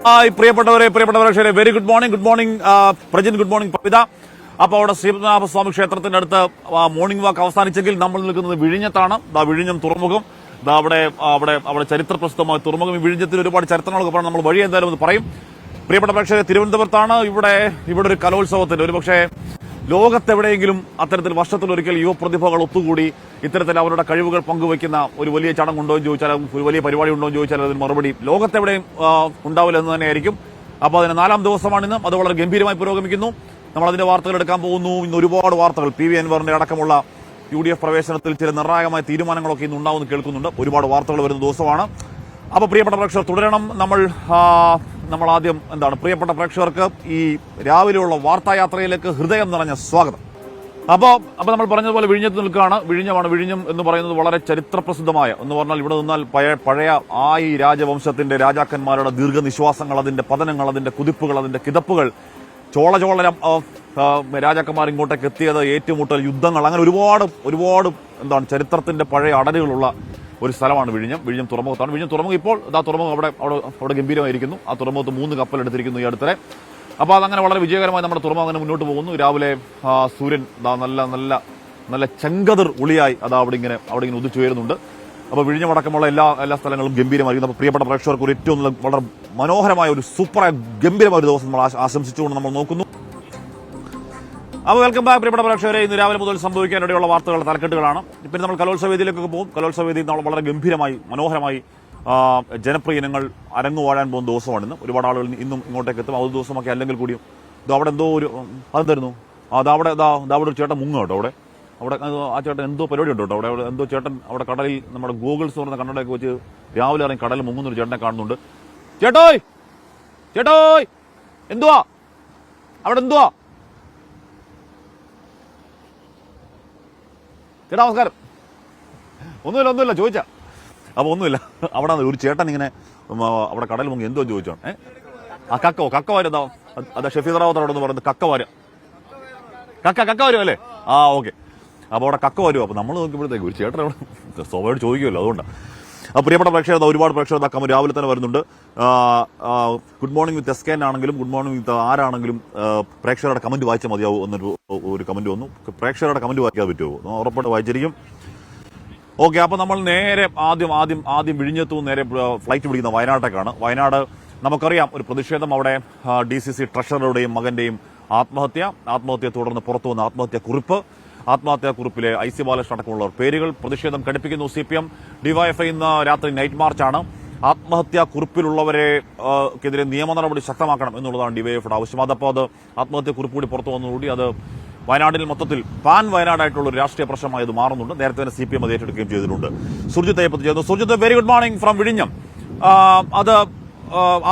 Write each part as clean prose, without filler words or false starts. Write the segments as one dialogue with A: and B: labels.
A: പ്രിയപ്പെട്ടവരെ very good morning Prajin, good morning Pavitha. അപ്പോൾ അവിടെ ശ്രീപത്മനാഭസ്വാമി ക്ഷേത്രത്തിന്റെ അടുത്ത് മോർണിംഗ് വാക്ക് അവസാനിച്ചെങ്കിൽ നമ്മൾ നിൽക്കുന്നത് വിഴിഞ്ഞത്താണ്. വിഴിഞ്ഞം തുറമുഖം, അവിടെ ചരിത്ര പ്രസിദ്ധമായ തുറമുഖം. ഈ വിഴിഞ്ഞത്തിന് ഒരുപാട് ചരിത്രങ്ങളൊക്കെ പറഞ്ഞ് നമ്മൾ വഴി എന്തായാലും ഒന്ന് പറയും. പ്രിയപ്പെട്ട പ്രേക്ഷകരെ, തിരുവനന്തപുരത്താണ്. ഇവിടെ ഒരു കലോത്സവത്തിന്റെ, ഒരുപക്ഷെ ലോകത്തെവിടെയെങ്കിലും അത്തരത്തിൽ വർഷത്തിലൊരിക്കൽ യുവപ്രതിഭകൾ ഒത്തുകൂടി ഇത്തരത്തിൽ അവരുടെ കഴിവുകൾ പങ്കുവയ്ക്കുന്ന ഒരു വലിയ ചടങ്ങുണ്ടോ എന്ന് ചോദിച്ചാൽ, ഒരു വലിയ പരിപാടി ഉണ്ടോ എന്ന് ചോദിച്ചാൽ അതിന് മറുപടി ലോകത്തെവിടെയും ഉണ്ടാവില്ല എന്ന് തന്നെയായിരിക്കും. അപ്പോൾ അതിന് 4ാം ദിവസമാണിന്ന്. അത് വളരെ ഗംഭീരമായി പുരോഗമിക്കുന്നു. നമ്മൾ അതിന്റെ വാർത്തകൾ എടുക്കാൻ പോകുന്നു. ഇന്ന് ഒരുപാട് വാർത്തകൾ, PV അൻവറിന്റെ അടക്കമുള്ള UDF പ്രവേശനത്തിൽ ചില നിർണായകമായ തീരുമാനങ്ങളൊക്കെ ഇന്ന് ഉണ്ടാവുമെന്ന് കേൾക്കുന്നുണ്ട്. ഒരുപാട് വാർത്തകൾ വരുന്ന ദിവസമാണ്. അപ്പോൾ പ്രിയപ്പെട്ട പ്രേക്ഷകർ തുടരണം. നമ്മൾ ആദ്യം പ്രിയപ്പെട്ട പ്രേക്ഷകർക്ക് ഈ രാവിലെയുള്ള വാർത്തായാത്രയിലേക്ക് ഹൃദയം നിറഞ്ഞ സ്വാഗതം. അപ്പോൾ നമ്മൾ പറഞ്ഞതുപോലെ വിഴിഞ്ഞത്ത് നിൽക്കുകയാണ്. വിഴിഞ്ഞം എന്ന് പറയുന്നത് വളരെ ചരിത്രപ്രസിദ്ധമായ എന്ന് പറഞ്ഞാൽ, ഇവിടെ നിന്നാൽ പഴയ ആയി രാജവംശത്തിന്റെ രാജാക്കന്മാരുടെ ദീർഘനിശ്വാസങ്ങൾ, അതിന്റെ പതനങ്ങൾ, അതിന്റെ കുതിപ്പുകൾ, അതിന്റെ കിതപ്പുകൾ, ചോള രാജാക്കന്മാർ ഇങ്ങോട്ടേക്ക് എത്തിയത്, ഏറ്റുമുട്ടൽ, യുദ്ധങ്ങൾ, അങ്ങനെ ഒരുപാട് ചരിത്രത്തിന്റെ പഴയ അടരുകളുള്ള ഒരു സ്ഥലമാണ് വിഴിഞ്ഞം തുറമുഖത്താണ്. വിഴിഞ്ഞം തുറമുഖം ഇപ്പോൾ തുറമുഖം അവിടെ ഗംഭീരമായിരിക്കുന്നു. ആ തുറമുഖത്ത് 3 കപ്പലെടുത്തിരിക്കുന്നു ഈ അടുത്തിടെ. അപ്പോൾ അതങ്ങനെ വളരെ വിജയകരമായി നമ്മുടെ തുറമുഖം അങ്ങനെ മുന്നോട്ട് പോകുന്നു. രാവിലെ സൂര്യൻ നല്ല ചെങ്കതിർ ഉളിയായി അവിടെ ഇങ്ങനെ ഉദിച്ചുയരുന്നുണ്ട്. അപ്പോൾ വിഴിഞ്ഞമടക്കമുള്ള എല്ലാ സ്ഥലങ്ങളും ഗംഭീരമായിരിക്കുന്നു. അപ്പോൾ പ്രിയപ്പെട്ട പ്രേക്ഷകർക്ക് ഒരു ഏറ്റവും വളരെ മനോഹരമായ ഒരു സൂപ്പറായ ഗംഭീരമായ ഒരു ദിവസം നമ്മൾ ആശംസിച്ചുകൊണ്ട് നമ്മൾ നോക്കുന്നു. അപ്പോൾ വെൽക്കം ബാക്ക് പ്രിയപ്പെട്ട പ്രേക്ഷകരെ. ഇന്ന് രാവിലെ മുതൽ സംഭവിക്കാനിടയുള്ള വാർത്തകളുടെ തലക്കെട്ടുകളാണ്. പിന്നെ നമ്മൾ കലോത്സവ വേദിയിലേക്കൊക്കെ പോകും. കലോത്സവ വേദിയിൽ നമ്മൾ വളരെ ഗംഭീരമായി മനോഹരമായി ജനപ്രിയ ഇനങ്ങൾ അരങ്ങുവാഴാൻ പോകുന്ന ദിവസമാണിന്ന്. ഒരുപാട് ആളുകൾ ഇന്നും ഇങ്ങോട്ടേക്ക് എത്തും. ഒരു ദിവസമൊക്കെ അല്ലെങ്കിൽ കൂടിയും അവിടെ എന്തോ ഒരു തരുന്നു. അവിടെ ഒരു ചേട്ടൻ മുങ്ങ കേട്ടോ. അവിടെ ആ ചേട്ടൻ എന്തോ പരിപാടി ഉണ്ട് കേട്ടോ. അവിടെ എന്തോ ചേട്ടൻ അവിടെ കടലിൽ നമ്മുടെ ഗൂഗിൾസ് പറഞ്ഞ കണ്ണടയൊക്കെ വെച്ച് രാവിലെ ഇറങ്ങി കടലിൽ മുങ്ങുന്നൊരു ചേട്ടനെ കാണുന്നുണ്ട്. ചേട്ടോയ് എന്തുവാ അവിടെ, എന്തുവാ ചേട്ടാ നമസ്കാരം. ഒന്നുമില്ല ചോദിച്ചാ. അപ്പൊ ഒന്നുമില്ല, അവിടെ ഒരു ചേട്ടൻ ഇങ്ങനെ അവിടെ കടൽ മുങ്ങി എന്തോ ചോദിച്ചോ. ആ കക്ക വാരുതാ, അതാ ഷെഫീദ് റാവത്ത് അവിടെ നിന്ന് പറയുന്നത് കക്ക വരും അല്ലേ? ഓക്കെ. അപ്പൊ അവിടെ കക്ക വരും. അപ്പൊ നമ്മൾ നോക്കുമ്പോഴത്തേക്ക് ഒരു ചേട്ടൻ അവിടെ സ്വാഭാവികമായിട്ട് ചോദിക്കുമല്ലോ, അതുകൊണ്ടാണ്. അപ്പോൾ പ്രിയപ്പെട്ട പ്രേക്ഷകർ, ഒരുപാട് പ്രേക്ഷകർ കമ്മ രാവിലെ തന്നെ വരുന്നുണ്ട്. ഗുഡ് മോർണിംഗ് വിത്ത് SKN ആണെങ്കിലും ഗുഡ് മോർണിംഗ് വിത്ത് ആരാണെങ്കിലും പ്രേക്ഷകരുടെ കമന്റ് വായിച്ചാൽ മതിയാവും എന്നൊരു കമന്റ് വന്നു. പ്രേക്ഷകരുടെ കമന്റ് വായിക്കാൻ പറ്റുമോ? ഉറപ്പായിട്ട് വായിച്ചിരിക്കും. ഓക്കെ. അപ്പോൾ നമ്മൾ നേരെ ആദ്യം വിഴിഞ്ഞത്തു നേരെ ഫ്ലൈറ്റ് പിടിക്കുന്ന വയനാട്ടേക്കാണ്. വയനാട് നമുക്കറിയാം, ഒരു പ്രതിഷേധം അവിടെ DCC ട്രഷററുടെയും മകന്റെയും ആത്മഹത്യ തുടർന്ന് പുറത്തു വന്ന ആത്മഹത്യാക്കുറിപ്പിലെ IC ബാലകൃഷ്ണൻ അടക്കമുള്ളവർ പേരുകൾ പ്രതിഷേധം കടുപ്പിക്കുന്നു. CPM DYFI ഇന്ന് രാത്രി നൈറ്റ് മാർച്ചാണ്. ആത്മഹത്യാക്കുറിപ്പിലുള്ളവരെക്കെതിരെ നിയമ നടപടി ശക്തമാക്കണം എന്നുള്ളതാണ് DYFIയുടെ ആവശ്യം. അതപ്പോൾ ആത്മഹത്യാക്കുറിപ്പ് കൂടി പുറത്തു വന്നുകൂടി അത് വയനാട്ടിൽ മൊത്തത്തിൽ വയനാടായിട്ടുള്ള ഒരു രാഷ്ട്രീയ പ്രശ്നമായി അത് മാറുന്നുണ്ട്. നേരത്തെ തന്നെ CPM അത് ഏറ്റെടുക്കുകയും ചെയ്തിട്ടുണ്ട്. സുർജിത്ത് അയ്യപ്പത്ത് ചെയ്യുന്നു. Surjit, very good morning from വിഴിഞ്ഞം. അത്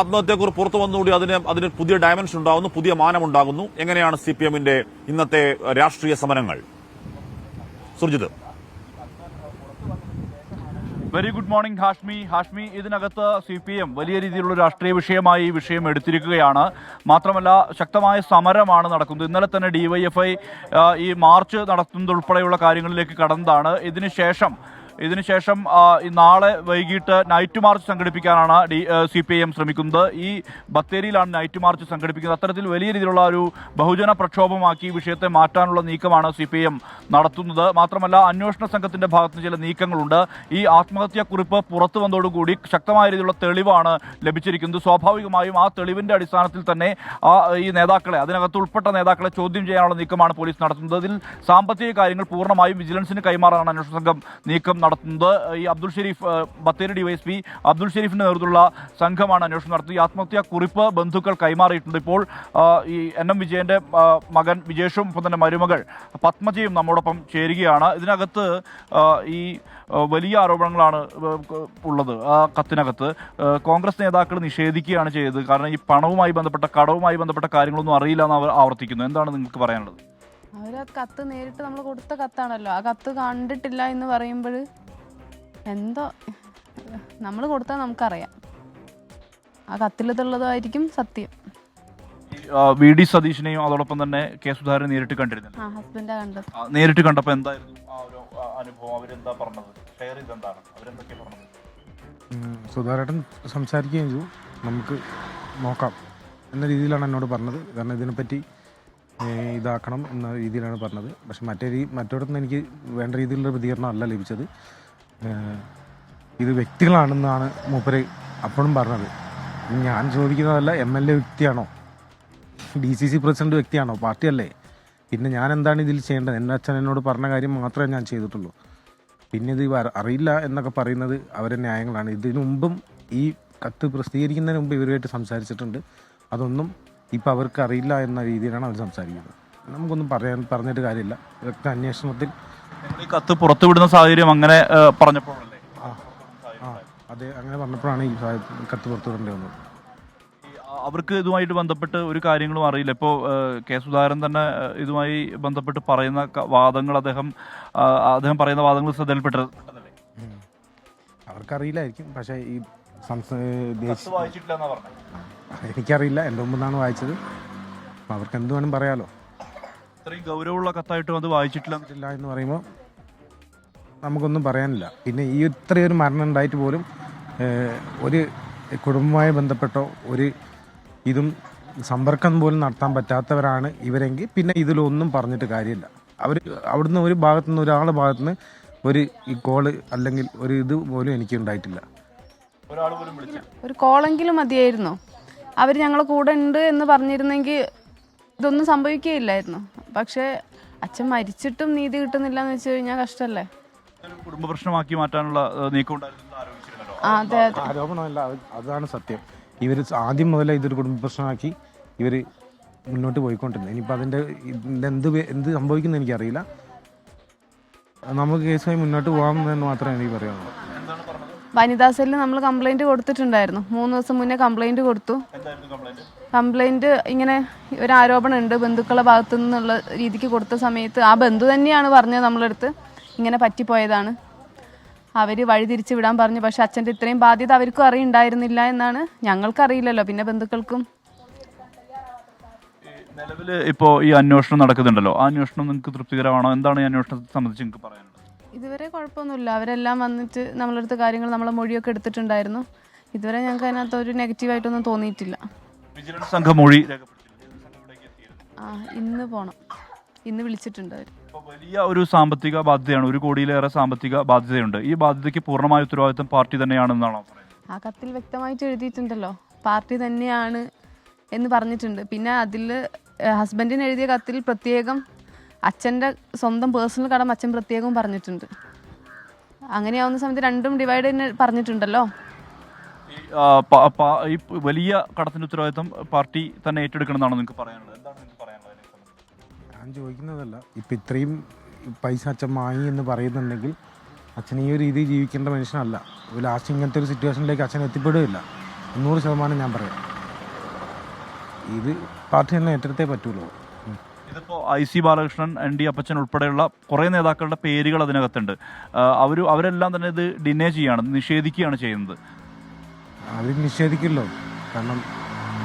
A: ആത്മഹത്യാക്കുറിപ്പ് പുറത്തു വന്നുകൂടി അതിന് പുതിയ ഡയമെൻഷൻ ഉണ്ടാകുന്നു, പുതിയ മാനമുണ്ടാകുന്നു. എങ്ങനെയാണ് CPMന്റെ ഇന്നത്തെ രാഷ്ട്രീയ സമരങ്ങൾ? Surjit.
B: Very good morning Hashmi. ഇതിനകത്ത് CPM വലിയ രീതിയിലുള്ള രാഷ്ട്രീയ വിഷയമായി ഈ വിഷയം എടുത്തിരിക്കുകയാണ്. മാത്രമല്ല, ശക്തമായ സമരമാണ് നടക്കുന്നത്. ഇന്നലെ തന്നെ DYFI ഈ മാർച്ച് നടത്തുന്നതുൾപ്പെടെയുള്ള കാര്യങ്ങളിലേക്ക് കടന്നതാണ്. ഇതിനുശേഷം നാളെ വൈകിട്ട് നൈറ്റ് മാർച്ച് സംഘടിപ്പിക്കാനാണ് CPIM ശ്രമിക്കുന്നത്. ഈ ബത്തേരിയിലാണ് നൈറ്റ് മാർച്ച് സംഘടിപ്പിക്കുന്നത്. അത്തരത്തിൽ വലിയ രീതിയിലുള്ള ഒരു ബഹുജന പ്രക്ഷോഭമാക്കി ഈ വിഷയത്തെ മാറ്റാനുള്ള നീക്കമാണ് CPIM നടത്തുന്നത്. മാത്രമല്ല, അന്വേഷണ സംഘത്തിന്റെ ഭാഗത്ത് ചില നീക്കങ്ങളുണ്ട്. ഈ ആത്മഹത്യാക്കുറിപ്പ് പുറത്തു വന്നതോടുകൂടി ശക്തമായ രീതിയിലുള്ള തെളിവാണ് ലഭിച്ചിരിക്കുന്നത്. സ്വാഭാവികമായും ആ തെളിവിന്റെ അടിസ്ഥാനത്തിൽ തന്നെ ഈ നേതാക്കളെ, അതിനകത്ത് ഉൾപ്പെട്ട നേതാക്കളെ ചോദ്യം ചെയ്യാനുള്ള നീക്കമാണ് പോലീസ് നടത്തുന്നത്. ഇതിൽ സാമ്പത്തിക കാര്യങ്ങൾ പൂർണ്ണമായും വിജിലൻസിന് കൈമാറാനാണ് അന്വേഷണ സംഘം നീക്കം നടത്തുന്നത്. ഈ അബ്ദുൾ ഷെരീഫ്, ബത്തേരി DYSP അബ്ദുൾ ഷെരീഫിന്റെ നേതൃത്വത്തിലുള്ള സംഘമാണ് അന്വേഷണം നടത്തുന്നത്. ഈ ആത്മഹത്യാക്കുറിപ്പ് ബന്ധുക്കൾ കൈമാറിയിട്ടുണ്ട്. ഇപ്പോൾ ഈ NM വിജയന്റെ മകൻ വിജേഷും ഒപ്പം തന്നെ മരുമകൾ പത്മജയും നമ്മോടൊപ്പം ചേരുകയാണ്. ഇതിനകത്ത് ഈ വലിയ ആരോപണങ്ങളാണ് ഉള്ളത്. ആ കത്തിനകത്ത് കോൺഗ്രസ് നേതാക്കൾ നിഷേധിക്കുകയാണ് ചെയ്തത്. കാരണം ഈ കടവുമായി ബന്ധപ്പെട്ട കാര്യങ്ങളൊന്നും അറിയില്ല എന്ന് അവർ ആവർത്തിക്കുന്നു. എന്താണ് നിങ്ങൾക്ക് പറയാനുള്ളത്?
C: അവരാ കത്ത് നേരിട്ട് നമ്മൾ കൊടുത്ത കത്താണല്ലോ. ആ കത്ത് കണ്ടിട്ടില്ല എന്ന് പറയുമ്പോൾ എന്തോ നമ്മൾ കൊടുത്താൽ നമുക്കറിയാം. ആ കത്തിലുള്ളതായിരിക്കും സത്യം.
B: VD സതീഷിനെയും അതോടൊപ്പം തന്നെ K സുധാകരനെ നേരിട്ട് കണ്ടിരുന്നു.
C: ഹസ്ബൻഡാ കണ്ടത്.
B: നേരിട്ട് കണ്ടപ്പോൾ എന്തായിരുന്നു ആ ഒരു അനുഭവം? അവരെന്താ പറഞ്ഞത്? ഷെയർ ചെയ്തെന്താണ്? അവരെന്തൊക്കെ പറഞ്ഞത്?
D: സുധാകരൻ സംസാരിക്കുകയും ചെയ്തു. നമുക്ക് നോക്കാം എന്ന രീതിയിലാണ് എന്നോട് പറഞ്ഞത്. കാരണം ഇതിനെപ്പറ്റി ഇതാക്കണം എന്ന രീതിയിലാണ് പറഞ്ഞത്. പക്ഷെ മറ്റൊരിടത്തുനിന്ന് എനിക്ക് വേണ്ട രീതിയിലുള്ള പ്രതികരണം അല്ല ലഭിച്ചത്. ഇത് വ്യക്തികളാണെന്നാണ് മൂപ്പര് അപ്പോഴും പറഞ്ഞത്. ഞാൻ ചോദിക്കുന്നതല്ല MLA വ്യക്തിയാണോ, DCC പ്രസിഡന്റ് വ്യക്തിയാണോ, പാർട്ടിയല്ലേ? പിന്നെ ഞാൻ എന്താണ് ഇതിൽ ചെയ്യേണ്ടത്? എൻ്റെ അച്ഛൻ എന്നോട് പറഞ്ഞ കാര്യം മാത്രമേ ഞാൻ ചെയ്തിട്ടുള്ളൂ. പിന്നെ ഇത് അറിയില്ല എന്നൊക്കെ പറയുന്നത് അവരുടെ ന്യായങ്ങളാണ്. ഇതിനു മുമ്പും ഈ കത്ത് പ്രസിദ്ധീകരിക്കുന്നതിന് മുമ്പ് ഇവരുമായിട്ട് സംസാരിച്ചിട്ടുണ്ട്. അതൊന്നും ഇപ്പം അവർക്ക് അറിയില്ല എന്ന രീതിയിലാണ് അവർ സംസാരിക്കുന്നത്. നമുക്കൊന്നും പറഞ്ഞിട്ട് കാര്യമില്ല. വ്യക്ത അന്വേഷണത്തിൽ
B: ഈ കത്ത് പുറത്തുവിടുന്ന സാഹചര്യം അങ്ങനെ പറഞ്ഞപ്പോഴല്ലേ?
D: അതെ, അങ്ങനെ പറഞ്ഞപ്പോഴാണ് ഈ കത്ത് പുറത്തുവിടേണ്ടി വന്നത്.
B: അവർക്ക് ഇതുമായിട്ട് ബന്ധപ്പെട്ട് ഒരു കാര്യങ്ങളും അറിയില്ല. ഇപ്പോൾ കെ സുധാകരൻ തന്നെ ഇതുമായി ബന്ധപ്പെട്ട് പറയുന്ന വാദങ്ങൾ അദ്ദേഹം പറയുന്ന വാദങ്ങൾ ശ്രദ്ധയിൽപ്പെട്ടതല്ലേ?
D: അവർക്കറിയില്ലായിരിക്കും. പക്ഷേ ഈ
B: വായിച്ചിട്ടില്ലെന്നാ പറഞ്ഞത്.
D: എനിക്കറിയില്ല, എൻ്റെ മുമ്പ് നിന്നാണ് വായിച്ചത്. അപ്പം അവർക്ക് എന്ത് വേണം പറയാലോ.
B: ഇത്രയും ഗൗരവമുള്ള കത്തായിട്ടും അത് വായിച്ചിട്ടില്ല
D: എന്ന് പറയുമ്പോൾ നമുക്കൊന്നും പറയാനില്ല. പിന്നെ ഈ ഇത്രയൊരു മരണം ഉണ്ടായിട്ട് പോലും ഒരു കുടുംബവുമായി ബന്ധപ്പെട്ടോ ഒരു ഇതും സമ്പർക്കം പോലും നടത്താൻ പറ്റാത്തവരാണ് ഇവരെങ്കിൽ പിന്നെ ഇതിലൊന്നും പറഞ്ഞിട്ട് കാര്യമില്ല. അവിടുന്ന് ഒരു ഭാഗത്തുനിന്ന് ഒരാളുടെ ഭാഗത്തുനിന്ന് ഒരു ഈ കോള് അല്ലെങ്കിൽ ഒരു ഇത് പോലും എനിക്ക് ഉണ്ടായിട്ടില്ല.
C: ഒരു കോളെങ്കിലും മതിയായിരുന്നു. അവർ ഞങ്ങളെ കൂടെ ഉണ്ട് എന്ന് പറഞ്ഞിരുന്നെങ്കിൽ ഇതൊന്നും സംഭവിക്കുകയില്ലായിരുന്നു. പക്ഷേ അച്ഛൻ മരിച്ചിട്ടും നീതി കിട്ടുന്നില്ല എന്ന് വെച്ച് കഴിഞ്ഞാൽ കഷ്ടമല്ലേ?
B: കുടുംബ പ്രശ്നമാക്കി മാറ്റാനുള്ള നീക്കം
D: ആരോപണമല്ല, അതാണ് സത്യം. ഇവർ ആദ്യം മുതലേ ഇതൊരു കുടുംബ പ്രശ്നമാക്കി ഇവർ മുന്നോട്ട് പോയിക്കൊണ്ടിരുന്നത്. ഇനിയിപ്പോൾ അതിൻ്റെ എന്ത് സംഭവിക്കുന്നു എനിക്കറിയില്ല. നമുക്ക് കേസുമായി മുന്നോട്ട് പോകാമെന്ന് മാത്രമേ എനിക്ക് പറയാനുള്ളൂ.
C: വനിതാ സെല്ലിൽ നമ്മൾ കംപ്ലൈൻറ്റ് കൊടുത്തിട്ടുണ്ടായിരുന്നു. 3 ദിവസം മുന്നേ കംപ്ലൈൻറ്റ് കൊടുത്തു. കംപ്ലൈൻറ്റ് ഇങ്ങനെ ഒരു ആരോപണം ഉണ്ട് ബന്ധുക്കളുടെ ഭാഗത്തു നിന്നുള്ള രീതിക്ക് കൊടുത്ത സമയത്ത് ആ ബന്ധു തന്നെയാണ് പറഞ്ഞത് നമ്മളടുത്ത് ഇങ്ങനെ പറ്റിപ്പോയതാണ്, അവർ വഴിതിരിച്ച് വിടാൻ പറഞ്ഞു. പക്ഷെ അച്ഛൻ്റെ ഇത്രയും ബാധ്യത അവർക്കും അറിയുണ്ടായിരുന്നില്ല എന്നാണ്. ഞങ്ങൾക്കറിയില്ലല്ലോ, പിന്നെ ബന്ധുക്കൾക്കും.
B: നിലവിൽ ഇപ്പോൾ ഈ അന്വേഷണം നടക്കുന്നുണ്ടല്ലോ, ആ അന്വേഷണം നിങ്ങൾക്ക് തൃപ്തികരമാണോ? എന്താണ് ഈ അന്വേഷണത്തെ സംബന്ധിച്ച് നിങ്ങൾക്ക് പറയാനുള്ളത്?
C: ഇതുവരെ കുഴപ്പമൊന്നുമില്ല. അവരെല്ലാം വന്നിട്ട് നമ്മളടുത്ത് കാര്യങ്ങൾ നമ്മളെ മൊഴിയൊക്കെ എടുത്തിട്ടുണ്ടായിരുന്നു. ഇതുവരെ ഞങ്ങൾക്ക് അതിനകത്ത് ഒരു നെഗറ്റീവായിട്ടൊന്നും തോന്നിയിട്ടില്ല.
B: വിജിലൻസ് സംഘം മൊഴി
C: ഇന്ന് പോകണം, ഇന്ന് വിളിച്ചിട്ടുണ്ട് അവർ.
B: വലിയ ഒരു സാമ്പത്തിക ബാധ്യതയാണ്, 1 കോടിയിലേറെ സാമ്പത്തിക ബാധ്യതയുണ്ട്. ഈ ബാധ്യതയ്ക്ക് പൂർണ്ണമായ ഉത്തരവാദിത്വം പാർട്ടി തന്നെയാണെന്നാണോ പറയുന്നത്?
C: ആ കത്തിൽ വ്യക്തമായിട്ട് എഴുതിയിട്ടുണ്ടല്ലോ, പാർട്ടി തന്നെയാണ് എന്ന് പറഞ്ഞിട്ടുണ്ട്. പിന്നെ അതിൽ ഹസ്ബൻഡിന് എഴുതിയ കത്തിൽ പ്രത്യേകം അച്ഛൻ്റെ സ്വന്തം പേഴ്സണൽ കടം അച്ഛൻ പ്രത്യേകം പറഞ്ഞിട്ടുണ്ട്. അങ്ങനെയാവുന്ന സമയത്ത് രണ്ടും ഡിവൈഡ് തന്നെ പറഞ്ഞിട്ടുണ്ടല്ലോ.
B: ഈ വലിയ കടത്തിന്റെ ഉത്തരവാദിത്വം പാർട്ടി തന്നെ ഏറ്റെടുക്കണമെന്നാണ് നിങ്ങൾക്ക് പറയാനുള്ളത്? എന്താണ് നിങ്ങൾക്ക് പറയാനുള്ളത്?
D: ഞാൻ ചോദിക്കുന്നതല്ല, ഇപ്പം ഇത്രയും പൈസ അച്ഛൻ വാങ്ങി എന്ന് പറയുന്നുണ്ടെങ്കിൽ അച്ഛൻ ഈ ഒരു രീതിയിൽ ജീവിക്കേണ്ട മനുഷ്യനല്ല. ലാസ്റ്റ് ഇങ്ങനത്തെ ഒരു സിറ്റുവേഷനിലേക്ക് അച്ഛൻ എത്തിപ്പെടുകയില്ല. 100% ഞാൻ പറയാം. ഇത് പാർട്ടി തന്നെ ഏറ്റെടുത്തേ പറ്റുള്ളൂ.
B: ഇതിപ്പോൾ IC ബാലകൃഷ്ണൻ, ND അപ്പച്ചൻ ഉൾപ്പെടെയുള്ള കുറേ നേതാക്കളുടെ പേരുകൾ അതിനകത്തുണ്ട്. അവരെല്ലാം തന്നെ ഇത് ഡിനേ ചെയ്യാണ്, നിഷേധിക്കുകയാണ് ചെയ്യുന്നത്.
D: അവർ നിഷേധിക്കില്ലോ. കാരണം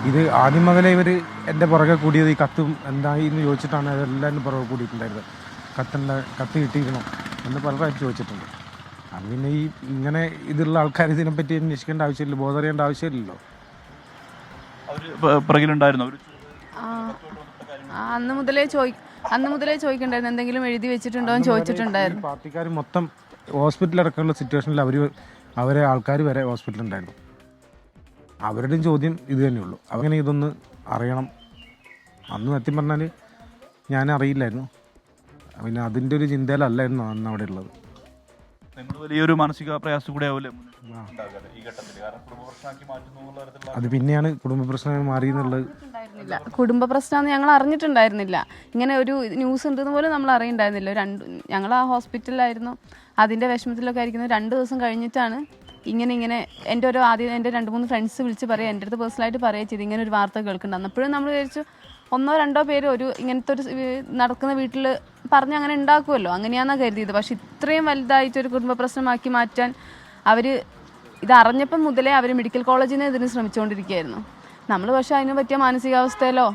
D: ഇത് ആദ്യം മുതലേ ഇവർ എൻ്റെ പുറകെ കൂടിയത് ഈ കത്തും എന്തായി എന്ന് ചോദിച്ചിട്ടാണ് അതെല്ലാം പുറകെ കൂടിയിട്ടുണ്ടായിരുന്നത്. കത്ത് കിട്ടിയിരുന്നോ എന്ന് പലരും ചോദിച്ചിട്ടുണ്ട്. അത് പിന്നെ ഈ ഇങ്ങനെ ഇതുള്ള ആൾക്കാർ ഇതിനെപ്പറ്റി അന്വേഷിക്കേണ്ട ആവശ്യമില്ല, ബോധറിയേണ്ട ആവശ്യമില്ലല്ലോ.
B: പുറകിലുണ്ടായിരുന്നു
C: അന്ന് മുതലേ ചോദിക്കണ്ടായിരുന്നു, എന്തെങ്കിലും എഴുതി വെച്ചിട്ടുണ്ടോ എന്ന് ചോദിച്ചിട്ടുണ്ടായിരുന്നു.
D: പാർട്ടിക്കാർ മൊത്തം ഹോസ്പിറ്റലടക്കമുള്ള സിറ്റുവേഷനിൽ അവരെ ആൾക്കാർ വരെ ഹോസ്പിറ്റലുണ്ടായിരുന്നു. അവരുടെയും ചോദ്യം ഇത് തന്നെയുള്ളൂ, അങ്ങനെ ഇതൊന്ന് അറിയണം. അന്ന് സത്യം പറഞ്ഞാൽ ഞാൻ അറിയില്ലായിരുന്നു. പിന്നെ അതിൻ്റെ ഒരു ചിന്തയിലല്ലായിരുന്നു അന്ന് അവിടെ ഉള്ളത്.
B: വലിയൊരു മാനസിക പ്രയാസം കൂടെ ആവില്ലേ?
D: അത് പിന്നെയാണ് കുടുംബ പ്രശ്നം മാറിയെന്നുള്ളത്.
C: കുടുംബ പ്രശ്നമാണെന്ന് ഞങ്ങൾ അറിഞ്ഞിട്ടുണ്ടായിരുന്നില്ല. ഇങ്ങനെ ഒരു ന്യൂസ് ഉണ്ടെന്ന് പോലും നമ്മൾ അറിയണ്ടായിരുന്നില്ല. ഞങ്ങൾ ആ ഹോസ്പിറ്റലിലായിരുന്നു, അതിൻ്റെ വിഷമത്തിലൊക്കെ ആയിരിക്കുന്നത്. 2 ദിവസം കഴിഞ്ഞിട്ടാണ് ഇങ്ങനെ എൻ്റെ എൻ്റെ 2-3 ഫ്രണ്ട്സ് വിളിച്ച് പറയുക, എൻ്റെ അടുത്ത് പേഴ്സണലായിട്ട് പറയുക ചെയ്ത് ഇങ്ങനെ ഒരു വാർത്ത കേൾക്കുന്നുണ്ട്. അപ്പോഴും നമ്മൾ വിചാരിച്ചു 1-2 പേര് ഒരു ഇങ്ങനത്തെ ഒരു നടക്കുന്ന വീട്ടിൽ പറഞ്ഞ് അങ്ങനെ ഉണ്ടാക്കുമല്ലോ, അങ്ങനെയാണെന്നാണ് കരുതിയത്. പക്ഷെ ഇത്രയും വലുതായിട്ടൊരു കുടുംബ പ്രശ്നമാക്കി മാറ്റാൻ അവർ ഇതറിഞ്ഞപ്പം മുതലേ അവർ മെഡിക്കൽ കോളേജിൽ നിന്ന് ഇതിന് ശ്രമിച്ചുകൊണ്ടിരിക്കുകയായിരുന്നു. നമ്മൾ പക്ഷേ അതിന് പറ്റിയ മാനസികാവസ്ഥയിലോ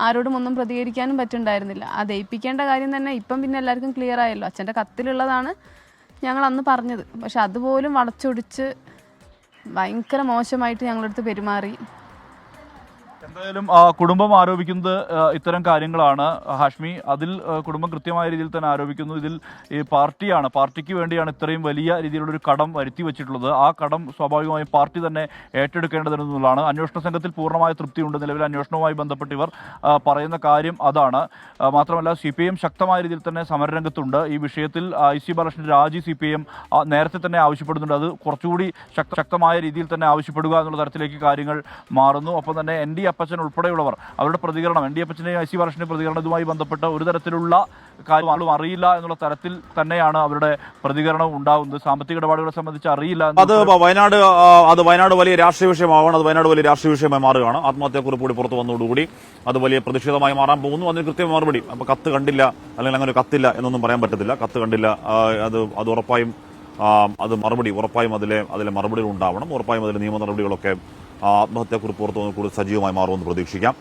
C: ആരോടും ഒന്നും പ്രതികരിക്കാനും പറ്റുന്നുണ്ടായിരുന്നില്ല. ആ ദയിപ്പിക്കേണ്ട കാര്യം തന്നെ ഇപ്പം പിന്നെ എല്ലാവർക്കും ക്ലിയർ ആയല്ലോ. അച്ഛൻ്റെ കത്തിലുള്ളതാണ് ഞങ്ങൾ അന്ന് പറഞ്ഞത്. പക്ഷെ അതുപോലും വളച്ചൊടിച്ച് ഭയങ്കര മോശമായിട്ട് ഞങ്ങളടുത്ത് പെരുമാറി.
B: എന്തായാലും കുടുംബം ആരോപിക്കുന്നത് ഇത്തരം കാര്യങ്ങളാണ് ഹാഷ്മി. അതിൽ കുടുംബം കൃത്യമായ രീതിയിൽ തന്നെ ആരോപിക്കുന്നു. ഇതിൽ ഈ പാർട്ടിക്ക് വേണ്ടിയാണ് ഇത്രയും വലിയ രീതിയിലുള്ളൊരു കടം വരുത്തി വെച്ചിട്ടുള്ളത്. ആ കടം സ്വാഭാവികമായും പാർട്ടി തന്നെ ഏറ്റെടുക്കേണ്ടതെന്നുള്ളതാണ്. അന്വേഷണ സംഘത്തിൽ പൂർണ്ണമായ തൃപ്തിയുണ്ട്. നിലവിൽ അന്വേഷണവുമായി ബന്ധപ്പെട്ട് ഇവർ പറയുന്ന കാര്യം അതാണ്. മാത്രമല്ല CPIM ശക്തമായ രീതിയിൽ തന്നെ സമരരംഗത്തുണ്ട്. ഈ വിഷയത്തിൽ IC ബാലകൃഷ്ണന്റെ രാജി CPIM നേരത്തെ തന്നെ ആവശ്യപ്പെടുന്നുണ്ട്. അത് കുറച്ചുകൂടി ശക്തമായ രീതിയിൽ തന്നെ ആവശ്യപ്പെടുക എന്നുള്ള തരത്തിലേക്ക് കാര്യങ്ങൾ മാറുന്നു. ഒപ്പം തന്നെ ND അപ്പച്ചൻ ഉൾപ്പെടെയുള്ളവർ അവരുടെ പ്രതികരണം, ND അപ്പച്ചനെയും IC ബാലകൃഷ്ണന്റെ പ്രതികരണം ഇതുമായി ബന്ധപ്പെട്ട് ഒരു തരത്തിലുള്ള കാര്യം ആളും അറിയില്ല എന്നുള്ള തരത്തിൽ തന്നെയാണ് അവരുടെ പ്രതികരണം ഉണ്ടാകുന്നത്. സാമ്പത്തിക ഇടപാടുകളെ സംബന്ധിച്ച് അറിയില്ല.
A: അത് വയനാട് വലിയ രാഷ്ട്രീയ വിഷയമാകണം. അത് വയനാട് വലിയ രാഷ്ട്രീയ വിഷയമായി മാറുകയാണ്. ആത്മഹത്യാക്കുറിപ്പ് കൂടി പുറത്തു വന്നതോടുകൂടി അത് വലിയ പ്രതിഷേധമായി മാറാൻ പോകുന്നു. അതിന് കൃത്യമായ മറുപടി. അപ്പൊ കത്ത് കണ്ടില്ല, അല്ലെങ്കിൽ അങ്ങനെ കത്തില്ല എന്നൊന്നും പറയാൻ പറ്റത്തില്ല. കത്ത് കണ്ടില്ല, അത് ഉറപ്പായും അത് മറുപടി ഉറപ്പായും അതിലെ മറുപടികൾ ഉണ്ടാവണം. ഉറപ്പായും അതിലെ നിയമ നടപടികളൊക്കെ ആത്മഹത്യാക്കുറിപ്പ് പുറത്തു വന്ന് കൂടുതൽ സജീവമായി മാറുമെന്ന് പ്രതീക്ഷിക്കാം.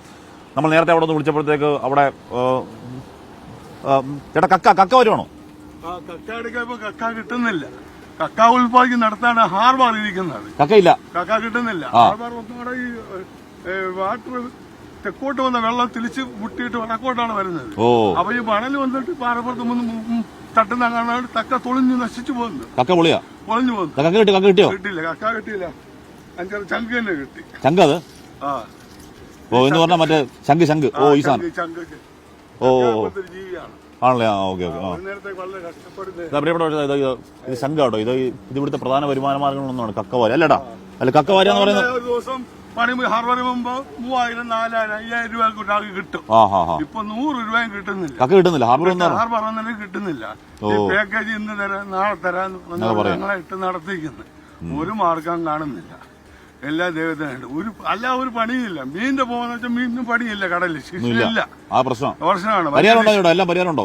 A: നമ്മൾ നേരത്തെ അവിടെ നിന്ന് വിളിച്ചപ്പോഴത്തേക്ക് അവിടെ ചേട്ടാ കക്ക വരുവാണോ?
E: കക്ക എടുക്കാൻ കക്ക കിട്ടുന്നില്ല. കക്ക ഉൽപാദനം നടത്താണ് ഹാർബർ ഇരിക്കുന്നത്.
A: കക്കയില്ല,
E: കക്ക കിട്ടുന്നില്ല. ഹാർബർ ഒന്നുകൂടെ ഈ വാട്ടർ തെക്കോട്ട് വന്ന വെള്ളം തിരിച്ച് മുട്ടിയിട്ട് വടക്കോട്ടാണ് വരുന്നത്. അപ്പൊ ഈ മണൽ വന്നിട്ട് പാറപ്പുറത്ത് തട്ടുന്ന കാണാൻ തക്ക തൊളിഞ്ഞ് നശിച്ചു പോകുന്നു.
A: കക്ക പൊളിഞ്ഞു പോകുന്നു. കിട്ടിയോ?
E: കിട്ടിയില്ല, കക്ക കിട്ടിയില്ല. അഞ്ചാറ് ചങ്ക് തന്നെ കിട്ടി.
A: ചങ്ക് അത് എന്ന് പറഞ്ഞാൽ മറ്റേ ശംഖ് ഈ സാധനം
E: ജീവിയാണ്
A: ആണല്ലേ? ഓക്കെ. ഇത് ശംഖാട്ടോ. ഇത് ഇവിടുത്തെ പ്രധാന വരുമാന മാർഗങ്ങളൊന്നാണ് കക്ക വാര. അല്ലടാ, അല്ല കക്ക വാര എന്ന് പറയുന്നത്
E: ഒരു ദിവസം പണി ഹാർബർ പോകുമ്പോ 3000, 4000, 5000 രൂപ കിട്ടും. ഇപ്പൊ 100 രൂപയും കിട്ടുന്നില്ല.
A: കക്ക കിട്ടുന്നില്ല. ഹാർബർ
E: ഒന്നും കിട്ടുന്നില്ല. പാക്കേജ് ഇന്ന് തരാം, നാളെ തരാം ഞങ്ങളെ ഇട്ട് നടത്തിക്കുന്നത്. ഒരു മാർഗം കാണുന്നില്ല. എല്ലാ ദൈവത്തിനുണ്ട്. ഒരു പണിയില്ല. മീനിന്റെ പോകുന്ന വെച്ചാൽ മീനിനും പണിയില്ല. കടലിൽ ശിക്ഷയില്ല. പ്രശ്നമാണ്. എല്ലാ പരിഹാരം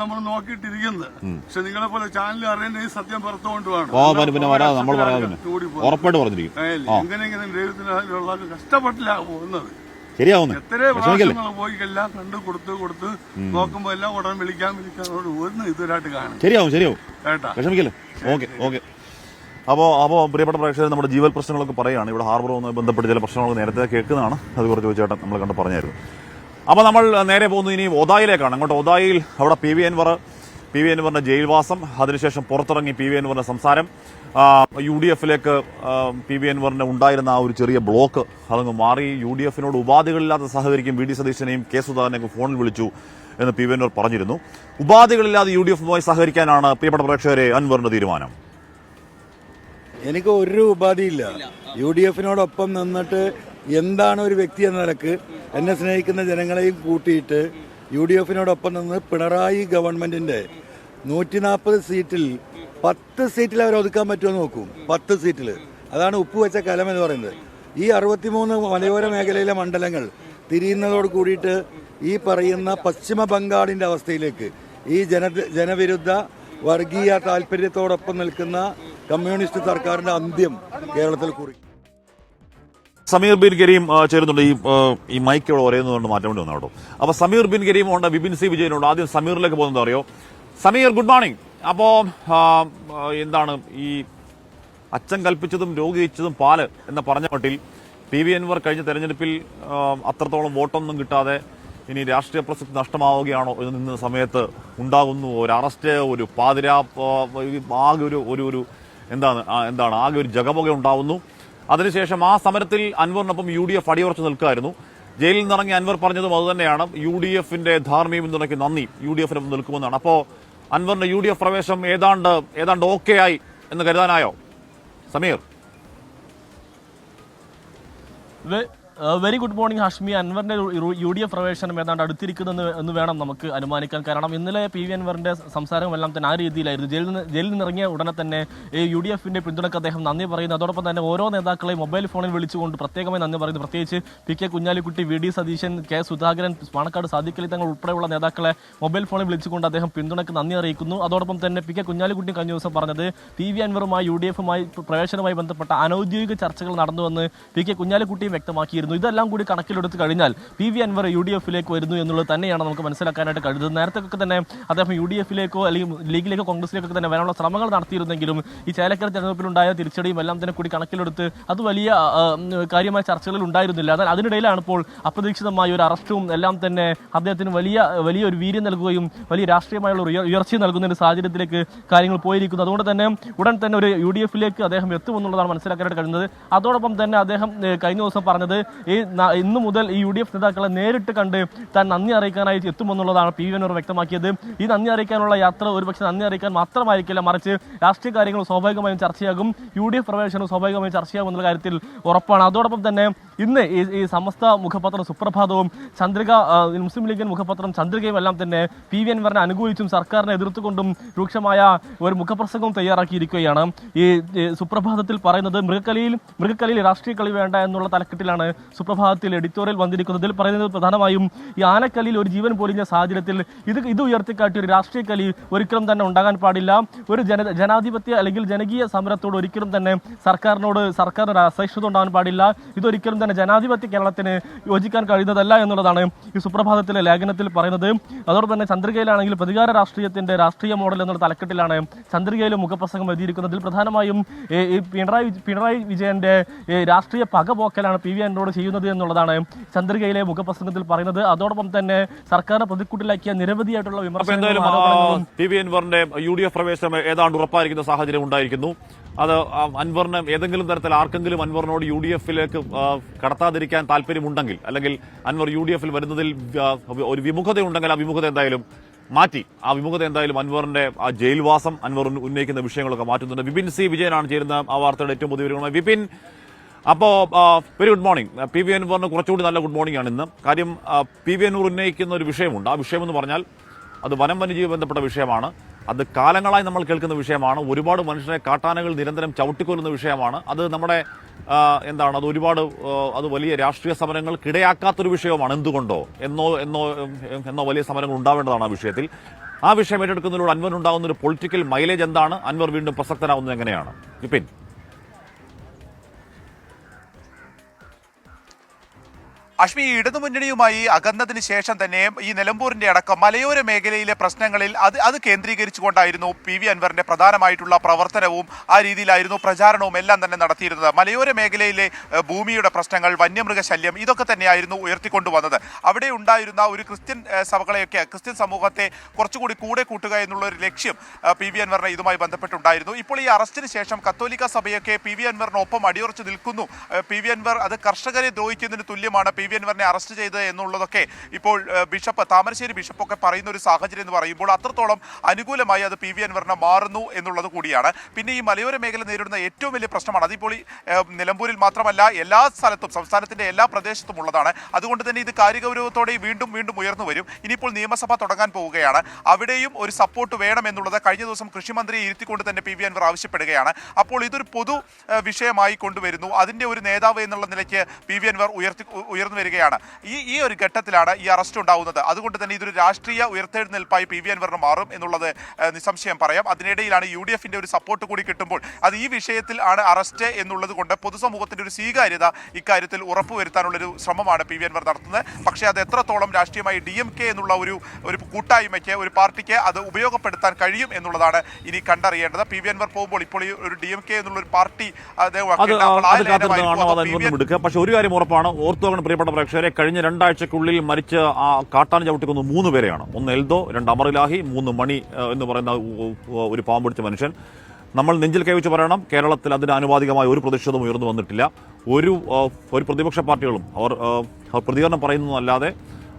E: നമ്മൾ നോക്കിയിട്ടിരിക്കുന്നത്. പക്ഷെ നിങ്ങളെ പോലെ ചാനൽ അറിയുന്ന ഈ സത്യം പുറത്തുകൊണ്ട് എങ്ങനെയെങ്കിലും ദൈവത്തിനുള്ള കഷ്ടപ്പെട്ടില്ല പോകുന്നത്. എത്ര പ്രാവശ്യങ്ങൾ പോയി എല്ലാം കണ്ടു കൊടുത്ത് നോക്കുമ്പോ എല്ലാം ഉടൻ വിളിക്കാൻ ഒന്നും ഇതുവരായിട്ട് കാണും.
A: കേട്ടാ. അപ്പോൾ പ്രിയപ്പെട്ട പ്രേക്ഷകർ, നമ്മുടെ ജീവൽ പ്രശ്നങ്ങളൊക്കെ പറയുകയാണ്. ഇവിടെ ഹാർബറുമായി ബന്ധപ്പെട്ട് ചില പ്രശ്നങ്ങളൊക്കെ നേരത്തെ കേൾക്കുന്നതാണ്. അത് കുറച്ച് ചേട്ടൻ നമ്മൾ കണ്ട് പറഞ്ഞായിരുന്നു. അപ്പോൾ നമ്മൾ നേരെ പോകുന്നത് ഇനി ഒതായിലേക്കാണ്. അങ്ങോട്ട് ഒതായിൽ അവിടെ PV അൻവറിന്റെ ജയിൽവാസം, അതിനുശേഷം പുറത്തിറങ്ങി PV അൻവറിന്റെ സംസാരം, UDF-ലേക്ക് PV അൻവറിന് ഉണ്ടായിരുന്ന ആ ഒരു ചെറിയ ബ്ലോക്ക് അതങ്ങ് മാറി. UDF-നോട് ഉപാധികളില്ലാതെ സഹകരിക്കും VD സതീശനെയും K സുധാകരനെയൊക്കെ ഫോണിൽ വിളിച്ചു എന്ന് PV അൻവർ പറഞ്ഞിരുന്നു. ഉപാധികളില്ലാതെ UDF-മായി സഹകരിക്കാനാണ് പ്രിയപ്പെട്ട പ്രേക്ഷകരെ അൻവറിന്റെ തീരുമാനം.
F: എനിക്ക് ഒരു ഉപാധിയില്ല. UDF-നോടൊപ്പം നിന്നിട്ട് എന്താണ് ഒരു വ്യക്തി എന്ന നിലക്ക് എന്നെ സ്നേഹിക്കുന്ന ജനങ്ങളെയും കൂട്ടിയിട്ട് UDF-നോടൊപ്പം നിന്ന് പിണറായി ഗവൺമെന്റിന്റെ 140 സീറ്റിൽ 10 സീറ്റിൽ അവർ ഒതുക്കാൻ പറ്റുമെന്ന് നോക്കും. 10 സീറ്റിൽ. അതാണ് ഉപ്പുവെച്ച കലം എന്ന് പറയുന്നത്. ഈ 63 മലയോര മേഖലയിലെ മണ്ഡലങ്ങൾ തിരിയുന്നതോട് കൂടിയിട്ട് ഈ പറയുന്ന പശ്ചിമ ബംഗാളിന്റെ അവസ്ഥയിലേക്ക് ഈ ജനവിരുദ്ധ വർഗീയ താല്പര്യത്തോടൊപ്പം നിൽക്കുന്ന കമ്മ്യൂണിസ്റ്റ് സർക്കാരിന്റെ അന്ത്യം കേരളത്തിൽ കുറിക്കും.
A: സമീർ ബിൻ കരീം ചേരുന്നുണ്ട്. ഈ മൈക്ക് ഇവിടെ ഒരേന്നുകൊണ്ട് മാറ്റം വേണ്ടി വന്നു കേട്ടോ. അപ്പൊ സമീർ ബിൻ കരീം ഉണ്ട്, വിപിൻ സി വിജയനുണ്ട്. ആദ്യം സമീറിലേക്ക് പോകുന്നത് അറിയോ? Sameer, good morning. അപ്പോ എന്താണ് ഈ അച്ഛൻ കൽപ്പിച്ചതും രോഗി ഇച്ചതും പാല് എന്ന് പറഞ്ഞ മട്ടിൽ PV അൻവർ കഴിഞ്ഞ തെരഞ്ഞെടുപ്പിൽ അത്രത്തോളം വോട്ടൊന്നും കിട്ടാതെ ഇനി രാഷ്ട്രീയ പ്രസക്തി നഷ്ടമാവുകയാണോ എന്ന് നിന്ന സമയത്ത് ഉണ്ടാകുന്നു ഒരു അറസ്റ്റ്, ഒരു പാതിരാ, ആകെ ഒരു എന്താണ് ആകെ ഒരു ജഗമുഖ ഉണ്ടാവുന്നു. അതിനുശേഷം ആ സമരത്തിൽ അൻവറിനൊപ്പം UDF അടിയുറച്ചു നിൽക്കുകയായിരുന്നു. ജയിലിൽ നിന്നിറങ്ങി അൻവർ പറഞ്ഞതും അതുതന്നെയാണ്. UDF-ന്റെ ധാർമ്മിക പിന്തുണയ്ക്ക് നന്ദി, UDF-നൊപ്പം നിൽക്കുമെന്നാണ്. അപ്പോൾ അൻവറിന്റെ UDF പ്രവേശം ഏതാണ്ട് ഓക്കെ ആയി എന്ന് കരുതാനായോ Sameer?
G: Very good morning Hashmi. അൻവറിന്റെ UDF പ്രവേശനം ഏതാണ്ട് അടുത്തിരിക്കുന്നു എന്ന് വേണം നമുക്ക് അനുമാനിക്കാൻ. കാരണം ഇന്നലെ PV അൻവറിന്റെ സംസാരമെല്ലാം തന്നെ ആ രീതിയിലായിരുന്നു. ജയിലിൽ നിന്നിറങ്ങിയ ഉടനെ തന്നെ ഈ UDF-ന്റെ പിന്തുണക്ക് അദ്ദേഹം നന്ദി പറയുന്നു. അതോടൊപ്പം തന്നെ ഓരോ നേതാക്കളെയും മൊബൈൽ ഫോണിൽ വിളിച്ചുകൊണ്ട് പ്രത്യേകമായി നന്ദി പറയുന്നു. പ്രത്യേകിച്ച് PK Kunhalikutty, VD Satheesan, K Sudhakaran, Panakkad Sadiq Ali തങ്ങൾ ഉൾപ്പെടെയുള്ള നേതാക്കളെ മൊബൈൽ ഫോണിൽ വിളിച്ചുകൊണ്ട് അദ്ദേഹം പിന്തുണക്ക് നന്ദി അറിയിക്കുന്നു. അതോടൊപ്പം തന്നെ PK കുഞ്ഞാലിക്കുട്ടി കഴിഞ്ഞ ദിവസം പറഞ്ഞത് PV അൻവറുമായി UDF-മായി പ്രവേശനവുമായി ബന്ധപ്പെട്ട അനൌദ്യോഗിക ചർച്ചകൾ നടന്നുവെന്ന് PK കുഞ്ഞാലിക്കുട്ടിയും വ്യക്തമാക്കിയിരുന്നു. നടത്തിയിരുന്നു. ഇതെല്ലാം കൂടി കണക്കിലെടുത്ത് കഴിഞ്ഞാൽ PV അൻവർ UDF വരുന്നു എന്നുള്ളത് തന്നെയാണ് നമുക്ക് മനസ്സിലാക്കാനായിട്ട് കഴിയുന്നത്. നേരത്തെ ഒക്കെ തന്നെ അദ്ദേഹം UDF അല്ലെങ്കിൽ ലീഗിലേക്കോ കോൺഗ്രസിലേക്കൊക്കെ തന്നെ വരാനുള്ള ശ്രമങ്ങൾ നടത്തിയിരുന്നെങ്കിലും ഈ ചേലക്കര തെരഞ്ഞെടുപ്പിലുണ്ടായ തിരിച്ചടിയും എല്ലാം തന്നെ കൂടി കണക്കിലെടുത്ത് അത് വലിയ കാര്യമായ ചർച്ചകളിൽ ഉണ്ടായിരുന്നില്ല. എന്നാൽ അതിനിടയിലാണ് ഇപ്പോൾ അപ്രതീക്ഷിതമായ ഒരു അറസ്റ്റും എല്ലാം തന്നെ അദ്ദേഹത്തിന് വലിയൊരു വീര്യം നൽകുകയും വലിയ രാഷ്ട്രീയമായുള്ള ഉയർച്ച നൽകുന്ന ഒരു സാഹചര്യത്തിലേക്ക് കാര്യങ്ങൾ പോയിരിക്കുന്നു. അതുകൊണ്ട് തന്നെ ഉടൻ തന്നെ ഒരു UDF അദ്ദേഹം എത്തുമെന്നുള്ളതാണ് മനസ്സിലാക്കാനായിട്ട് കഴിയുന്നത്. അതോടൊപ്പം തന്നെ അദ്ദേഹം കഴിഞ്ഞ ദിവസം പറഞ്ഞത് ഇന്നു മുതൽ ഈ UDF നേതാക്കളെ നേരിട്ട് കണ്ട് താൻ നന്ദി അറിയിക്കാനായി എത്തുമെന്നുള്ളതാണ് PV അൻവർ വ്യക്തമാക്കിയത്. ഈ നന്ദി അറിയിക്കാനുള്ള യാത്ര ഒരുപക്ഷെ നന്ദി അറിയിക്കാൻ മാത്രമായിരിക്കില്ല, മറിച്ച് രാഷ്ട്രീയ കാര്യങ്ങൾ സ്വാഭാവികമായും ചർച്ചയാകും, UDF പ്രവേശനം സ്വാഭാവികമായും ചർച്ചയാകും എന്നുള്ള കാര്യത്തിൽ ഉറപ്പാണ്. അതോടൊപ്പം തന്നെ ഇന്ന് ഈ സമസ്ത മുഖപത്രം സുപ്രഭാതവും ചന്ദ്രിക മുസ്ലിം ലീഗിൻ മുഖപത്രം ചന്ദ്രികയും എല്ലാം തന്നെ PV അൻവറിനെ അനുകൂലിച്ചും സർക്കാരിനെ എതിർത്തുകൊണ്ടും രൂക്ഷമായ ഒരു മുഖപ്രസംഗവും തയ്യാറാക്കിയിരിക്കുകയാണ്. ഈ സുപ്രഭാതത്തിൽ പറയുന്നത് മൃഗക്കലിയിൽ രാഷ്ട്രീയ കളി വേണ്ട എന്നുള്ള തലക്കെട്ടിലാണ് സുപ്രഭാതത്തിൽ എഡിറ്റോറിയൽ വന്നിരിക്കുന്നത്. ഇതിൽ പറയുന്നത് പ്രധാനമായും ഈ ആനക്കലിയിൽ ഒരു ജീവൻ പൊലിഞ്ഞ സാഹചര്യത്തിൽ ഇത് ഉയർത്തിക്കാട്ടിയ ഒരു രാഷ്ട്രീയ കളി ഒരിക്കലും തന്നെ ഉണ്ടാകാൻ പാടില്ല. ഒരു ജനാധിപത്യ അല്ലെങ്കിൽ ജനകീയ സമരത്തോട് ഒരിക്കലും തന്നെ സർക്കാരിന് അസഹിഷ്ണുത ഉണ്ടാകാൻ പാടില്ല. ഇതൊരിക്കലും തന്നെ ജനാധിപത്യ കേരളത്തിന് യോജിക്കാൻ കഴിയുന്നതല്ല എന്നുള്ളതാണ് ഈ സുപ്രഭാതത്തിലെ ലേഖനത്തിൽ പറയുന്നത്. അതോടൊപ്പം തന്നെ ചന്ദ്രികയിലാണെങ്കിൽ പ്രതികാര രാഷ്ട്രീയത്തിന്റെ രാഷ്ട്രീയ മോഡൽ എന്നുള്ള തലക്കെട്ടിലാണ് ചന്ദ്രികയിലും മുഖപ്രസംഗം എഴുതിയിരിക്കുന്നതിൽ പ്രധാനമായും ഈ പിണറായി വിജയന്റെ രാഷ്ട്രീയ പകപോക്കലാണ് PV അൻവറോട് ചെയ്യുന്നത് എന്നുള്ളതാണ് ചന്ദ്രികയിലെ മുഖപ്രസംഗത്തിൽ പറയുന്നത്. അതോടൊപ്പം തന്നെ സർക്കാരിനെ പ്രതിക്കൂട്ടിലാക്കിയ നിരവധിയായിട്ടുള്ള വിമർശനങ്ങളും
A: PV അൻവറിന്റെ UDF പ്രവേശനം ഏതാണ്ട് ഉറപ്പായിരിക്കുന്ന സാഹചര്യം ഉണ്ടായിരിക്കുന്നു. അത് അൻവറിന് ഏതെങ്കിലും തരത്തിൽ ആർക്കെങ്കിലും അൻവറിനോട് UDF കടത്താതിരിക്കാൻ താല്പര്യമുണ്ടെങ്കിൽ, അല്ലെങ്കിൽ അൻവർ UDF വരുന്നതിൽ ഒരു വിമുഖതയുണ്ടെങ്കിൽ ആ വിമുഖത എന്തായാലും മാറ്റി, ആ വിമുഖത എന്തായാലും അൻവറിന്റെ ആ ജയിൽവാസം, അൻവർ ഉന്നയിക്കുന്ന വിഷയങ്ങളൊക്കെ മാറ്റുന്നുണ്ട്. വിപിൻ സി വിജയനാണ് ചേരുന്ന ആ വാർത്തയുടെ ഏറ്റവും പുതിയ വിവരങ്ങളുമായി. വിപിൻ, അപ്പോ വെരി ഗുഡ് മോർണിംഗ്. PV അൻവറിന് കുറച്ചുകൂടി നല്ല ഗുഡ് മോർണിംഗ് ആണ് ഇന്ന്. കാര്യം PV അൻവർ ഉന്നയിക്കുന്ന ഒരു വിഷയമുണ്ട്. ആ വിഷയം എന്ന് പറഞ്ഞാൽ അത് വനം വന്യജീവി ബന്ധപ്പെട്ട വിഷയമാണ്. അത് കാലങ്ങളായി നമ്മൾ കേൾക്കുന്ന വിഷയമാണ്. ഒരുപാട് മനുഷ്യരെ കാട്ടാനകൾ നിരന്തരം ചവിട്ടിക്കൊല്ലുന്ന വിഷയമാണ്. അത് നമ്മുടെ അത് വലിയ രാഷ്ട്രീയ സമരങ്ങൾക്കിടയാക്കാത്തൊരു വിഷയമാണ്. എന്തുകൊണ്ടോ എന്നോ വലിയ സമരങ്ങൾ ഉണ്ടാവേണ്ടതാണ് ആ വിഷയത്തിൽ. ആ വിഷയം ഏറ്റെടുക്കുന്നതിലൂടെ അൻവറിനുണ്ടാകുന്ന ഒരു പൊളിറ്റിക്കൽ മൈലേജ് എന്താണ്? അൻവർ വീണ്ടും പ്രസക്തനാവുന്നത് എങ്ങനെയാണ്? വിപിൻ.
H: അശ്മി, ഇടതുമുന്നണിയുമായി അകന്നതിന് ശേഷം തന്നെ ഈ നിലമ്പൂരിന്റെ അടക്കം മലയോര മേഖലയിലെ പ്രശ്നങ്ങളിൽ അത് കേന്ദ്രീകരിച്ചുകൊണ്ടായിരുന്നു PV അൻവറിന്റെ പ്രധാനമായിട്ടുള്ള പ്രവർത്തനവും ആ രീതിയിലായിരുന്നു പ്രചാരണവും എല്ലാം തന്നെ നടത്തിയിരുന്നത്. മലയോര മേഖലയിലെ ഭൂമിയുടെ പ്രശ്നങ്ങൾ, വന്യമൃഗശല്യം, ഇതൊക്കെ തന്നെയായിരുന്നു ഉയർത്തിക്കൊണ്ടുവന്നത്. അവിടെ ഉണ്ടായിരുന്ന ഒരു ക്രിസ്ത്യൻ സമൂഹത്തെ കുറച്ചുകൂടി കൂടെ കൂട്ടുക എന്നുള്ള ഒരു ലക്ഷ്യം PV അൻവറിന് ഇതുമായി ബന്ധപ്പെട്ടുണ്ടായിരുന്നു. ഇപ്പോൾ ഈ അറസ്റ്റിന് ശേഷം കത്തോലിക്ക സഭയൊക്കെ PV അൻവറിനൊപ്പം അടിയുറച്ചു നിൽക്കുന്നു. PV അൻവർ അത് കർഷകരെ ദ്രോഹിക്കുന്നതിന് തുല്യമാണ് PV അൻവറിനെ അറസ്റ്റ് ചെയ്തത് എന്നുള്ളതൊക്കെ ഇപ്പോൾ താമരശ്ശേരി ബിഷപ്പൊക്കെ പറയുന്ന ഒരു സാഹചര്യം എന്ന് പറയുമ്പോൾ അത്രത്തോളം അനുകൂലമായി അത് PV അൻവറിനെ മാറുന്നു എന്നുള്ളത് കൂടിയാണ്. പിന്നെ ഈ മലയോര മേഖല നേരിടുന്ന ഏറ്റവും വലിയ പ്രശ്നമാണ്. അതിപ്പോൾ ഈ നിലമ്പൂരിൽ മാത്രമല്ല, എല്ലാ സ്ഥലത്തും, സംസ്ഥാനത്തിന്റെ എല്ലാ പ്രദേശത്തും ഉള്ളതാണ്. അതുകൊണ്ട് തന്നെ ഇത് കാര്യഗൗരവത്തോടെ വീണ്ടും ഉയർന്നു വരും. ഇനിയിപ്പോൾ നിയമസഭ തുടങ്ങാൻ പോവുകയാണ്. അവിടെയും ഒരു സപ്പോർട്ട് വേണം എന്നുള്ളത് കഴിഞ്ഞ ദിവസം കൃഷിമന്ത്രിയെ ഇരുത്തിക്കൊണ്ട് തന്നെ PV അൻവർ ആവശ്യപ്പെടുകയാണ്. അപ്പോൾ ഇതൊരു പൊതു വിഷയമായി കൊണ്ടുവരുന്നു. അതിന്റെ ഒരു നേതാവ് എന്നുള്ള നിലയ്ക്ക് PV അൻവർ ഉയർന്നു വരികയാണ്. ഈ ഒരു ഘട്ടത്തിലാണ് ഈ അറസ്റ്റ് ഉണ്ടാവുന്നത്. അതുകൊണ്ട് തന്നെ ഇതൊരു രാഷ്ട്രീയ ഉയർത്തെഴുന്നേൽപ്പായി PV അൻവറിന് മാറും എന്നുള്ളത് നിസ്സംശയം പറയാം. അതിനിടയിലാണ് UDFന്റെ ഒരു സപ്പോർട്ട് കൂടി കിട്ടുമ്പോൾ അത് ഈ വിഷയത്തിൽ ആണ് അറസ്റ്റ് എന്നുള്ളത് കൊണ്ട് പൊതുസമൂഹത്തിന്റെ ഒരു സ്വീകാര്യത ഇക്കാര്യത്തിൽ ഉറപ്പുവരുത്താനുള്ളൊരു ശ്രമമാണ് PV അൻവർ നടത്തുന്നത്. പക്ഷേ അത് എത്രത്തോളം രാഷ്ട്രീയമായി DMK എന്നുള്ള ഒരു കൂട്ടായ്മയ്ക്ക്, ഒരു പാർട്ടിക്ക് അത് ഉപയോഗപ്പെടുത്താൻ കഴിയും എന്നുള്ളതാണ് ഇനി കണ്ടറിയേണ്ടത്. PV അൻവർ പോകുമ്പോൾ ഇപ്പോൾ ഈ ഒരു DMK എന്നുള്ള ഒരു പാർട്ടി
A: പക്ഷെ ഒരു കാര്യം ഉറപ്പാണ്, ഓർത്തോണം പ്രിയപ്പെട്ട പ്രേക്ഷകരെ, കഴിഞ്ഞ 2 ആഴ്ചക്കുള്ളിൽ മരിച്ച ആ കാട്ടാൻ ചവിട്ടിക്കുന്ന 3 പേരെയാണ്. 1 എൽദോ, 2 അമറിലാഹി, 3 മണി എന്ന് പറയുന്ന ഒരു പാമ്പ് പിടിച്ച മനുഷ്യൻ. നമ്മൾ നെഞ്ചിൽ കൈവച്ച് പറയണം, കേരളത്തിൽ അതിന് ആനുപാതികമായ ഒരു പ്രതിഷേധവും ഉയർന്നു വന്നിട്ടില്ല. ഒരു പ്രതിപക്ഷ പാർട്ടികളും അവർ പ്രതികരണം പറയുന്നതല്ലാതെ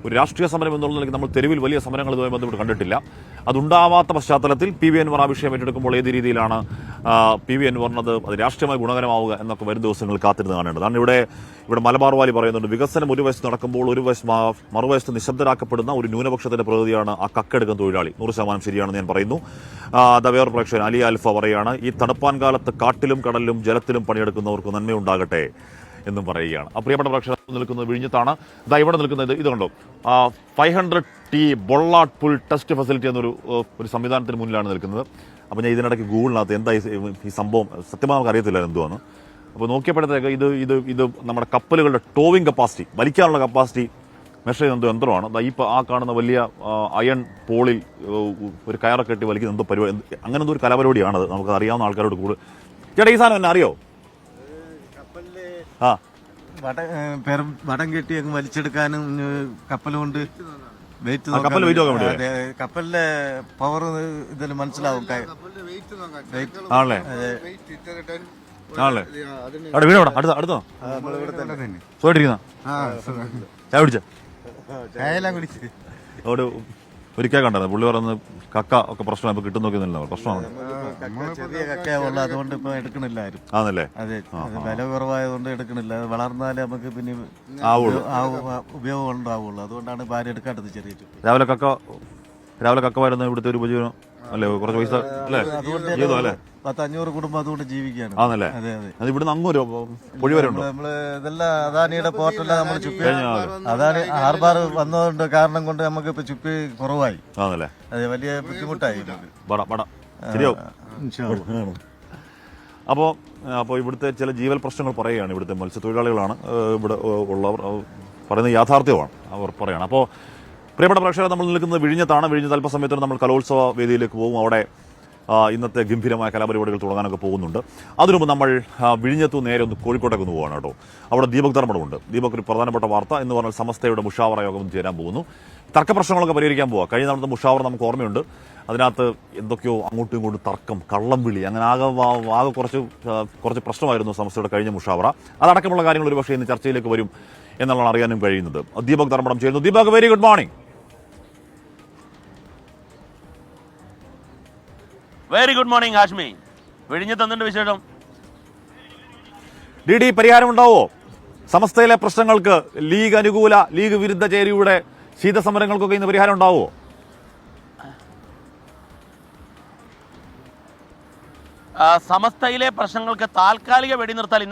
A: ഒരു രാഷ്ട്രീയ സമരം എന്നുള്ള നിലയ്ക്ക് നമ്മൾ തെരുവിൽ വലിയ സമരങ്ങൾ ഇതുമായി ബന്ധപ്പെട്ട് കണ്ടിട്ടില്ല. അതുണ്ടാവാത്ത പശ്ചാത്തലത്തിൽ PV അൻവർ ആ വിഷയം ഏറ്റെടുക്കുമ്പോൾ ഏത് രീതിയിലാണ് PV അൻവറിനത് അത് രാഷ്ട്രീയമായി ഗുണകരമാവുക എന്നൊക്കെ വരും ദിവസങ്ങൾ കാത്തിരുന്ന് കാണേണ്ടതാണ്. ഇവിടെ മലബാർ വാലി പറയുന്നുണ്ട്, വികസനം ഒരു വശത്ത് നടക്കുമ്പോൾ മറുവശത്ത് നിശബ്ദരാക്കപ്പെടുന്ന ഒരു ന്യൂനപക്ഷത്തിന്റെ പ്രതിയാണ് ആ കക്കെടുക്കുന്ന തൊഴിലാളി. 100% ശരിയാണെന്ന് ഞാൻ പറയുന്നു. വേറെ പ്രേക്ഷകൻ അലി അൽഫ പറയാണ്, ഈ തണുപ്പാൻ കാലത്ത് കാട്ടിലും കടലിലും ജലത്തിലും പണിയെടുക്കുന്നവർക്ക് നന്മയുണ്ടാകട്ടെ എന്നും പറയുകയാണ്. പ്രിയപ്പെട്ട പ്രേക്ഷകർ നിൽക്കുന്നത് വിഴിഞ്ഞത്താണ്. ഇവിടെ നിൽക്കുന്നത് ഇത് കണ്ടോ, 500T ബൊള്ളാട്ട് പുൾ ടെസ്റ്റ് ഫെസിലിറ്റി എന്നൊരു സംവിധാനത്തിന് മുന്നിലാണ് നിൽക്കുന്നത്. അപ്പോൾ ഞാൻ ഇതിനിടയ്ക്ക് ഗൂഗിളിനകത്ത് എന്താ ഈ സംഭവം സത്യമായി നമുക്ക് അറിയത്തില്ല എന്തുവാണ്. അപ്പോൾ നോക്കിയപ്പോഴത്തേക്ക് ഇത് നമ്മുടെ കപ്പലുകളുടെ ടോവിംഗ് കപ്പാസിറ്റി, വലിക്കാനുള്ള കപ്പാസിറ്റി മെഷർ ചെയ്യുന്ന യന്ത്രമാണ്. ഇപ്പോൾ ആ കാണുന്ന വലിയ അയൺ പോളിൽ ഒരു കയറൊക്കെ കെട്ടി വലിക്കുന്ന എന്തോ പരിപാടി, അങ്ങനെ എന്തോ ഒരു കലാപരിപാടിയാണത്. നമുക്ക് അറിയാവുന്ന ആൾക്കാരോട് കൂടുതൽ. ചേട്ടാ ഈ സാധനം എന്നെ അറിയോ? ആ
I: വടം കെട്ടി അങ്ങ് വലിച്ചെടുക്കാനും കപ്പൽ കൊണ്ട്
A: കപ്പൽ വെയിറ്റ് നോക്കാൻ വേണ്ടി
I: കപ്പലിന്റെ പവർ ഇതിൽ മനസ്സിലാവും.
A: ആണല്ലേ ആണല്ലേ. അവിടെ വീട് അടുത്തോ സുഖമായിട്ടിരിക്കുന്ന ചായ കുടിച്ച അവിടെ ഒരിക്കൽ കണ്ടായിരുന്നു പുള്ളി പറയുന്നത് കക്ക ഒക്കെ പ്രശ്നം ഇപ്പൊ കിട്ടും നോക്കുന്നില്ല, പ്രശ്നമാണ്.
I: ചെറിയ കക്കയുള്ള അതുകൊണ്ട് ഇപ്പൊ എടുക്കണില്ല ആരും.
A: ആണല്ലേ.
I: അതെ, വില കുറവായതുകൊണ്ട് എടുക്കണില്ല. വളർന്നാലേ നമുക്ക് പിന്നെ ഉപയോഗം ഉണ്ടാവുള്ളൂ. അതുകൊണ്ടാണ് ഭാര്യ എടുക്കാത്തത്. ചെറിയ
A: രാവിലെ കക്ക വരുന്ന ഇവിടുത്തെ ഒരു ഉപജീവനം അല്ലേ, കുറച്ച് പൈസ അല്ലേ, ജീവിതം അല്ലേ.
I: 500 കുടുംബം അതുകൊണ്ട് ജീവിക്കാണ്.
A: ആണല്ലേ.
I: അതെ അതെ.
A: അത് ഇവിടുന്ന് അങ്ങൊരു പൊഴി വരെ ഉണ്ടോ?
I: നമ്മള് ഇതെല്ലാം അദാനിയുടെ പോർട്ടെല്ലാം നമ്മൾ ചുപ്പി, അദാനി ഹാർബർ വന്നതുകൊണ്ട് കാരണം കൊണ്ട് നമുക്ക് ഇപ്പൊ ചുപ്പി കുറവായി.
A: ആണല്ലേ.
I: അതെ, വലിയ ബുദ്ധിമുട്ടായി.
A: ശരിയാവും. അപ്പോൾ ഇവിടുത്തെ ചില ജീവൽ പ്രശ്നങ്ങൾ പറയുകയാണ്. ഇവിടുത്തെ മത്സ്യത്തൊഴിലാളികളാണ് ഇവിടെ ഉള്ളവർ പറയുന്ന യാഥാർത്ഥ്യമാണ് അവർ പറയുകയാണ്. അപ്പോൾ പ്രിയപ്പെട്ട പ്രേക്ഷകർ, നമ്മൾ നിൽക്കുന്നത് വിഴിഞ്ഞത്താണ്. വിഴിഞ്ഞത്ത് അല്പസമയത്തിന് നമ്മൾ കലോത്സവ വേദിയിലേക്ക് പോകും. അവിടെ ഇന്നത്തെ ഗംഭീരമായ കലാപരിപാടികൾ തുടങ്ങാനൊക്കെ പോകുന്നുണ്ട്. അതിനുമുമ്പ് നമ്മൾ വിഴിഞ്ഞത്തു നേരെ ഒന്ന് കോഴിക്കോട്ടേക്ക് ഒന്ന് പോവാണ് കേട്ടോ. അവിടെ ദീപക് ധർമ്മടമുണ്ട്. ദീപക് ഒരു പ്രധാനപ്പെട്ട വാർത്ത എന്ന് പറഞ്ഞാൽ സമസ്തയുടെ മുഷാവറ യോഗം ചേരാൻ പോകുന്നു. തർക്കപ്രശ്നങ്ങളൊക്കെ പരിഹരിക്കാൻ പോവുക. കഴിഞ്ഞ തവണത്തെ മുഷാവറ നമുക്ക് ഓർമ്മയുണ്ട്. അതിനകത്ത് എന്തൊക്കെയോ അങ്ങോട്ടും ഇങ്ങോട്ടും തർക്കം, കള്ളം വിളി, അങ്ങനെ ആകെ കുറച്ച് പ്രശ്നമായിരുന്നു സമസ്തയുടെ കഴിഞ്ഞ മുഷാവറ. അതടക്കമുള്ള കാര്യങ്ങൾ ഒരു പക്ഷേ ഇന്ന് ചർച്ചയിലേക്ക് വരും എന്നുള്ളതാണ് അറിയാനും കഴിയുന്നത്. ദീപക് ധർമ്മടം ചേരുന്നു. Deepak, very good morning.
J: Very good morning Hashmi. വിഴിഞ്ഞത്ത് എന്തുണ്ട് വിശേഷം?
A: ഡി പരിഹാരം ഉണ്ടാവോ സമസ്തയിലെ പ്രശ്നങ്ങൾക്ക്? ലീഗ് അനുകൂല, ലീഗ് വിരുദ്ധ ചേരിയുടെ ശീതസമരങ്ങൾക്കൊക്കെ ഇന്ന് പരിഹാരം ഉണ്ടാവോ?
J: സമസ്തയിലെ പ്രശ്നങ്ങൾക്ക് താൽക്കാലിക വെടിനിർത്തൽ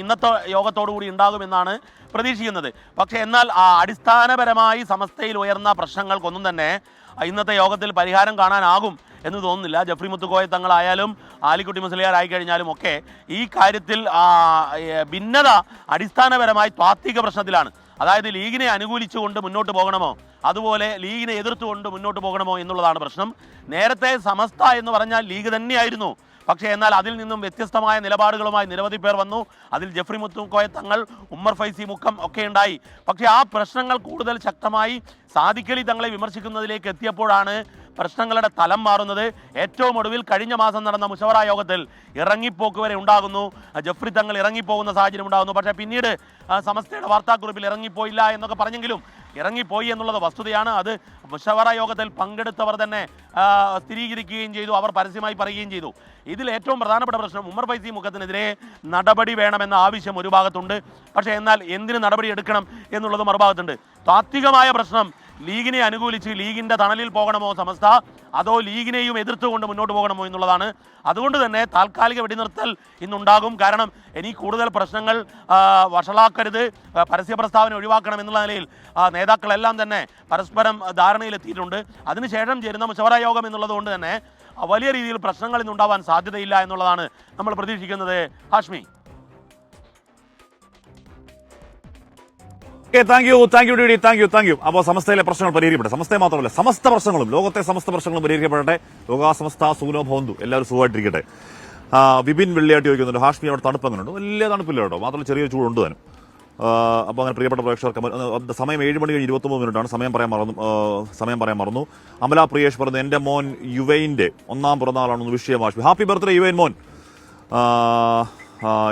J: ഇന്നത്തെ യോഗത്തോടുകൂടി ഉണ്ടാകുമെന്നാണ് പ്രതീക്ഷിക്കുന്നത്. പക്ഷേ എന്നാൽ അടിസ്ഥാനപരമായി സമസ്തയിൽ ഉയർന്ന പ്രശ്നങ്ങൾക്കൊന്നും തന്നെ ഇന്നത്തെ യോഗത്തിൽ പരിഹാരം കാണാനാകും എന്ന് തോന്നുന്നില്ല. ജഫ്രി മുത്തുക്കോയ തങ്ങളായാലും ആലിക്കുട്ടി മുസ്ലിയാർ കഴിഞ്ഞാലും ഒക്കെ ഈ കാര്യത്തിൽ ഭിന്നത അടിസ്ഥാനപരമായി താത്വിക പ്രശ്നത്തിലാണ്. അതായത് ലീഗിനെ അനുകൂലിച്ചുകൊണ്ട് മുന്നോട്ട് പോകണമോ, അതുപോലെ ലീഗിനെ എതിർത്തുകൊണ്ട് മുന്നോട്ട് പോകണമോ എന്നുള്ളതാണ് പ്രശ്നം. നേരത്തെ സമസ്ത എന്ന് പറഞ്ഞാൽ ലീഗ് തന്നെയായിരുന്നു. പക്ഷേ എന്നാൽ അതിൽ നിന്നും വ്യത്യസ്തമായ നിലപാടുകളുമായി നിരവധി പേർ വന്നു. അതിൽ ജഫ്രി മുത്തുക്കോയ തങ്ങൾ, ഉമ്മർ ഫൈസി മുക്കം ഒക്കെ ഉണ്ടായി. പക്ഷേ ആ പ്രശ്നങ്ങൾ കൂടുതൽ ശക്തമായി സാദിഖ് അലി തങ്ങളെ വിമർശിക്കുന്നതിലേക്ക് എത്തിയപ്പോഴാണ് പ്രശ്നങ്ങളുടെ തലം മാറുന്നത്. ഏറ്റവും ഒടുവിൽ കഴിഞ്ഞ മാസം നടന്ന മുഷവറ യോഗത്തിൽ ഇറങ്ങിപ്പോക്ക് വരെ ഉണ്ടാകുന്നു. ജഫ്രി തങ്ങൾ ഇറങ്ങിപ്പോകുന്ന സാഹചര്യം ഉണ്ടാകുന്നു. പക്ഷേ പിന്നീട് സമസ്തയുടെ വാർത്താക്കുറിപ്പിൽ ഇറങ്ങിപ്പോയില്ല എന്നൊക്കെ പറഞ്ഞെങ്കിലും ഇറങ്ങിപ്പോയി എന്നുള്ളത് വസ്തുതയാണ്. അത് മുഷവറ യോഗത്തിൽ പങ്കെടുത്തവർ തന്നെ സ്ഥിരീകരിക്കുകയും ചെയ്തു, അവർ പരസ്യമായി പറയുകയും ചെയ്തു. ഇതിൽ ഏറ്റവും പ്രധാനപ്പെട്ട പ്രശ്നം ഉമ്മർ ഫൈസി മുഖത്തിനെതിരെ നടപടി വേണമെന്ന ആവശ്യം ഒരു ഭാഗത്തുണ്ട്. പക്ഷേ എന്നാൽ എന്തിന് നടപടി എടുക്കണം എന്നുള്ളത് മറുഭാഗത്തുണ്ട്. താത്വികമായ പ്രശ്നം ലീഗിനെ അനുകൂലിച്ച് ലീഗിന്റെ തണലിൽ പോകണമോ സമസ്ത, അതോ ലീഗിനെയും എതിർത്തുകൊണ്ട് മുന്നോട്ട് പോകണമോ എന്നുള്ളതാണ്. അതുകൊണ്ട് തന്നെ താൽക്കാലിക വെടിനിർത്തൽ ഇന്നുണ്ടാകും. കാരണം ഇനി കൂടുതൽ പ്രശ്നങ്ങൾ വഷളാക്കരുത്, പരസ്യ പ്രസ്താവന ഒഴിവാക്കണം എന്നുള്ള നിലയിൽ നേതാക്കളെല്ലാം തന്നെ പരസ്പരം ധാരണയിലെത്തിയിട്ടുണ്ട്. അതിനുശേഷം ചേരുന്ന മുഷവറ യോഗം എന്നുള്ളത് കൊണ്ട് തന്നെ വലിയ രീതിയിൽ പ്രശ്നങ്ങൾ ഇന്നുണ്ടാവാൻ സാധ്യതയില്ല എന്നുള്ളതാണ് നമ്മൾ പ്രതീക്ഷിക്കുന്നത്. ഹാഷ്മി.
A: Thank you. അപ്പോൾ സമസ്തയിലെ പ്രശ്നങ്ങൾ പരിഹരിക്കപ്പെട്ടെ. സമസ്തയെ മാത്രമല്ല, സമസ്ത പ്രശ്നങ്ങളും, ലോകത്തെ സമസ്ത പ്രശ്നങ്ങളും പരിഹരിക്കപ്പെടട്ടെ. ലോകാസമസ്ത സുഖനോ ഭവന്തു, എല്ലാവരും സുഖമായിട്ടിരിക്കട്ടെ. വിപിൻ വെള്ളിയാട്ടി ചോദിക്കുന്നുണ്ട്, ഹാഷ്മി അവിടെ തണുപ്പ് എങ്ങനെയുണ്ട്? വലിയ തണുപ്പില്ല കേട്ടോ, മാത്രമല്ല ചെറിയൊരു ചൂടുണ്ട് താനും. അപ്പോൾ അങ്ങനെ പ്രിയപ്പെട്ട പ്രേക്ഷകർക്ക് സമയം 7 മണി കഴിഞ്ഞ് 29 മിനിറ്റാണ്. സമയം പറയാൻ മറന്നു. അമല പ്രിയേഷ് പറഞ്ഞു, എൻ്റെ മോൻ യുവൈൻ്റെ 1ാം പിറന്നാളാണെന്ന് വിഷയം ഹാഷ്മി. ഹാപ്പി ബർത്ത്ഡേ യുവൈൻ മോൻ.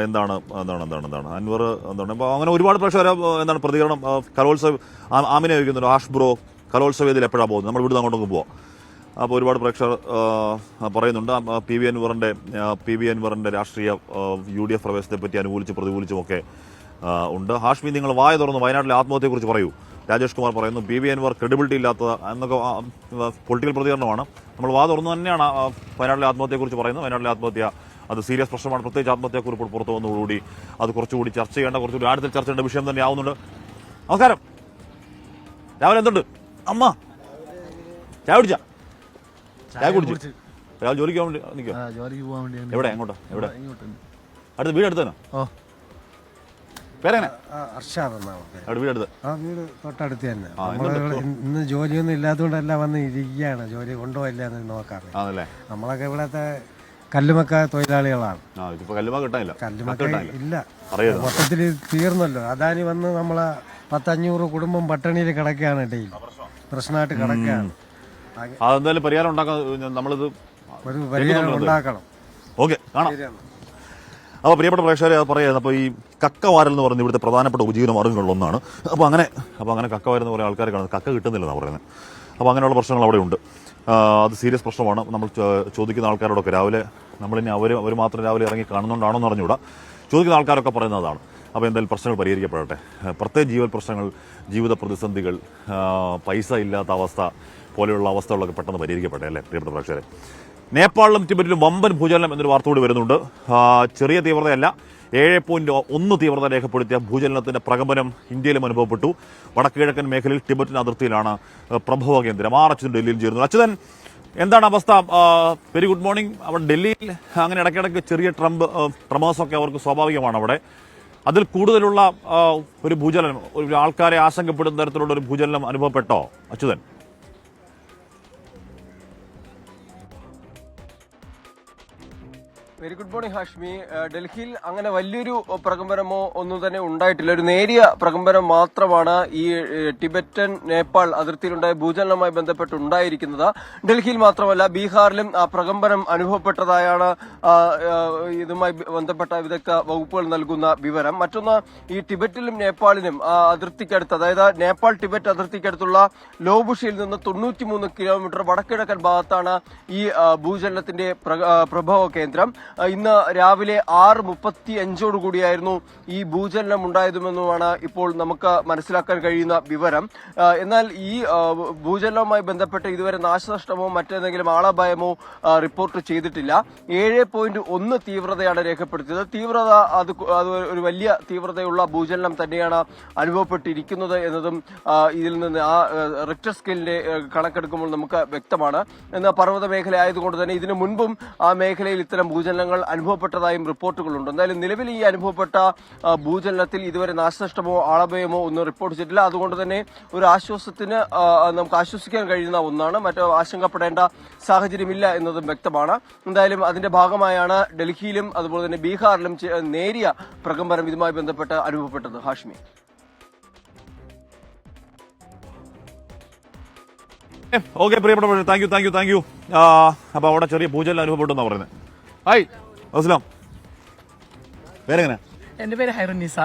A: എന്താണ് അൻവർ എന്താണ്. അപ്പോൾ അങ്ങനെ ഒരുപാട് പ്രേക്ഷകർ എന്താണ് പ്രതികരണം. കലോത്സവ ആമിനെ ചോദിക്കുന്നുണ്ട്, ഹാഷ് ബ്രോ കലോത്സവ വേദിയിൽ എപ്പോഴാണ് പോകുന്നത്? നമ്മൾ ഇവിടുന്ന് അങ്ങോട്ടൊക്കെ പോവാം. അപ്പോൾ ഒരുപാട് പ്രേക്ഷകർ പറയുന്നുണ്ട്. പി വി അൻവറിൻ്റെ രാഷ്ട്രീയ UDF പ്രവേശത്തെ പറ്റി അനുകൂലിച്ചും പ്രതികൂലിച്ചുമൊക്കെ ഉണ്ട്. ഹാഷ്മി, നിങ്ങൾ വായ തുറന്നു വയനാട്ടിലെ ആത്മഹത്യയെക്കുറിച്ച് പറയൂ. രാജേഷ് കുമാർ പറയുന്നു, പി വി അൻവർ ക്രെഡിബിലിറ്റി ഇല്ലാത്ത എന്നൊക്കെ പൊളിറ്റിക്കൽ പ്രതികരണമാണ്. നമ്മൾ വാ തുറന്നു തന്നെയാണ് വയനാട്ടിലെ ആത്മഹത്യയെക്കുറിച്ച് പറയുന്നത്. വയനാട്ടിലെ ആത്മഹത്യ അത് സീരിയസ് പ്രശ്നമാണ്. പ്രത്യേകിച്ച് ആത്മഹത്യക്കുറിപ്പ് പുറത്തു വന്നതോടുകൂടി അത് കുറച്ചുകൂടി ചർച്ച ചെയ്യേണ്ട, കുറച്ചുകൂടി ആഴത്തിൽ ചർച്ച ചെയ്യേണ്ട വിഷയം തന്നെ ആവുന്നുണ്ട്. നമസ്കാരം. രാവിലെ എന്തുണ്ട് അമ്മ? ചായ കുടിച്ചു. രാവിലെ ജോലിക്ക് പോകാൻ വേണ്ടി നിൽക്കുക? എവിടെ? എങ്ങോട്ടാ? എവിടെ? അടുത്ത് വീട് അടുത്ത് തന്നെ? പേരെങ്ങനെ? അവിടെ വീട് അടുത്ത്?
K: ആ വീട് തൊട്ടടുത്ത് തന്നെ. ഇന്ന് ജോലിയൊന്നും ഇല്ലാത്തതുകൊണ്ടല്ല വന്ന് ഇരിക്കുകയാണ്. ജോലി ഉണ്ടോ ഇല്ല എന്ന് നോക്കാറ്. നമ്മളൊക്കെ ഇവിടത്തെ കല്ലുമക്ക തൊഴിലാളികളാണ്. കല്ലുമക്ക ഇല്ല, മൊത്തത്തിൽ തീർന്നല്ലോ. അദാനി വന്ന് നമ്മളെ 10-500 കുടുംബം പട്ടിണിയിൽ കിടക്കുകയാണ്. ഡെയിലി പ്രശ്നമായിട്ട് കിടക്കുകയാണ്.
A: അതെന്തായാലും പരിഹാരം ഉണ്ടാക്കാൻ നമ്മളിത്
K: ഒരു പരിഹാരം ഉണ്ടാക്കണം.
A: ഓക്കെ, കാണാം. അപ്പോൾ പ്രിയപ്പെട്ട പ്രേക്ഷകരെ പറയുന്നത്, അപ്പോൾ ഈ കക്കവാരൽ എന്ന് പറയുന്നത് ഇവിടുത്തെ പ്രധാനപ്പെട്ട ഉപജീവന മാർഗ്ഗങ്ങളിലൊന്നാണ്. അപ്പോൾ അങ്ങനെ കക്കവാരെന്ന് പറയുന്ന ആൾക്കാരെ കാണുന്നത് കക്ക കിട്ടുന്നില്ലെന്നാണ് പറയുന്നത്. അപ്പോൾ അങ്ങനെയുള്ള പ്രശ്നങ്ങൾ അവിടെ ഉണ്ട്. അത് സീരിയസ് പ്രശ്നമാണ്. നമ്മൾ ചോദിക്കുന്ന ആൾക്കാരോടൊക്കെ രാവിലെ നമ്മളിനി അവർ മാത്രം രാവിലെ ഇറങ്ങി കാണുന്നുണ്ടാണോ എന്ന് അറിഞ്ഞുകൂടാ. ചോദിക്കുന്ന ആൾക്കാരൊക്കെ പറയുന്നതാണ്. അപ്പോൾ എന്തായാലും പ്രശ്നങ്ങൾ പരിഹരിക്കപ്പെടട്ടെ. പ്രത്യേക ജീവൽ പ്രശ്നങ്ങൾ, ജീവിത പ്രതിസന്ധികൾ, പൈസ ഇല്ലാത്ത അവസ്ഥ പോലെയുള്ള അവസ്ഥകളൊക്കെ പെട്ടെന്ന് പരിഹരിക്കപ്പെട്ടെ അല്ലേ പ്രിയപ്പെട്ട പ്രേക്ഷകരെ. നേപ്പാളിലും ടിബറ്റിലും വമ്പൻ ഭൂചലനം എന്നൊരു വാർത്ത കൂടി വരുന്നുണ്ട്. ചെറിയ തീവ്രതയല്ല, 7.1 തീവ്രത രേഖപ്പെടുത്തിയ ഭൂചലനത്തിന്റെ പ്രകമ്പനം ഇന്ത്യയിലും അനുഭവപ്പെട്ടു. വടക്കുകിഴക്കൻ മേഖലയിൽ ടിബറ്റിൻ അതിർത്തിയിലാണ് പ്രഭവ കേന്ദ്രം. അച്യുതൻ ഡൽഹിയിൽ ചേരുന്നു. അച്യുതൻ, എന്താണ് അവസ്ഥ? Very good morning. അവിടെ ഡൽഹിയിൽ അങ്ങനെ ഇടയ്ക്കിടയ്ക്ക് ചെറിയ ട്രമേഴ്സൊക്കെ അവർക്ക് സ്വാഭാവികമാണ്. അവിടെ അതിൽ കൂടുതലുള്ള ഒരു ഭൂചലനം, ഒരു ആൾക്കാരെ ആശങ്കപ്പെടുന്ന തരത്തിലുള്ള ഒരു ഭൂചലനം അനുഭവപ്പെട്ടോ Achuthan?
L: Very good morning Hashmi. ഡൽഹിയിൽ അങ്ങനെ വലിയൊരു പ്രകമ്പനമോ ഒന്നും തന്നെ ഉണ്ടായിട്ടില്ല. ഒരു നേരിയ പ്രകമ്പനം മാത്രമാണ് ഈ ടിബറ്റൻ നേപ്പാൾ അതിർത്തിയിലുണ്ടായ ഭൂചലനവുമായി ബന്ധപ്പെട്ട് ഉണ്ടായിരിക്കുന്നത്. ഡൽഹിയിൽ മാത്രമല്ല, ബീഹാറിലും ആ പ്രകമ്പനം അനുഭവപ്പെട്ടതായാണ് ഇതുമായി ബന്ധപ്പെട്ട വിദഗ്ധ വകുപ്പുകൾ നൽകുന്ന വിവരം. മറ്റൊന്ന്, ഈ ടിബറ്റിലും നേപ്പാളിനും അതിർത്തിക്കടുത്ത്, അതായത് നേപ്പാൾ ടിബറ്റ് അതിർത്തിക്കടുത്തുള്ള ലോബുഷിയിൽ നിന്ന് 93 കിലോമീറ്റർ വടക്കിഴക്കൻ ഭാഗത്താണ് ഈ ഭൂചലനത്തിന്റെ പ്രഭവ കേന്ദ്രം. ഇന്ന് രാവിലെ 6:35 ഈ ഭൂചലനം ഉണ്ടായതുമെന്നുമാണ് ഇപ്പോൾ നമുക്ക് മനസ്സിലാക്കാൻ കഴിയുന്ന വിവരം. എന്നാൽ ഈ ഭൂചലനവുമായി ബന്ധപ്പെട്ട് ഇതുവരെ നാശനഷ്ടമോ മറ്റേതെങ്കിലും ആളപായമോ റിപ്പോർട്ട് ചെയ്തിട്ടില്ല. 7.1 തീവ്രതയാണ് രേഖപ്പെടുത്തിയത്. തീവ്രത അത് ഒരു വലിയ തീവ്രതയുള്ള ഭൂചലനം തന്നെയാണ് അനുഭവപ്പെട്ടിരിക്കുന്നത് എന്നതും ഇതിൽ നിന്ന് ആ റിക്ടർ സ്കെയിലിന്റെ കണക്കെടുക്കുമ്പോൾ നമുക്ക് വ്യക്തമാണ്. എന്നാൽ പർവ്വത മേഖല ആയതുകൊണ്ട് തന്നെ ഇതിനു മുൻപും ആ മേഖലയിൽ ഇത്തരം ഭൂചലനങ്ങൾ അനുഭവപ്പെട്ടതായും റിപ്പോർട്ടുകളുണ്ട്. എന്തായാലും നിലവിൽ ഈ അനുഭവപ്പെട്ട ഭൂചലനത്തിൽ ഇതുവരെ നാശനഷ്ടമോ ആളപായമോ ഒന്നും റിപ്പോർട്ട് ചെയ്തിട്ടില്ല. അതുകൊണ്ട് തന്നെ ഒരു ആശ്വാസത്തിന് നമുക്ക് ആശ്വസിക്കാൻ കഴിയുന്ന ഒന്നാണ്. മറ്റു ആശങ്കപ്പെടേണ്ട സാഹചര്യമില്ല എന്നതും വ്യക്തമാണ്. എന്തായാലും അതിന്റെ ഭാഗമായാണ് ഡൽഹിയിലും അതുപോലെ തന്നെ ബീഹാറിലും നേരിയ പ്രകമ്പനം ഇതുമായി ബന്ധപ്പെട്ട് അനുഭവപ്പെട്ടത്. ഹാഷ്മി.
A: ഓക്കെ, പ്രിയപ്പെട്ട താങ്ക് യു. അപ്പൊ അവിടെ ചെറിയ ഭൂചലനം അനുഭവപ്പെട്ടെന്നാ പറയുന്നത്. ഹായ്, അസ്സലാം. പേരെങ്ങനെ?
M: എന്റെ പേര് ഹൈറുന്നീസ.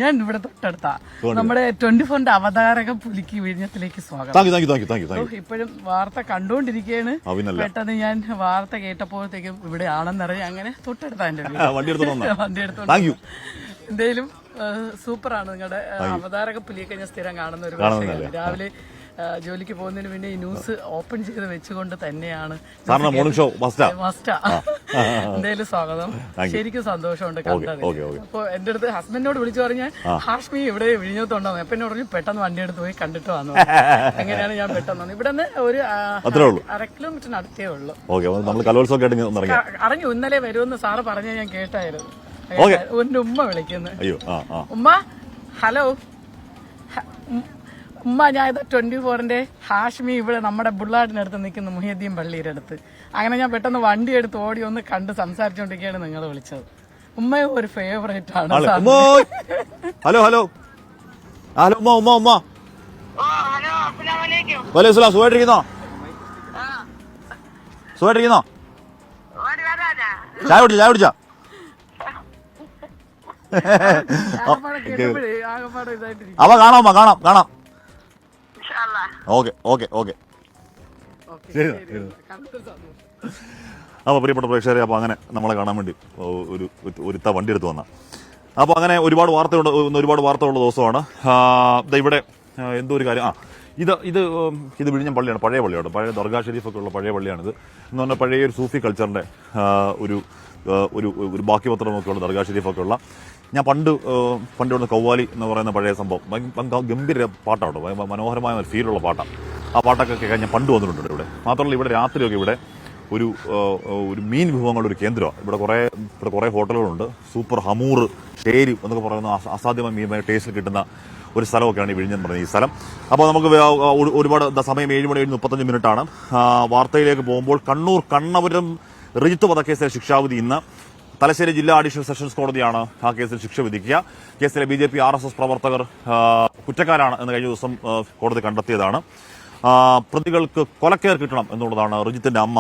M: ഞാൻ ഇവിടെ തൊട്ടടുത്താ. നമ്മുടെ 24ന്റെ അവതാരക പുലിക്ക് വിഴിഞ്ഞത്തിലേക്ക് സ്വാഗതം. ഇപ്പോഴും വാർത്ത കണ്ടുകൊണ്ടിരിക്കുകയാണ്. പെട്ടെന്ന് ഞാൻ വാർത്ത കേട്ടപ്പോഴത്തേക്കും ഇവിടെ ആണെന്നറിയാം. അങ്ങനെ തൊട്ടടുത്താ എന്റെ വണ്ടി എടുത്തോണ്ട്. എന്തായാലും സൂപ്പറാണ്. നിങ്ങളുടെ അവതാരക പുലിയൊക്കെ ഞാൻ സ്ഥിരം കാണുന്ന ഒരു വിഷയമാണ്. രാവിലെ ജോലിക്ക് പോകുന്നതിന് മുന്നേ ഈ ന്യൂസ് ഓപ്പൺ ചെയ്ത് വെച്ചുകൊണ്ട് തന്നെയാണ് മസ്റ്റാ. എന്തായാലും സ്വാഗതം. ശരിക്കും സന്തോഷമുണ്ട് കണ്ടത്. അപ്പൊ എന്റെ അടുത്ത് ഹസ്ബൻഡിനോട് വിളിച്ചു പറഞ്ഞാൽ ഹാഷ്മി ഇവിടെ വിഴിഞ്ഞത്തുണ്ടോ? അപ്പൊ എന്നോട് പറഞ്ഞു പെട്ടെന്ന് വണ്ടി എടുത്ത് പോയി കണ്ടിട്ട് വന്നു. അങ്ങനെയാണ് ഞാൻ പെട്ടെന്ന് വന്നത്. ഇവിടെ നിന്ന് ഒരു 1/2 കിലോമീറ്ററിന് അടുത്തേ ഉള്ളൂ. അറിഞ്ഞു ഇന്നലെ വരുമെന്ന് സാറ് പറഞ്ഞ ഞാൻ കേട്ടായിരുന്നു. എന്റെ ഉമ്മ വിളിക്കുന്നു. ഉമ്മ, ഹലോ ഉമ്മ, ഞാൻ ഇത് 24ന്റെ ഹാഷ്മി ഇവിടെ നമ്മുടെ ബുള്ളാട്ടിനടുത്ത് നിൽക്കുന്നു, മുഹിയുദ്ദീൻ പള്ളിയുടെ അടുത്ത്. അങ്ങനെ ഞാൻ പെട്ടെന്ന് വണ്ടി എടുത്ത് ഓടി ഒന്ന് കണ്ട് സംസാരിച്ചോണ്ടിരിക്കുകയാണ് നിങ്ങൾ വിളിച്ചത്. ഉമ്മ ഒരു ഫേവറേറ്റ് ആണ്.
A: ഹലോ ഹലോ ഹലോ ഉമ്മ ഉമ്മ ഉമ്മ സുഖമായിട്ടിരിക്കുന്നോ? ചായ കുടിച്ചാ? അവ കാണാം. ഓക്കെ. അപ്പോൾ പ്രിയപ്പെട്ട പ്രേക്ഷകരെ, അപ്പോൾ അങ്ങനെ നമ്മളെ കാണാൻ വേണ്ടി ഒരുത്ത വണ്ടി എടുത്ത് വന്ന. അപ്പോൾ അങ്ങനെ ഒരുപാട് വാർത്തയുള്ള ദിവസമാണ്. ഇവിടെ എന്തോ ഒരു കാര്യം. ഇത് വിഴിഞ്ഞം പള്ളിയാണ്, പഴയ പള്ളിയാണ്, പഴയ ദർഗാ ഷെരീഫൊക്കെ ഉള്ള പഴയ പള്ളിയാണിത്. എന്ന് പറഞ്ഞാൽ പഴയ ഒരു സൂഫി കൾച്ചറിന്റെ ഒരു ബാക്കി പത്രമൊക്കെ ഉള്ള ദർഗാ ഷെരീഫൊക്കെ ഉള്ള. ഞാൻ പണ്ട് വന്ന കൗവാലി എന്ന് പറയുന്ന പഴയ സംഭവം ഗംഭീര പാട്ടാണ്, മനോഹരമായ ഒരു ഫീലുള്ള പാട്ടാണ്. ആ പാട്ടൊക്കെ കേൾക്കാൻ ഞാൻ പണ്ട് വന്നിട്ടുണ്ട് ഇവിടെ. മാത്രമല്ല ഇവിടെ രാത്രിയൊക്കെ ഇവിടെ ഒരു മീൻ വിഭവങ്ങളുടെ ഒരു കേന്ദ്രമാണ്. ഇവിടെ കുറേ ഹോട്ടലുകളുണ്ട്. സൂപ്പർ ഹമൂർ, ഷേരി എന്നൊക്കെ പറയുന്ന അസാധ്യമായ മീനുമായി ടേസ്റ്റിൽ കിട്ടുന്ന ഒരു സ്ഥലമൊക്കെയാണ് ഈ വിഴിഞ്ഞം പറഞ്ഞ ഈ സ്ഥലം. അപ്പോൾ നമുക്ക് ഒരുപാട് സമയം 7:35 വാർത്തയിലേക്ക് പോകുമ്പോൾ കണ്ണൂർ കണ്ണപുരം റിജിത്ത് വധക്കേസിലെ ശിക്ഷാവിധി ഇന്ന്. തലശ്ശേരി ജില്ലാ അഡീഷണൽ സെഷൻസ് കോടതിയാണ് ആ കേസിൽ ശിക്ഷ വിധിക്കുക. കേസിലെ BJP RSS പ്രവർത്തകർ കുറ്റക്കാരാണ് എന്ന് കഴിഞ്ഞ ദിവസം കോടതി കണ്ടെത്തിയതാണ്. പ്രതികൾക്ക് കൊലക്കേർ കിട്ടണം എന്നുള്ളതാണ് റിജിത്തിന്റെ അമ്മ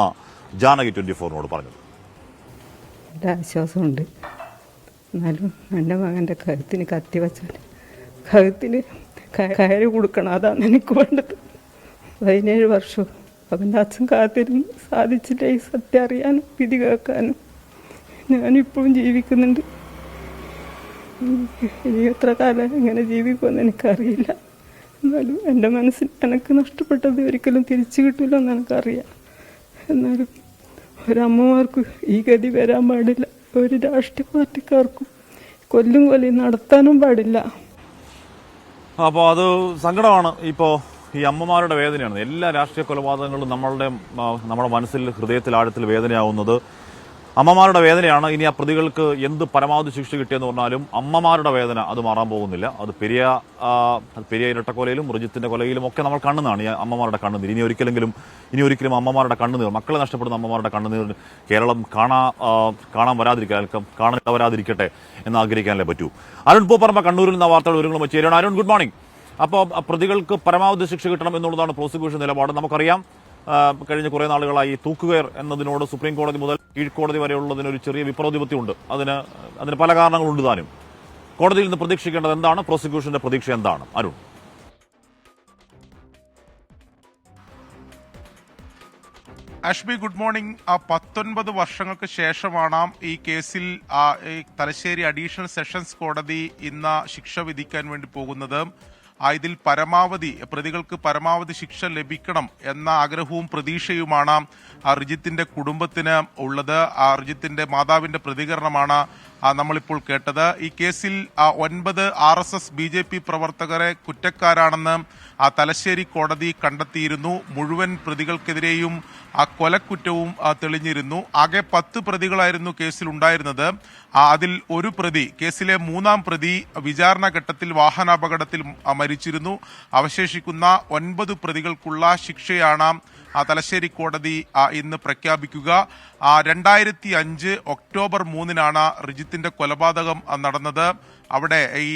A: ജാനകി 24 പറഞ്ഞത്.
N: ആശ്വാസമുണ്ട്. എന്നാലും എൻ്റെ മകൻ്റെ കഴുത്തിന് കത്തി വെച്ചാൽ കഴുത്തിന് കയറ് കൊടുക്കണം. അതാണ് എനിക്ക് വേണ്ടത്. 17 വർഷവും അവൻ്റെ അച്ഛൻ കാത്തിരുന്ന് സാധിച്ചില്ല ഈ സത്യം അറിയാനും വിധി കേൾക്കാനും. ഞാനിപ്പോഴും ജീവിക്കുന്നുണ്ട്. ഇനി എത്ര കാലം എങ്ങനെ ജീവിക്കുമെന്ന് എനിക്കറിയില്ല. എന്നാലും എൻ്റെ മനസ്സിൽ എനിക്ക് നഷ്ടപ്പെട്ടത് ഒരിക്കലും തിരിച്ചു കിട്ടില്ലെന്ന് എനിക്കറിയാം. എന്നാലും ഒരമ്മമാർക്കും ഈ ഗതി വരാൻ പാടില്ല. ഒരു രാഷ്ട്രീയ പാർട്ടിക്കാർക്കും കൊല്ലും നടത്താനും പാടില്ല.
A: അപ്പോൾ അത് സങ്കടമാണ്. ഇപ്പോൾ ഈ അമ്മമാരുടെ വേദനയാണ്. എല്ലാ രാഷ്ട്രീയ കൊലപാതകങ്ങളും നമ്മുടെ മനസ്സിൽ, ഹൃദയത്തിൽ, ആഴത്തിൽ വേദനയാവുന്നത് അമ്മമാരുടെ വേദനയാണ്. ഇനി ആ പ്രതികൾക്ക് എന്ത് പരമാവധി ശിക്ഷ കിട്ടിയെന്ന് പറഞ്ഞാലും അമ്മമാരുടെ വേദന അത് മാറാൻ പോകുന്നില്ല. അത് പെരിയ ഇരട്ടക്കൊലയിലും റിജിത്തിന്റെ കൊലയിലും ഒക്കെ നമ്മൾ കാണുന്നതാണ് ഈ അമ്മമാരുടെ കണ്ണുനീർ. ഇനി ഒരിക്കലും അമ്മമാരുടെ കണ്ണുനീർ, മക്കളെ നഷ്ടപ്പെടുന്ന അമ്മമാരുടെ കണ്ണുനീർ കേരളം കാണാൻ വരാതിരിക്കട്ടെ എന്ന് ആഗ്രഹിക്കാനല്ലേ പറ്റൂ. അരുൺ പൂപ്പറമ്പ കണ്ണൂരിൽ നിന്ന് വാർത്തകൾ വിവരങ്ങളും വെച്ച് അരുൺ, ഗുഡ് മോർണിംഗ്. അപ്പോൾ പ്രതികൾക്ക് പരമാവധി ശിക്ഷ കിട്ടണം എന്നുള്ളതാണ് പ്രോസിക്യൂഷൻ നിലപാട്. നമുക്കറിയാം കഴിഞ്ഞ കുറേ നാളുകളായി തൂക്കുകയർ എന്നതിനോട് സുപ്രീം കോടതി മുതൽ കീഴ്ക്കോടതി വരെയുള്ളതിനൊരു ചെറിയ വിപ്രതിപത്തിയുണ്ട്. അതിന് പല കാരണങ്ങളുണ്ട് താനും. കോടതിയിൽ നിന്ന് പ്രതീക്ഷിക്കേണ്ടത് എന്താണ്? പ്രോസിക്യൂഷന്റെ പ്രതീക്ഷ എന്താണ്? അരുൺ.
H: അഷ്ബി, good morning. 19 വർഷങ്ങൾക്ക് ശേഷമാണ് ഈ കേസിൽ തലശ്ശേരി അഡീഷണൽ സെഷൻസ് കോടതി ഇന്ന് ശിക്ഷ വിധിക്കാൻ വേണ്ടി പോകുന്നത്. ഇതിൽ പ്രതികൾക്ക് പരമാവധി ശിക്ഷ ലഭിക്കണം എന്ന ആഗ്രഹവും പ്രതീക്ഷയുമാണ് റിജിത്തിന്റെ കുടുംബത്തിന് ഉള്ളത്. റിജിത്തിന്റെ മാതാവിന്റെ പ്രതികരണമാണ് നമ്മളിപ്പോൾ കേട്ടത്. ഈ കേസിൽ 9 RSS BJP പ്രവർത്തകരെ കുറ്റക്കാരാണെന്ന് തലശ്ശേരി കോടതി കണ്ടെത്തിയിരുന്നു. മുഴുവൻ പ്രതികൾക്കെതിരെയും കൊലക്കുറ്റവും തെളിഞ്ഞിരുന്നു. ആകെ 10 പ്രതികളായിരുന്നു കേസിൽ ഉണ്ടായിരുന്നത്. അതിൽ ഒരു പ്രതി, കേസിലെ 3ാം പ്രതി, വിചാരണ ഘട്ടത്തിൽ വാഹനാപകടത്തിൽ മരിച്ചിരുന്നു. അവശേഷിക്കുന്ന 9 പ്രതികൾക്കുള്ള ശിക്ഷയാണ് തലശ്ശേരി കോടതി ഇന്ന് പ്രഖ്യാപിക്കുക. 2005 ഒക്ടോബർ 3 റിജിത്തിന്റെ കൊലപാതകം നടന്നത്. അവിടെ ഈ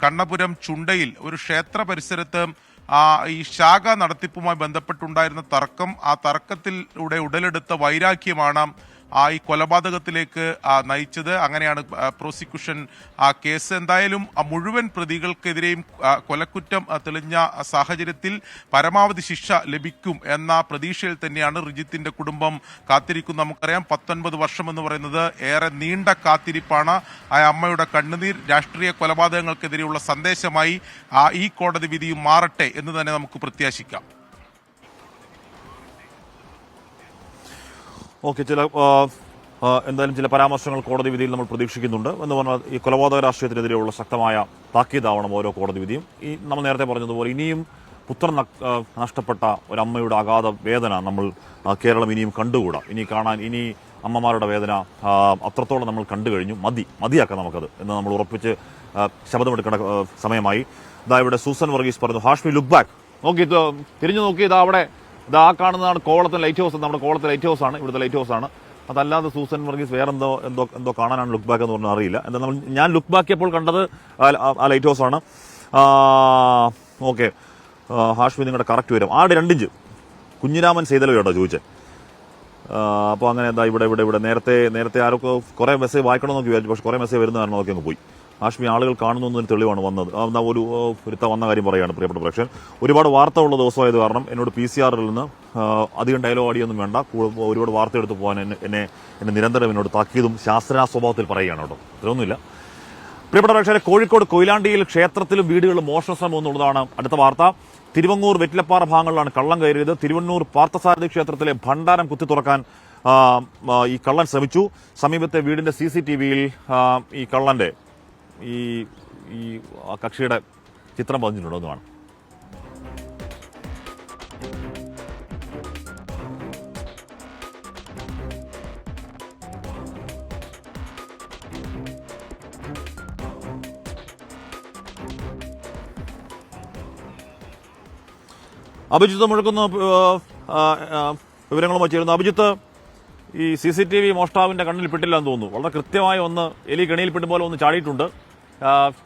H: കണ്ണപുരം ചുണ്ടയിൽ ഒരു ക്ഷേത്ര പരിസരത്ത് ഈ ശാഖ നടത്തിപ്പുമായി ബന്ധപ്പെട്ടുണ്ടായിരുന്ന തർക്കം, ആ തർക്കത്തിലൂടെ ഉടലെടുത്ത വൈരാഗ്യമാണ് ഈ കൊലപാതകത്തിലേക്ക് നയിച്ചത്. അങ്ങനെയാണ് പ്രോസിക്യൂഷൻ കേസ്. എന്തായാലും മുഴുവൻ പ്രതികൾക്കെതിരെയും കൊലക്കുറ്റം തെളിഞ്ഞ സാഹചര്യത്തിൽ പരമാവധി ശിക്ഷ ലഭിക്കും എന്ന പ്രതീക്ഷയിൽ തന്നെയാണ് റിജിത്തിന്റെ കുടുംബം കാത്തിരിക്കുന്നത്. നമുക്കറിയാം 19 വർഷം എന്ന് പറയുന്നത് ഏറെ നീണ്ട കാത്തിരിപ്പാണ്. ആ അമ്മയുടെ കണ്ണുനീർ രാഷ്ട്രീയ കൊലപാതകങ്ങൾക്കെതിരെയുള്ള സന്ദേശമായി ഈ കോടതി വിധിയും മാറട്ടെ എന്ന് തന്നെ നമുക്ക് പ്രത്യാശിക്കാം.
A: ഓക്കെ, എന്തായാലും ചില പരാമർശങ്ങൾ കോടതി വിധിയിൽ നമ്മൾ പ്രതീക്ഷിക്കുന്നുണ്ട്. എന്ന് പറഞ്ഞാൽ ഈ കൊലപാതക രാഷ്ട്രീയത്തിനെതിരെയുള്ള ശക്തമായ താക്കീതാവണം ഓരോ കോടതി വിധിയും. നമ്മൾ നേരത്തെ പറഞ്ഞതുപോലെ ഇനിയും പുത്രൻ നഷ്ടപ്പെട്ട ഒരമ്മയുടെ അഗാധ വേദന കേരളം ഇനിയും കണ്ടുകൂടാ. ഇനി അമ്മമാരുടെ വേദന അത്രത്തോളം നമ്മൾ കണ്ടു കഴിഞ്ഞു. മതിയാക്കാം നമുക്കത് എന്ന് നമ്മൾ ഉറപ്പിച്ച് ശബ്ദമെടുക്കേണ്ട സമയമായി. ഇവിടെ സൂസൻ വർഗീസ് പറഞ്ഞു, ഹാഷ്മി ലുക്ക് ബാക്ക്. തിരിഞ്ഞു നോക്കി, അവിടെ ആ കാണുന്നതാണ് കോവളത്തെ ലൈറ്റ് ഹൗസ്. നമ്മുടെ കോവളത്തെ ലൈറ്റ് ഹൗസ് ആണ്, ഇവിടുത്തെ ലൈറ്റ് ഹൗസ് ആണ്. അതല്ലാതെ സൂസൻ വർഗീസ് വേറെന്തോ കാണാനാണ് ലുക്ക് ബാക്ക് എന്ന് പറഞ്ഞാൽ അറിയില്ല. എന്താ ഞാൻ ലുക്ക് ബാക്കിയപ്പോൾ കണ്ടത് ആ ലൈറ്റ് ഹൗസ് ആണ്. ഓക്കെ, ഹാഷ്മി നിങ്ങളുടെ കറക്റ്റ് വരും. 2 ഇഞ്ച് കുഞ്ഞിരാമൻ ചെയ്തലോട്ടോ ചോദിച്ചത്. അപ്പോൾ അങ്ങനെ എന്താ ഇവിടെ നേരത്തെ ആരൊക്കെ കുറേ മെസ്സേജ് വായിക്കണമെന്നൊക്കെ വിചാരിച്ചു. പക്ഷേ കുറേ മെസ്സേജ് വരുന്ന കാരണം നോക്കി അങ്ങ് പോയി. ഹാഷ്മി ആളുകൾ കാണുന്നു എന്നൊരു തെളിവാണ് വന്നത്. ഒരുത്ത വന്ന കാര്യം പറയുകയാണ് പ്രിയപ്പെട്ട പ്രേക്ഷകൻ. ഒരുപാട് വാർത്ത ഉള്ള ദിവസമായത് കാരണം എന്നോട് PCR-ൽ നിന്ന് അധികം ഡയലോഗ് അടിയൊന്നും വേണ്ട, ഒരുപാട് വാർത്ത എടുത്ത് പോകാൻ എന്നെ നിരന്തരം എന്നോട് താക്കീതും ശാസ്ത്രീയ സ്വഭാവത്തിൽ പറയുകയാണ് കേട്ടോ. ഇതൊന്നുമില്ല. പ്രിയപ്പെട്ട പ്രേക്ഷകരെ, കോഴിക്കോട് കൊയിലാണ്ടിയിൽ ക്ഷേത്രത്തിലും വീടുകളിലും മോഷണ ശ്രമം എന്നുള്ളതാണ് അടുത്ത വാർത്ത. തിരുവങ്ങൂർ വെറ്റിലപ്പാറ ഭാഗങ്ങളിലാണ് കള്ളം കയറിയത്. തിരുവണ്ണൂർ പാർത്ഥസാരഥി ക്ഷേത്രത്തിലെ ഭണ്ഡാരം കുത്തി തുറക്കാൻ ഈ കള്ളൻ ശ്രമിച്ചു. സമീപത്തെ വീടിന്റെ CCTV-യിൽ ഈ കള്ളന്റെ ഈ കക്ഷിയുടെ ചിത്രം പതിഞ്ഞിട്ടുണ്ടോ എന്ന് കാണാം. അഭിജിത്ത് മുഴക്കുന്ന വിവരങ്ങളുമായി ചേരുന്നു. അഭിജിത്ത്, ഈ CCTV മോഷ്ടാവിന്റെ കണ്ണിൽ പെട്ടില്ല എന്ന് തോന്നുന്നു. വളരെ കൃത്യമായ ഒന്ന് എലി കെണിയിൽ പെട്ടും പോലെ ഒന്ന് ചാടിയിട്ടുണ്ട്.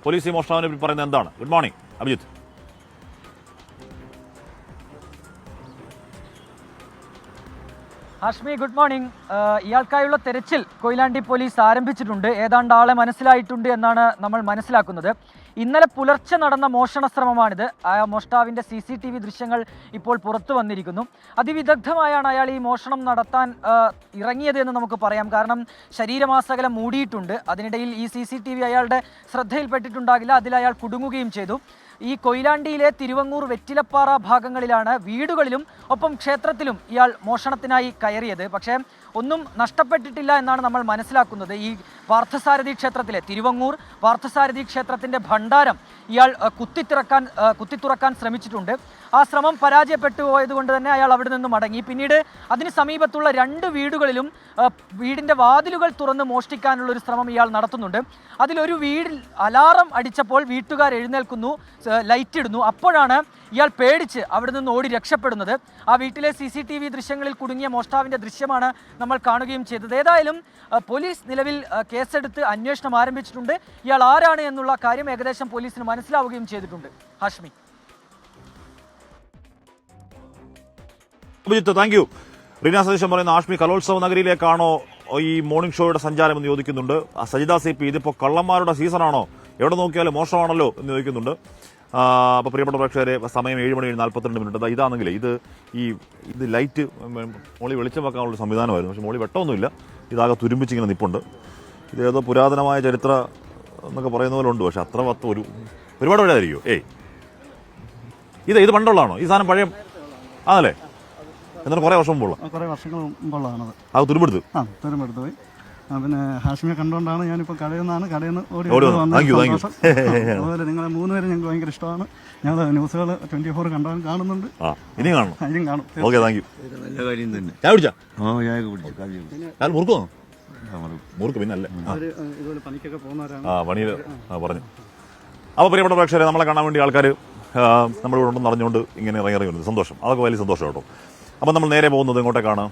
A: പോലീസ് ഈ മോഷ്ടാവിനെ പറ്റി പറയുന്നത് എന്താണ്? Good morning Abhijith.
O: Hashmi, good morning. ഇയാൾക്കായുള്ള തെരച്ചിൽ കൊയിലാണ്ടി പോലീസ് ആരംഭിച്ചിട്ടുണ്ട്. ഏതാണ്ട് ആളെ മനസ്സിലായിട്ടുണ്ട് എന്നാണ് നമ്മൾ മനസ്സിലാക്കുന്നത്. ഇന്നലെ പുലർച്ചെ നടന്ന മോഷണ ശ്രമമാണിത്. ആ മോഷ്ടാവിൻ്റെ CCTV ദൃശ്യങ്ങൾ ഇപ്പോൾ പുറത്തു വന്നിരിക്കുന്നു. അതിവിദഗ്ധമായാണ് അയാൾ ഈ മോഷണം നടത്താൻ ഇറങ്ങിയത് എന്ന് നമുക്ക് പറയാം. കാരണം ശരീരമാസകലം മൂടിയിട്ടുണ്ട്. അതിനിടയിൽ ഈ CCTV അയാളുടെ ശ്രദ്ധയിൽപ്പെട്ടിട്ടുണ്ടാകില്ല. അതിൽ അയാൾ കുടുങ്ങുകയും ചെയ്തു. ഈ കൊയിലാണ്ടിയിലെ തിരുവങ്ങൂർ വെറ്റിലപ്പാറ ഭാഗങ്ങളിലാണ് വീടുകളിലും ഒപ്പം ക്ഷേത്രത്തിലും ഇയാൾ മോഷണത്തിനായി കയറിയത്. പക്ഷേ ഒന്നും നഷ്ടപ്പെട്ടിട്ടില്ല എന്നാണ് നമ്മൾ മനസ്സിലാക്കുന്നത്. ഈ പാർത്ഥസാരഥി ക്ഷേത്രത്തിലെ തിരുവങ്ങൂർ പാർത്ഥസാരഥി ക്ഷേത്രത്തിൻ്റെ ഭണ്ഡാരം ഇയാൾ കുത്തിത്തുറക്കാൻ ശ്രമിച്ചിട്ടുണ്ട്. ആ ശ്രമം പരാജയപ്പെട്ടു പോയതുകൊണ്ട് തന്നെ അയാൾ അവിടെ നിന്ന് മടങ്ങി. പിന്നീട് അതിന് സമീപത്തുള്ള 2 വീടുകളിലും വീടിൻ്റെ വാതിലുകൾ തുറന്ന് മോഷ്ടിക്കാനുള്ളൊരു ശ്രമം ഇയാൾ നടത്തുന്നുണ്ട്. അതിലൊരു വീടിൽ അലാറം അടിച്ചപ്പോൾ വീട്ടുകാർ എഴുന്നേൽക്കുന്നു, ലൈറ്റ് ഇടുന്നു. അപ്പോഴാണ് ഇയാൾ പേടിച്ച് അവിടെ നിന്ന് ഓടി രക്ഷപ്പെടുന്നത്. ആ വീട്ടിലെ CCTV ദൃശ്യങ്ങളിൽ കുടുങ്ങിയ മോഷ്ടാവിൻ്റെ ദൃശ്യമാണ് നമ്മൾ കാണുകയും ചെയ്തത്. ഏതായാലും പോലീസ് നിലവിൽ കേസെടുത്ത് അന്വേഷണം ആരംഭിച്ചിട്ടുണ്ട്. ഇയാൾ ആരാണ് എന്നുള്ള കാര്യം ഏകദേശം പോലീസിന് മനസ്സിലാവുകയും ചെയ്തിട്ടുണ്ട്. ഹാഷ്മി.
A: Thank you. റീന സതീശൻ പറയുന്ന ഹാഷ്മി, കലോത്സവ നഗരിയിലേക്കാണോ ഈ മോർണിംഗ് ഷോയുടെ സഞ്ചാരം എന്ന് ചോദിക്കുന്നുണ്ട്. സജിത CP, ഇതിപ്പോ കള്ളന്മാരുടെ സീസണാണോ? എവിടെ നോക്കിയാലും മോശമാണല്ലോ എന്ന് ചോദിക്കുന്നുണ്ട്. അപ്പോൾ പ്രിയപ്പെട്ട പ്രേക്ഷകരെ, സമയം 7:42 ഇതാണെങ്കിൽ ഇത് ലൈറ്റ് മോളി വെളിച്ചം വെക്കാനുള്ള സംവിധാനമായിരുന്നു. പക്ഷെ മോളി വെട്ടമൊന്നുമില്ല. ഇതാകെ തുരുമ്പിച്ചിങ്ങനെ നിൽപ്പുണ്ട്. ഇതേതോ പുരാതനമായ ചരിത്ര എന്നൊക്കെ പറയുന്ന പോലെ ഉണ്ട്. പക്ഷെ അത്ര ഒരുപാട് വഴിയായിരിക്കുമോ? ഇത് പണ്ടുള്ളതാണോ? ഈ സാധനം പഴയ ആണല്ലേ? എന്നിട്ട് കുറേ വർഷം മുമ്പുള്ള
P: മുമ്പുള്ളതാണത്.
A: അത് തുരുമ്പെടുത്ത്
P: പോയി. പിന്നെ ഹാഷ്മിയെ കണ്ടുകൊണ്ടാണ് ഞാനിപ്പോൾ കടയിൽ നിന്ന് ഓടി അതുപോലെ നിങ്ങളെ 3 പേരും ഞങ്ങൾക്ക് ഭയങ്കര ഇഷ്ടമാണ്. ഞങ്ങൾ ന്യൂസുകൾ 24 കാണുന്നുണ്ട്.
A: ഇനിയും കാണും. Okay, thank you. മുറുക്ക് പിന്നല്ലേ
P: പണിക്കൊക്കെ പോകുന്നവരാണ്.
A: പണിയിൽ പറഞ്ഞു. അപ്പോൾ പ്രിയപ്പെട്ട പ്രേക്ഷകരെ, നമ്മളെ കാണാൻ വേണ്ടി ആൾക്കാർ നമ്മളിവിടെ ഉണ്ടെന്ന് അറിഞ്ഞുകൊണ്ട് ഇങ്ങനെ ഇറങ്ങി വരുന്നത് സന്തോഷം. അതൊക്കെ വലിയ സന്തോഷം കേട്ടോ. അപ്പം നമ്മൾ നേരെ പോകുന്നത് ഇങ്ങോട്ടേക്കാണ്.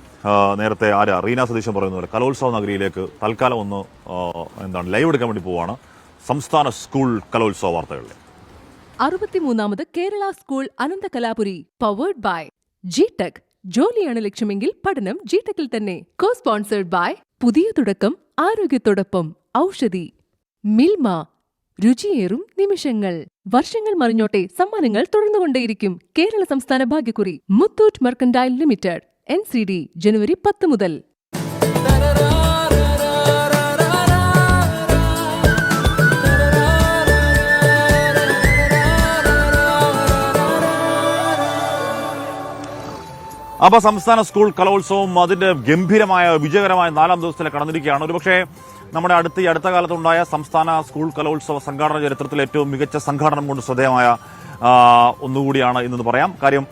A: നേരത്തെ റീന സതീശൻ പറയുന്ന പോലെ കലോത്സവ നഗരിയിലേക്ക് തൽക്കാലം ഒന്ന് ലൈവ് എടുക്കാൻ വേണ്ടി പോവാണ്. സംസ്ഥാന സ്കൂൾ കലോത്സവ വാർത്തകളിലെ
Q: 63ാമത് Kerala school Ananthakalapuri powered by GTech. ജോലിയാണ് ലക്ഷ്യമെങ്കിൽ പഠനം GTechൽ തന്നെ. കോ സ്പോൺസർഡ് ബൈ പുതിയ തുടക്കം ആരോഗ്യത്തോടൊപ്പം ഔഷധി. മിൽമ, രുചിയേറും നിമിഷങ്ങൾ. വർഷങ്ങൾ മറിഞ്ഞോട്ടെ, സമ്മാനങ്ങൾ തുടർന്നുകൊണ്ടേയിരിക്കും. കേരള സംസ്ഥാന ഭാഗ്യക്കുറി മുത്തൂറ്റ് മെർക്കന്റൈൽ ലിമിറ്റഡ്. NCD ജനുവരി 10 മുതൽ.
A: അപ്പോൾ സംസ്ഥാന സ്കൂൾ കലോത്സവം അതിന്റെ ഗംഭീരമായ വിജയകരമായ 4ാം ദിവസത്തിലേക്ക് കടന്നിരിക്കുകയാണ്. ഒരുപക്ഷെ നമ്മുടെ അടുത്ത കാലത്തുണ്ടായ സംസ്ഥാന സ്കൂൾ കലോത്സവ സംഘാടന ചരിത്രത്തിലെ ഏറ്റവും മികച്ച സംഘാടനം കൊണ്ട് ശ്രദ്ധേയമായ ഒന്നുകൂടിയാണ് ഇന്നെന്ന് പറയാം. കാര്യം,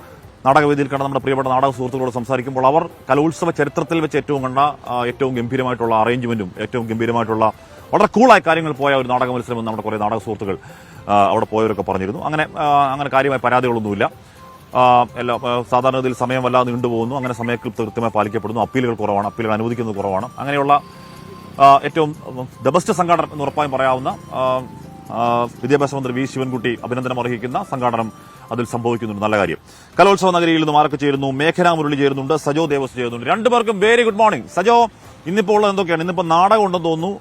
A: നാടകവേദിയിൽ കണ്ട നമ്മുടെ പ്രിയപ്പെട്ട നാടക സുഹൃത്തുക്കളോട് സംസാരിക്കുമ്പോൾ അവർ കലോത്സവ ചരിത്രത്തിൽ വെച്ച് ഏറ്റവും ഗംഭീരമായിട്ടുള്ള അറേഞ്ച്മെന്റും ഏറ്റവും ഗംഭീരമായിട്ടുള്ള വളരെ കൂളായ കാര്യങ്ങൾ പോയ ഒരു നാടക മത്സരം നമ്മുടെ കുറേ നാടക സുഹൃത്തുക്കൾ അവിടെ പോയവരൊക്കെ പറഞ്ഞിരുന്നു. അങ്ങനെ കാര്യമായ പരാതികളൊന്നുമില്ല. സാധാരണഗതിയിൽ സമയം വല്ലാതെ നീണ്ടുപോകുന്നു. അങ്ങനെ കൃത്യമായി പാലിക്കപ്പെടുന്നു. അപ്പീലുകൾ കുറവാണ്, അപ്പീലുകൾ അനുവദിക്കുന്നത് കുറവാണ്. അങ്ങനെയുള്ള ഏറ്റവും ദ ബെസ്റ്റ് സംഘാടനം എന്ന് ഉറപ്പായും പറയാവുന്ന വിദ്യാഭ്യാസ മന്ത്രി വി ശിവൻകുട്ടി അഭിനന്ദനം അർഹിക്കുന്ന സംഘാടനം അതിൽ സംഭവിക്കുന്നുണ്ട്. നല്ല കാര്യം. കലോത്സവ നഗരിയിൽ നിന്നും ആരൊക്കെ ചേരുന്നു? മേഘന മുരളി ചേരുന്നുണ്ട്, സജോ ദേവസ് ചേരുന്നുണ്ട്. രണ്ടുപേർക്കും വെരി ഗുഡ് മോർണിംഗ്. സജോ, ഇന്നിപ്പോൾ ഉള്ളത് എന്തൊക്കെയാണ്? ഇന്നിപ്പോൾ നാടകം ഉണ്ടെന്ന് തോന്നുന്നു,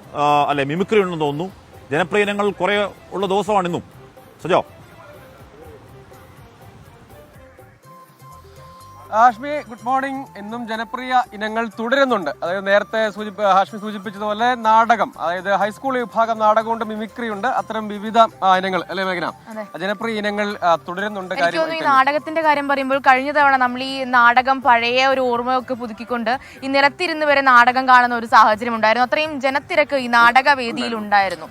A: അല്ലെ മിമിക്രി ഉണ്ടെന്ന് തോന്നുന്നു. ജനപ്രിയ ഇനങ്ങൾ കുറെ ഉള്ള ദിവസമാണ് ഇന്നും. സജോ.
L: Hashmi, good morning. ഇന്നും ജനപ്രിയ ഇനങ്ങൾ തുടരുന്നുണ്ട്. അതായത് നേരത്തെ ഹാഷ്മി സൂചിപ്പിച്ചതുപോലെ നാടകം, അതായത് ഹൈസ്കൂൾ വിഭാഗം നാടകമുണ്ട്, മിമിക്രി ഉണ്ട്, അത്തരം വിവിധ ഇനങ്ങൾ അല്ലെ മേഘന, ജനപ്രിയ ഇനങ്ങൾ തുടരുന്നുണ്ട്.
R: ഈ നാടകത്തിന്റെ കാര്യം പറയുമ്പോൾ കഴിഞ്ഞ തവണ നമ്മൾ ഈ നാടകം പഴയ ഒരു ഓർമ്മയൊക്കെ പുതുക്കിക്കൊണ്ട് ഈ നിരത്തിരുന്ന് വരെ നാടകം കാണുന്ന ഒരു സാഹചര്യം ഉണ്ടായിരുന്നു. അത്രയും ജനത്തിരക്ക് ഈ നാടകവേദിയിൽ ഉണ്ടായിരുന്നു.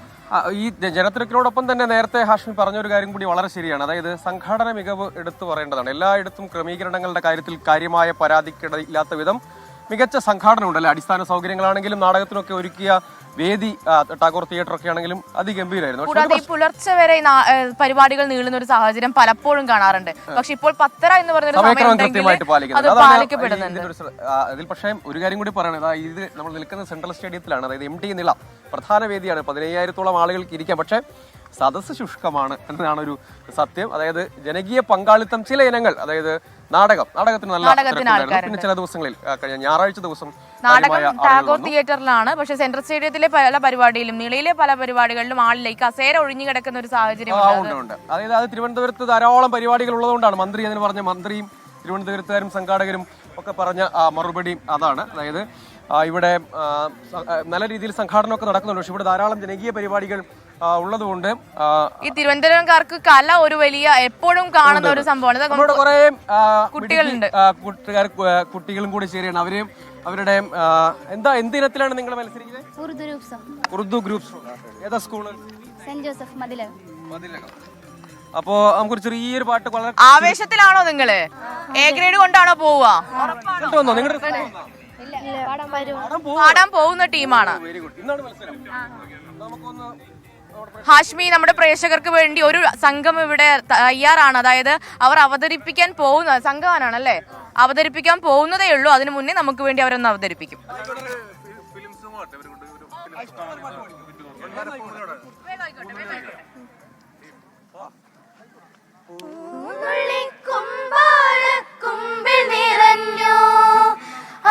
L: ഈ ജനത്തിരക്കിനോടൊപ്പം തന്നെ നേരത്തെ ഹാഷ്മി പറഞ്ഞൊരു കാര്യം കൂടി വളരെ ശരിയാണ്. അതായത് സംഘാടന മികവ് എടുത്തു പറയേണ്ടതാണ്. എല്ലായിടത്തും ക്രമീകരണങ്ങളുടെ കാര്യത്തിൽ കാര്യമായ പരാതിക്കിടയില്ലാത്ത വിധം മികച്ച സംഘാടനം ഉണ്ടല്ലേ, അടിസ്ഥാന സൗകര്യങ്ങളാണെങ്കിലും നാടകത്തിനൊക്കെ ഒരുക്കിയ വേദി, ടാഗോർ തിയേറ്റർ ഒക്കെ ആണെങ്കിലും അതിഗംഭീരമായിരുന്നു.
R: കൂടാതെ ഈ പുലർച്ചെ വരെ പരിപാടികൾ നീളുന്ന ഒരു സാഹചര്യം പലപ്പോഴും കാണാറുണ്ട്. പക്ഷെ ഇപ്പോൾ 10:30 എന്ന്
L: സമയക്രമം കൃത്യമായിട്ട്
R: പാലിക്കപ്പെടുന്നുണ്ട്.
L: അതിൽ പക്ഷേ ഒരു കാര്യം കൂടി പറയണത്, ഇത് നമ്മൾ നിൽക്കുന്ന സെൻട്രൽ സ്റ്റേഡിയത്തിലാണ്, അതായത് MT നില പ്രധാന വേദിയാണ്, 15,000-ഓളം ആളുകൾക്ക് ഇരിക്കാം. പക്ഷേ സദസ്സ് ശുഷ്കമാണ് എന്നതാണ് ഒരു സത്യം. അതായത് ജനകീയ പങ്കാളിത്തം ചില ഇനങ്ങൾ, അതായത് നാടകത്തിന് നല്ല പിന്നെ ചില ദിവസങ്ങളിൽ കഴിഞ്ഞ ഞായറാഴ്ച ദിവസം
R: നാടകം ടാഗോർ തിയേറ്ററിലാണ്. പക്ഷെ സെൻട്രൽ സ്റ്റേഡിയത്തിലെ പല പരിപാടിയിലും നിളയിലെ പല പരിപാടികളിലും ആളിലേക്ക് കസേര ഒഴിഞ്ഞു കിടക്കുന്ന ഒരു സാഹചര്യം
L: ഉണ്ട്. അതായത് അത് തിരുവനന്തപുരത്ത് ധാരാളം പരിപാടികൾ ഉള്ളതുകൊണ്ടാണ് മന്ത്രി അതിന് പറഞ്ഞ, മന്ത്രിയും തിരുവനന്തപുരത്തുകാരും സംഘാടകരും ഒക്കെ പറഞ്ഞ മറുപടി അതാണ്. അതായത് ഇവിടെ നല്ല രീതിയിൽ സംഘാടനമൊക്കെ നടക്കുന്നുണ്ട്. പക്ഷെ ഇവിടെ ധാരാളം ജനകീയ പരിപാടികൾ ഉള്ളതുകൊണ്ട്
R: ഈ തിരുവനന്തപുരംകാർക്ക് കല ഒരു വലിയ എപ്പോഴും കാണുന്ന ഒരു സംഭവമാണ്.
L: കുറെ കുട്ടികളുണ്ട്, കുട്ടികളും കൂടി ശരിയാണ്. അവരുടെ എന്തിനത്തിലാണ് നിങ്ങൾ മത്സരിക്കുന്നത്? ഉറുദു ഗ്രൂപ്പ്സ്. ഏതാ സ്കൂള്?
S: Saint Joseph Mathilakam.
L: അപ്പോ നമുക്കൊരു ചെറിയൊരു പാട്ട്. വളരെ
R: ആവേശത്തിലാണോ നിങ്ങള്? A ഗ്രേഡ് കൊണ്ടാണോ പോവുക? പാടാൻ പോകുന്ന ടീമാണ്. ഹാഷ്മി, നമ്മുടെ പ്രേക്ഷകർക്ക് വേണ്ടി ഒരു സംഘം ഇവിടെ തയ്യാറാണ്. അതായത് അവർ അവതരിപ്പിക്കാൻ പോകുന്ന സംഘമാണല്ലേ, അവതരിപ്പിക്കാൻ പോകുന്നതേ ഉള്ളൂ. അതിനു മുന്നേ നമുക്ക് വേണ്ടി അവരൊന്ന് അവതരിപ്പിക്കും.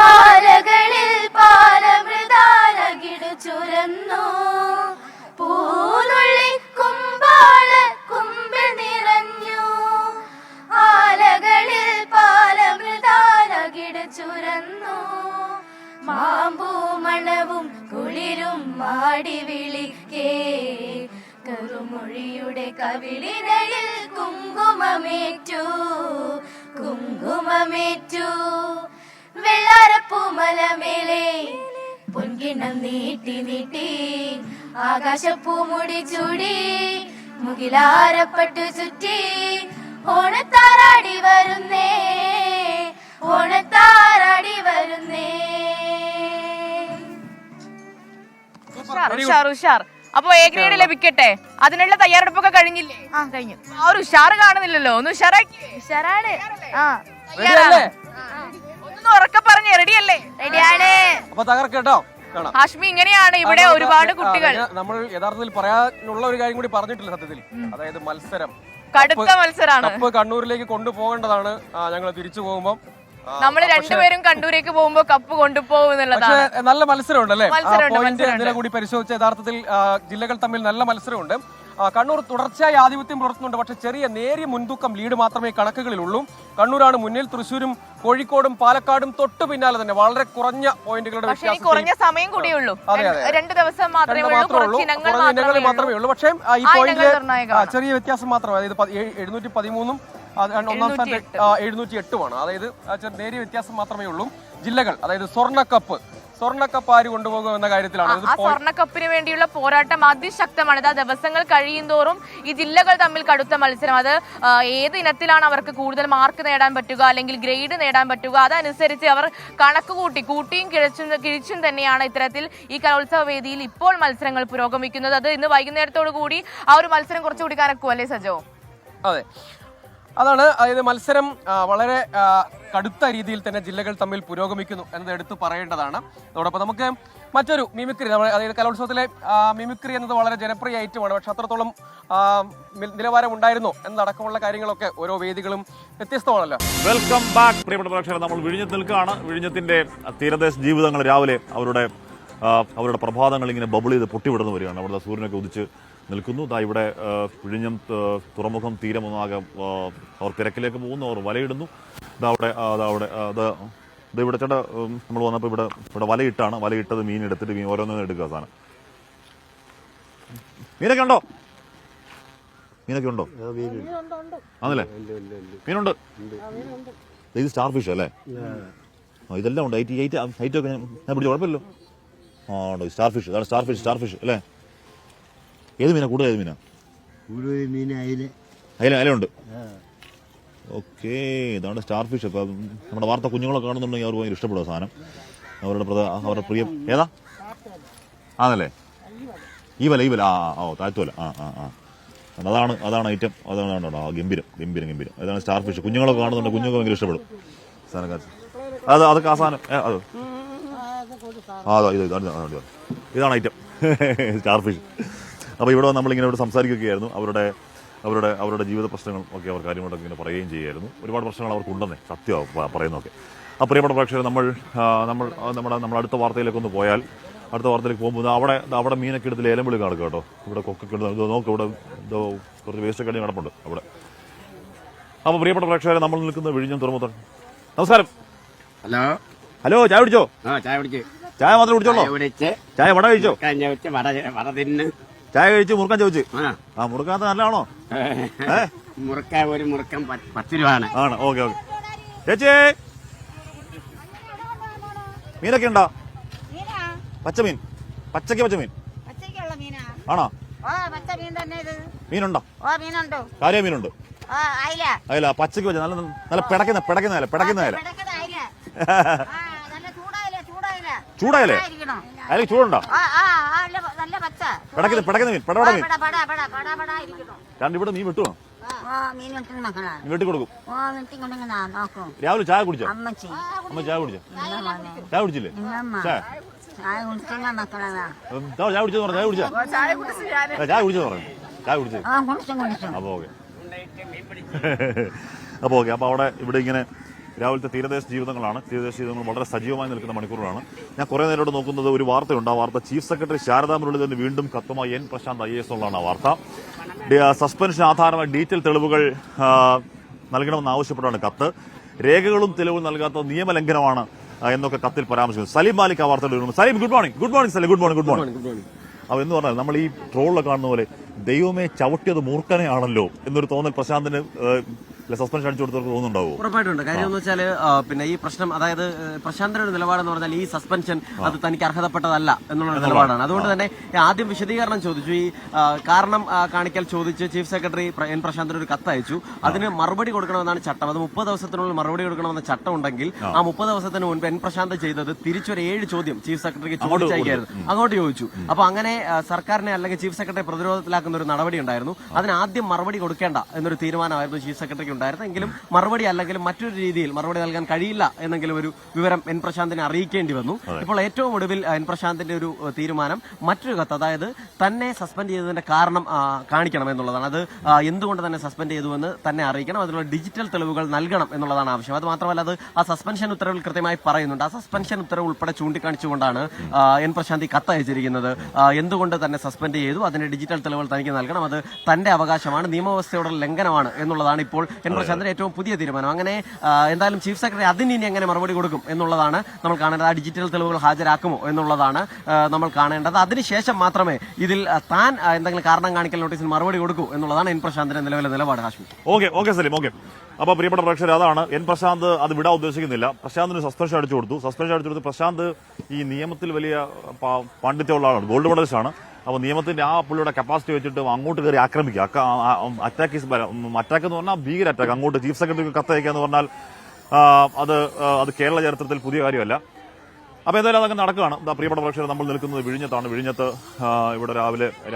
S: ആലകളിൽ പാലമൃതാലകിടു ചുരന്നു, പൂനുള്ളി കുമ്പാള കുമ്പിൽ നിറഞ്ഞു. ആലകളിൽ പാലമൃതാലകിടു ചുരന്നു, മാമ്പൂ മണവും കുളിരും മാടി വിളിക്കേ. കറുമൊഴിയുടെ കവിളിനയിൽ കുങ്കുമമേറ്റു, കുങ്കുമമേറ്റു. വെള്ളാരപ്പൂമലമേലെ പൊൻകിണ്ണം നീട്ടി നീട്ടി, ആകാശപ്പൂമുടി ചൂടി, മുകിലാരപ്പട്ടു ചുറ്റി. ഓണത്താറാടി വരുന്നേ, ഓണത്താറാടി വരുന്നേ.
R: ഉഷാർ. അപ്പൊ A ഗ്രേഡ് ലഭിക്കട്ടെ, അതിനുള്ള തയ്യാറെടുപ്പൊക്കെ കഴിഞ്ഞില്ലേ?
S: കഴിഞ്ഞു.
R: ആ ഒരു ഉഷാറ് കാണുന്നില്ലല്ലോ, ഒന്ന് ഉഷാറാക്കി.
S: ഉഷാറാണ്.
R: ഒന്ന് ഉറക്കെ പറഞ്ഞേ, റെഡിയല്ലേ? റെഡിയാണ്.
L: അപ്പൊ തകർക്കട്ടോ.
R: ഹാഷ്മി, ഇങ്ങനെയാണ് ഇവിടെ ഒരുപാട് കുട്ടികൾ.
L: നമ്മൾ യഥാർത്ഥത്തിൽ പറയാനുള്ള ഒരു കാര്യം കൂടി പറഞ്ഞിട്ടില്ല സത്യത്തിൽ. അതായത് മത്സരം
R: കടുത്ത മത്സരമാണ്.
L: കപ്പ് കണ്ണൂരിലേക്ക് കൊണ്ടുപോകേണ്ടതാണ്. ഞങ്ങൾ തിരിച്ചു പോകുമ്പോൾ
R: നമ്മൾ രണ്ടുപേരും കണ്ണൂരേക്ക് പോകുമ്പോ കപ്പ് കൊണ്ടുപോകും എന്നുള്ളതാണ്.
L: നല്ല മത്സരമുണ്ട് അല്ലേ? പോയിന്റ് നില കൂടി പരിശോധിച്ച യഥാർത്ഥത്തിൽ ജില്ലകൾ തമ്മിൽ നല്ല മത്സരമുണ്ട്. കണ്ണൂർ തുടർച്ചയായി ആധിപത്യം പുലർത്തുന്നുണ്ട്. പക്ഷെ നേരിയ മുൻതൂക്കം, ലീഡ് മാത്രമേ കണക്കുകളിലുള്ളൂ. കണ്ണൂരാണ് മുന്നിൽ. തൃശ്ശൂരും കോഴിക്കോടും പാലക്കാടും തൊട്ടു പിന്നാലെ തന്നെ വളരെ കുറഞ്ഞ പോയിന്റുകളുടെ വ്യത്യാസം.
R: കുറഞ്ഞ സമയം കൂടിയുള്ളൂ, 2 ദിവസം മാത്രമേ
L: ഉള്ളൂ. പക്ഷേ ഈ പോയിന്റിൽ ചെറിയ വ്യത്യാസം മാത്രമേ, അതായത് 713 ഒന്നാം സ്ഥാനത്ത് 708 അതായത് നേരിയ വ്യത്യാസം മാത്രമേ ഉള്ളൂ. ജില്ലകൾ, അതായത് സ്വർണ്ണക്കപ്പ് ആര് കൊണ്ടുപോകും എന്ന കാര്യത്തിലാണ്.
R: ആ സ്വർണ്ണക്കപ്പിന് വേണ്ടിയുള്ള പോരാട്ടം അതിശക്തമാണ്. ആ ദിവസങ്ങൾ കഴിയുന്തോറും ഈ ജില്ലകൾ തമ്മിൽ കടുത്ത മത്സരം. അത് ഏത് ഇനത്തിലാണ് അവർക്ക് കൂടുതൽ മാർക്ക് നേടാൻ പറ്റുക, അല്ലെങ്കിൽ ഗ്രേഡ് നേടാൻ പറ്റുക, അതനുസരിച്ച് അവർ കണക്ക് കൂട്ടിയും കിഴിച്ചും തന്നെയാണ് ഇത്തരത്തിൽ ഈ കലോത്സവ വേദിയിൽ ഇപ്പോൾ മത്സരങ്ങൾ പുരോഗമിക്കുന്നത്. അത് ഇന്ന് വൈകുന്നേരത്തോടു കൂടി ആ ഒരു മത്സരം കുറച്ചുകൂടി കനക്കും അല്ലേ സജോ?
L: അതെ, അതാണ്. അതായത് മത്സരം വളരെ കടുത്ത രീതിയിൽ തന്നെ ജില്ലകൾ തമ്മിൽ പുരോഗമിക്കുന്നു എന്നത് എടുത്തു പറയേണ്ടതാണ്. അതോടൊപ്പം നമുക്ക് മറ്റൊരു മിമിക്രി, അതായത് കലോത്സവത്തിലെ മിമിക്രി എന്നത് വളരെ ജനപ്രിയ ഐറ്റമാണ്. പക്ഷെ അത്രത്തോളം നിലവാരം ഉണ്ടായിരുന്നു എന്നടക്കമുള്ള കാര്യങ്ങളൊക്കെ ഓരോ വേദികളും വ്യത്യസ്തമാണല്ലോ.
A: വെൽക്കം ബാക്ക് പ്രിയപ്പെട്ട പ്രേക്ഷകർ. നമ്മൾ വിഴിഞ്ഞത്ത് നിൽക്കുകയാണ്. വിഴിഞ്ഞത്തിന്റെ തീരദേശ ജീവിതങ്ങൾ രാവിലെ അവരുടെ പ്രഭാതങ്ങൾ ഇങ്ങനെ ബബിൾ ചെയ്ത് പൊട്ടിവിടുന്നു വരികയാണ്. അവിടുത്തെ സൂര്യനൊക്കെ ഉദിച്ച് നിൽക്കുന്നു. ഇവിടെ വിഴിഞ്ഞം തുറമുഖം തീരമൊന്നാകെ അവർ തിരക്കിലേക്ക് പോകുന്നു, അവർ വലയിടുന്നു. ഇവിടെ ചേട്ടാ നമ്മൾ വന്നപ്പോൾ ഇവിടെ വലയിട്ടത് മീൻ എടുത്തിട്ട് ഓരോന്നും എടുക്കുക. സാധനം മീനൊക്കെ ഉണ്ടോ? ആണല്ലേ? മീനുണ്ട്. ഇത് സ്റ്റാർ ഫിഷ് അല്ലേ? ഇതെല്ലാം ഉണ്ട്. ഹൈറ്റൊക്കെ ഞാൻ പിടിച്ച കുഴപ്പമില്ലല്ലോ. ഉണ്ടോ സ്റ്റാർ ഫിഷ്? അതാണ് സ്റ്റാർ ഫിഷ് അല്ലേ? ഏത് മീനാ കൂടുതൽ? ഏത് മീനാ? അയിലുണ്ട്. ഓക്കെ, ഇതാണ് സ്റ്റാർ ഫിഷ്. അപ്പം നമ്മുടെ വാർത്ത കുഞ്ഞുങ്ങളെ കാണുന്നുണ്ടെങ്കിൽ അവർക്ക് ഭയങ്കര ഇഷ്ടപ്പെടുക സാധനം. അവരുടെ പ്രിയ ഏതാ ആണല്ലേ? ഈ വല താഴ്ത്തുവല. അതാണ് ഐറ്റം. അതാണ് ഗംഭീരം. അതാണ് സ്റ്റാർ ഫിഷ്. കുഞ്ഞുങ്ങളൊക്കെ കാണുന്നുണ്ട്, കുഞ്ഞുങ്ങൾക്ക് ഭയങ്കര ഇഷ്ടപ്പെടും സാധനം. അതൊക്കെ ആ സാധനം ഇതാണ് ഐറ്റം സ്റ്റാർ ഫിഷ്. അപ്പോൾ ഇവിടെ നമ്മളിങ്ങനെ സംസാരിക്കുകയായിരുന്നു. അവരുടെ ജീവിത പ്രശ്നങ്ങൾ ഒക്കെ അവർ കാര്യങ്ങളൊക്കെ ഇങ്ങനെ പറയുകയും ചെയ്യുമായിരുന്നു. ഒരുപാട് പ്രശ്നങ്ങൾ അവർക്കുണ്ടെന്നേ സത്യമാണ് പറയുന്നതൊക്കെ. ആ പ്രിയപ്പെട്ട പ്രേക്ഷകർ, നമ്മൾ അടുത്ത വാർത്തയിലേക്ക് ഒന്ന് പോയാൽ, അടുത്ത വാർത്തയിലേക്ക് പോകുമ്പോൾ അവിടെ മീനൊക്കെ എടുത്ത് ലേലം വിളി കാണുക കേട്ടോ. ഇവിടെ കൊക്കൊക്കെ നോക്ക്, ഇവിടെ കുറച്ച് വേസ്റ്റൊക്കെ അടി കിടപ്പുണ്ട് അവിടെ. അപ്പോൾ പ്രിയപ്പെട്ട പ്രേക്ഷകരെ, നമ്മൾ നിൽക്കുന്ന വിഴിഞ്ഞം തുറമുഖത്താണ്. നമസ്കാരം. ഹലോ, ചായ കുടിച്ചോ? ചായ മാത്രം കുടിച്ചോളൂ? ചായ വട കഴിച്ചോ? ചായ കഴിച്ച് മുറുക്കാൻ ചോദിച്ചു. മുറുക്കാത്ത നല്ലതാണോ?
T: ഒരു മുറുക്കം 10 രൂപയാണ്.
A: ആണ്. ഓക്കെ. ചേച്ചി, മീനൊക്കെ ഉണ്ടോ? പച്ചമീൻ, പച്ചമീൻ ആണോ? മീനുണ്ടോ? കാര്യ മീനുണ്ട്. അയല പച്ചക്ക് വെച്ച നല്ല പിടക്കുന്ന അയല. ചൂടായല്ലേ? അതിൽ ചൂടുണ്ടോ? പിടക്കുന്ന മീൻ, പടപട മീൻ. ഇവിടെ മീൻ വെട്ടുവോ? വെട്ടി കൊടുക്കും. രാവിലെ ചായ കുടിച്ചോ? അമ്മ ചായ കുടിച്ചോ? ചായ കുടിച്ചില്ലേ? ചായ കുടിച്ചെന്ന് പറഞ്ഞു. ചായ കുടിച്ചത്. അപ്പൊ ഓക്കെ. അപ്പൊ അവിടെ ഇവിടെ ഇങ്ങനെ രാവിലത്തെ തീരദേശ ജീവിതങ്ങളാണ്. തീരദേശ ജീവിതങ്ങൾ വളരെ സജീവമായി നിൽക്കുന്ന മണിക്കൂറുകളാണ്. ഞാൻ കുറേ നേരോട് നോക്കുന്നത് ഒരു വാർത്തയുണ്ട്. ആ വാർത്ത ചീഫ് സെക്രട്ടറി ശാരദാ മുരളീധരന് വീണ്ടും കത്തുമായി എൻ പ്രശാന്ത് IAS എന്നുള്ളതാണ് ആ വാർത്ത. സസ്പെൻഷൻ ആധാരമായി ഡീറ്റെയിൽ തെളിവുകൾ നൽകണമെന്ന് ആവശ്യപ്പെട്ടാണ് കത്ത്. രേഖകളും തെളിവും നൽകാത്ത നിയമലംഘനമാണ് എന്നൊക്കെ കത്തിൽ പരാമർശിക്കുന്നു. സലീം മാലിക് ആ വാർത്തയിൽ വരുന്നു. Saleem, good morning Saleem. Good morning. അപ്പോൾ എന്ന് പറഞ്ഞാൽ നമ്മൾ ഈ ട്രോളിലൊക്കെ കാണുന്ന പോലെ ദൈവമേ ചവിട്ടിയത് മൂർഖനെയാണല്ലോ എന്നൊരു തോന്നൽ പ്രശാന്തിന് സസ്പെൻഷൻ അടിച്ചു കൊടുത്തവർക്ക് തോന്നുന്നുണ്ടാവും.
T: ഉറപ്പായിട്ടുണ്ട്. കാര്യം എന്ന് വെച്ചാൽ പിന്നെ ഈ പ്രശ്നം, അതായത് പ്രശാന്തിന്റെ ഒരു നിലപാടെന്ന് പറഞ്ഞാൽ ഈ സസ്പെൻഷൻ അത് തനിക്ക് അർഹതപ്പെട്ടതല്ല എന്നുള്ള നിലപാടാണ്. അതുകൊണ്ട് തന്നെ ആദ്യം വിശദീകരണം ചോദിച്ചു. ഈ കാരണം കാണിക്കൽ ചോദിച്ച് ചീഫ് സെക്രട്ടറി എൻ പ്രശാന്തിന് ഒരു കത്ത് അയച്ചു. അതിന് മറുപടി കൊടുക്കണമെന്നാണ് ചട്ടം. അത് 30 ദിവസത്തിനുള്ളിൽ മറുപടി കൊടുക്കണമെന്ന ചട്ടം ഉണ്ടെങ്കിൽ ആ 30 ദിവസത്തിന് മുൻപ് എൻ പ്രശാന്ത് ചെയ്തത് തിരിച്ചൊരു 7 ചോദ്യം ചീഫ് സെക്രട്ടറിക്ക് ചോദിച്ചയക്കായിരുന്നു. അങ്ങോട്ട് ചോദിച്ചു. അപ്പൊ അങ്ങനെ സർക്കാരിനെ അല്ലെങ്കിൽ ചീഫ് സെക്രട്ടറി പ്രതിരോധത്തിലാക്കുന്ന ഒരു നടപടി ഉണ്ടായിരുന്നു. അതിന് ആദ്യം മറുപടി കൊടുക്കേണ്ട എന്നൊരു തീരുമാനമായിരുന്നു ചീഫ് സെക്രട്ടറിക്ക് ഉണ്ടായിരുന്നു. എങ്കിലും മറുപടി അല്ലെങ്കിലും മറ്റൊരു രീതിയിൽ മറുപടി നൽകാൻ കഴിയില്ല എന്നെങ്കിലും ഒരു വിവരം എൻ പ്രശാന്തിനെ അറിയിക്കേണ്ടി വന്നു. ഇപ്പോൾ ഏറ്റവും ഒടുവിൽ എൻ പ്രശാന്തിന്റെ ഒരു തീരുമാനം മറ്റൊരു കത്ത്, അതായത് തന്നെ സസ്പെൻഡ് ചെയ്തതിന്റെ കാരണം കാണിക്കണം എന്നുള്ളതാണ്. അത് എന്തുകൊണ്ട് തന്നെ സസ്പെൻഡ് ചെയ്തുവെന്ന് തന്നെ അറിയിക്കണം. അതിനുള്ള ഡിജിറ്റൽ തെളിവുകൾ നൽകണം എന്നുള്ളതാണ് ആവശ്യം. അത് മാത്രമല്ല, അത് ആ സസ്പെൻഷൻ ഉത്തരവിൽ കൃത്യമായി പറയുന്നുണ്ട്. ആ സസ്പെൻഷൻ ഉത്തരവ് ഉൾപ്പെടെ ചൂണ്ടിക്കാണിച്ചുകൊണ്ടാണ് എൻ പ്രശാന്ത് കത്ത് അയച്ചിരിക്കുന്നത്. എന്തുകൊണ്ട് തന്നെ സസ്പെൻഡ് ചെയ്തു, അതിന്റെ ഡിജിറ്റൽ തെളിവുകൾ തനിക്ക് നൽകണം, അത് തന്റെ അവകാശമാണ്, നിയമവ്യവസ്ഥയോടുള്ള ലംഘനമാണ് എന്നുള്ളതാണ് ഇപ്പോൾ എൻ പ്രശാന്തിന്റെ ഏറ്റവും പുതിയ തീരുമാനം. അങ്ങനെ എന്തായാലും ചീഫ് സെക്രട്ടറി അതിന് ഇനി എങ്ങനെ മറുപടി കൊടുക്കും എന്നുള്ളതാണ് നമ്മൾ കാണേണ്ടത്. ആ ഡിജിറ്റൽ തെളിവുകൾ ഹാജരാക്കുമോ എന്നുള്ളതാണ് നമ്മൾ കാണേണ്ടത്. അതിനുശേഷം മാത്രമേ ഇതിൽ താൻ എന്തെങ്കിലും കാരണം കാണിക്കൽ നോട്ടീസിന് മറുപടി കൊടുക്കൂ എന്നുള്ളതാണ് എൻ പ്രശാന്തിന്റെ നിലവിലെ നിലപാട്. ഹാഷ്മി.
A: ഓക്കെ സലീം. ഓക്കെ. അപ്പൊ പ്രിയപ്പെട്ട പ്രേക്ഷകർ, അതാണ് എൻ പ്രശാന്ത് അത് വിടാൻ ഉദ്ദേശിക്കുന്നില്ല. പ്രശാന്തിന് സസ്പെൻഷൻ അടിച്ചു കൊടുത്തു. പ്രശാന്ത് ഈ നിയമത്തിൽ വലിയ പാണ്ഡിത്യമുള്ള ആളാണ്, ഗോൾഡ് മെഡലിസ്റ്റ് ആണ്. അപ്പോൾ നിയമത്തിന്റെ ആ പുള്ളിയുടെ കപ്പാസിറ്റി വെച്ചിട്ട് അങ്ങോട്ട് കയറി ആക്രമിക്കുക, അറ്റാക്ക് എന്ന് പറഞ്ഞാൽ ഭീകര അറ്റാക്ക്, അങ്ങോട്ട് ചീഫ് സെക്രട്ടറിക്ക് കത്തയക്കുക എന്ന് പറഞ്ഞാൽ അത് കേരള ചരിത്രത്തിൽ പുതിയ കാര്യമല്ല. അപ്പോൾ എന്തായാലും അതൊക്കെ നടക്കുകയാണ്. പ്രിയപ്പെട്ട പ്രേക്ഷകർ, നമ്മൾ നിൽക്കുന്നത് വിഴിഞ്ഞത്താണ്. വിഴിഞ്ഞത്ത് ഇവിടെ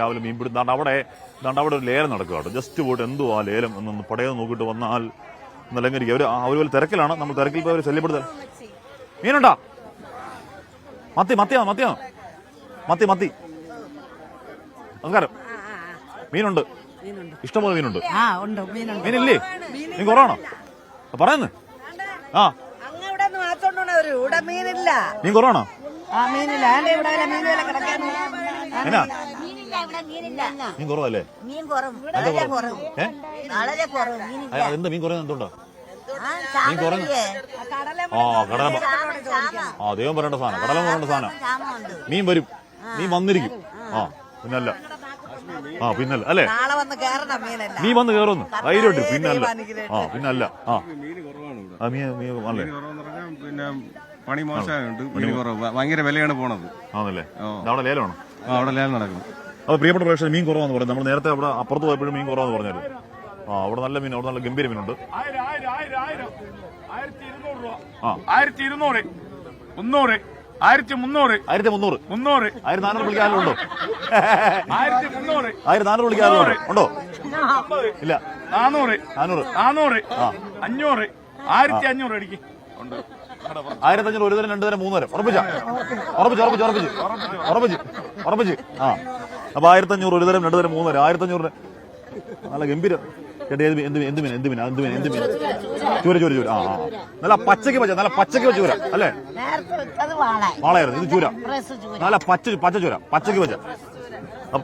A: രാവിലെ മീൻ പിടുത്താണ്ട് അവിടെ ഒരു ലേലം നടക്കുകയാണ്. ജസ്റ്റ് പോയിട്ട് എന്തുവാ ലേലം എന്നൊന്ന് പടയെന്ന് നോക്കിയിട്ട് വന്നാൽ നിലങ്കരിക്കുക. അവർ വലിയ തിരക്കിലാണ്. നമ്മൾ തിരക്കിൽ പോയി അവർ ശല്യപ്പെടുത്തൽ. മീനുണ്ടോ? മത്തി നമസ്കാരം. മീനുണ്ട്, ഇഷ്ടംപോലെ മീനുണ്ട്. മീനില്ലേ? മീൻ കുറവാണോ പറയുന്നത്? മീൻ കുറവാണോ? മീൻ കുറവല്ലേ? എന്താ മീൻ കുറയുന്നത്? എന്തുകൊണ്ടോ മീൻ കുറഞ്ഞു? ദൈവം പറയേണ്ട സാധനം, കടല പറയേണ്ട സാധനം. മീൻ വരും, മീൻ വന്നിരിക്കും. പിന്നല്ല അല്ലേ? നീ വന്ന് കയറുന്നു ധൈര്യമുണ്ട്. പിന്നല്ല
U: പിന്നെ പണി മോശമായുണ്ട്, ഭയങ്കര വിലയാണ് പോണത്.
A: ആണല്ലേ? അവിടെ ലേലമാണോ?
U: അവിടെ ലേലം നടക്കും.
A: അപ്പൊ പ്രിയപ്പെട്ട പ്രേക്ഷകർ, മീൻ കുറവാന്ന് പറയുന്നത് നമ്മൾ നേരത്തെ അവിടെ അപ്പുറത്ത് പോയപ്പോഴും മീൻ കുറവാന്ന് പറഞ്ഞായിരുന്നു. അവിടെ നല്ല മീൻ, അവിടെ നല്ല ഗംഭീര മീനുണ്ട്.
E: 1200 രൂപ, 1200, 300, 1300,
A: 1300,
E: 300,
A: 1400 വിളിക്കാറുണ്ടോ?
E: 1300,
A: 1400 വിളിക്കാറുണ്ടോ? ഉണ്ടോ? ഇല്ല.
E: 400, 500, 1500 അടിക്കും.
A: 1500 ഒരു തരം, 2 തരം, 3 തരം. ഉറപ്പിച്ച്. ആ, അപ്പൊ 1500 ഒരു തരം, 2 തരം, 3 തരം. 1500 നല്ല ഗംഭീരം. എന്ത് മീൻ? ചൂര. ആ, നല്ല പച്ചക്ക് വെച്ച ചൂര അല്ലേ? വാളയായിരുന്നു. ഇത് ചൂര, നല്ല പച്ച ചൂര, പച്ചക്ക് വെച്ച. അപ്പൊ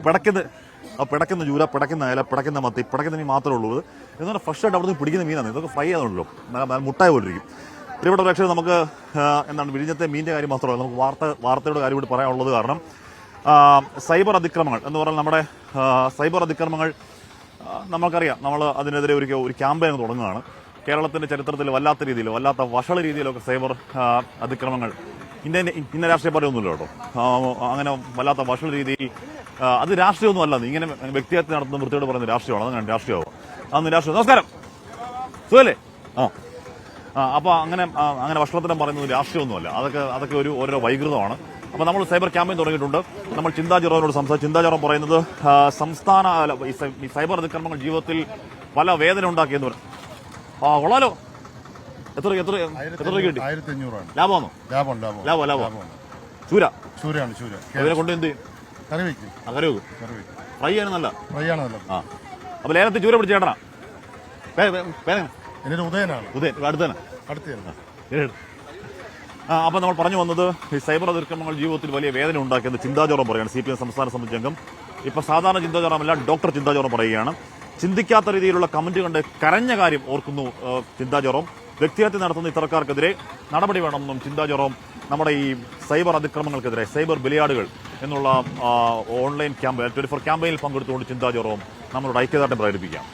A: പിടക്കുന്ന ചൂര, പിടക്കുന്ന അയല, പിടക്കുന്ന മത്തി, പിടക്കുന്ന മീൻ മാത്രമേ ഉള്ളൂ. എന്നാൽ ഫ്രഷ് ആയിട്ട് അവിടെ നിന്ന് പിടിക്കുന്ന മീനാണ്. ഇതൊക്കെ ഫ്രൈ ആണല്ലോ, നല്ല മുട്ടായ പോലെ ഇരിക്കും. പ്രിയപ്പെട്ട പ്രേക്ഷകർ, നമുക്ക് വിഴിഞ്ഞത്തെ മീനിന്റെ കാര്യം മാത്രമല്ല, നമുക്ക് വാർത്തയുടെ കാര്യം കൂടി പറയാനുള്ളത്. കാരണം സൈബർ അതിക്രമങ്ങൾ എന്ന് പറഞ്ഞാൽ നമ്മുടെ സൈബർ അതിക്രമങ്ങൾ നമുക്കറിയാം. നമ്മൾ അതിനെതിരെ ഒരു ക്യാമ്പയിൻ തുടങ്ങുകയാണ്. കേരളത്തിന്റെ ചരിത്രത്തിൽ വല്ലാത്ത വഷള രീതിയിലൊക്കെ സൈബർ അതിക്രമങ്ങൾ ഇന്ന രാഷ്ട്രീയ പാർട്ടിയൊന്നുമില്ല കേട്ടോ. അങ്ങനെ വല്ലാത്ത വഷള രീതിയിൽ അത് രാഷ്ട്രീയമൊന്നും അല്ല. ഇങ്ങനെ വ്യക്തിഹത്യ നടത്തുന്ന വൃത്തിയോട് പറയുന്ന രാഷ്ട്രീയമാണ്. അതാണ് രാഷ്ട്രീയമാവും. അതൊന്നും രാഷ്ട്രീയം. നമസ്കാരം, സുഖല്ലേ? അപ്പൊ അങ്ങനെ വഷളത്തിനും പറയുന്നത് രാഷ്ട്രീയമൊന്നുമല്ല. അതൊക്കെ ഓരോ വൈകൃതമാണ്. അപ്പൊ നമ്മൾ സൈബർ ക്യാമ്പയിൻ തുടങ്ങിയിട്ടുണ്ട്. നമ്മൾ ചിന്താ ജെറോനോട് സംസാരിച്ചു. ചിന്താ ജെറോ പറയുന്നത് ഈ സൈബർ അതിക്രമങ്ങൾ ജീവിതത്തിൽ പല വേദന ഉണ്ടാക്കിയെന്ന് പറഞ്ഞു. കൊള്ളാലോ. എത്ര രൂപ കിട്ടി?
D: 1500.
A: ലാഭമാണോ? ലാഭം. ചൂരയാണ്. ഇതിനെ കൊണ്ട് എന്ത് കറി വെക്കും? ഫ്രൈ ആണ് നല്ല. ആ, അപ്പൊ ലേലത്തിൽ ചൂര പിടിച്ച ചേട്ടനാ? ഉദയൻ അടുത്തന്നെ. അപ്പൊ നമ്മൾ പറഞ്ഞു വന്നത് ഈ സൈബർ അതിക്രമങ്ങൾ ജീവിതത്തിൽ വലിയ വേദന ഉണ്ടാക്കിയെന്ന് ചിന്താ ജെറോ പറയുകയാണ്. CPM സംസ്ഥാന സമിതി അംഗം. ഇപ്പൊ സാധാരണ ചിന്താ ജെറോമല്ല, ഡോക്ടർ ചിന്താ ജെറോ പറയുകയാണ്. ചിന്തിക്കാത്ത രീതിയിലുള്ള കമന്റ് കണ്ട് കരഞ്ഞ കാര്യം ഓർക്കുന്നു ചിന്താ ജെറോ. വ്യക്തിഹത്യ നടത്തുന്ന ഇത്തരക്കാർക്കെതിരെ നടപടി വേണമെന്നും ചിന്താ ജെറോ നമ്മുടെ ഈ സൈബർ അതിക്രമങ്ങൾക്കെതിരെ, സൈബർ ബലിയാടുകൾ എന്നുള്ള ഓൺലൈൻ ക്യാമ്പയിൻ 24 ക്യാമ്പയിനിൽ പങ്കെടുത്തുകൊണ്ട് ചിന്താ ജെറോ നമ്മളോട് ഐക്യദാർഢ്യം പ്രകടിപ്പിക്കാം.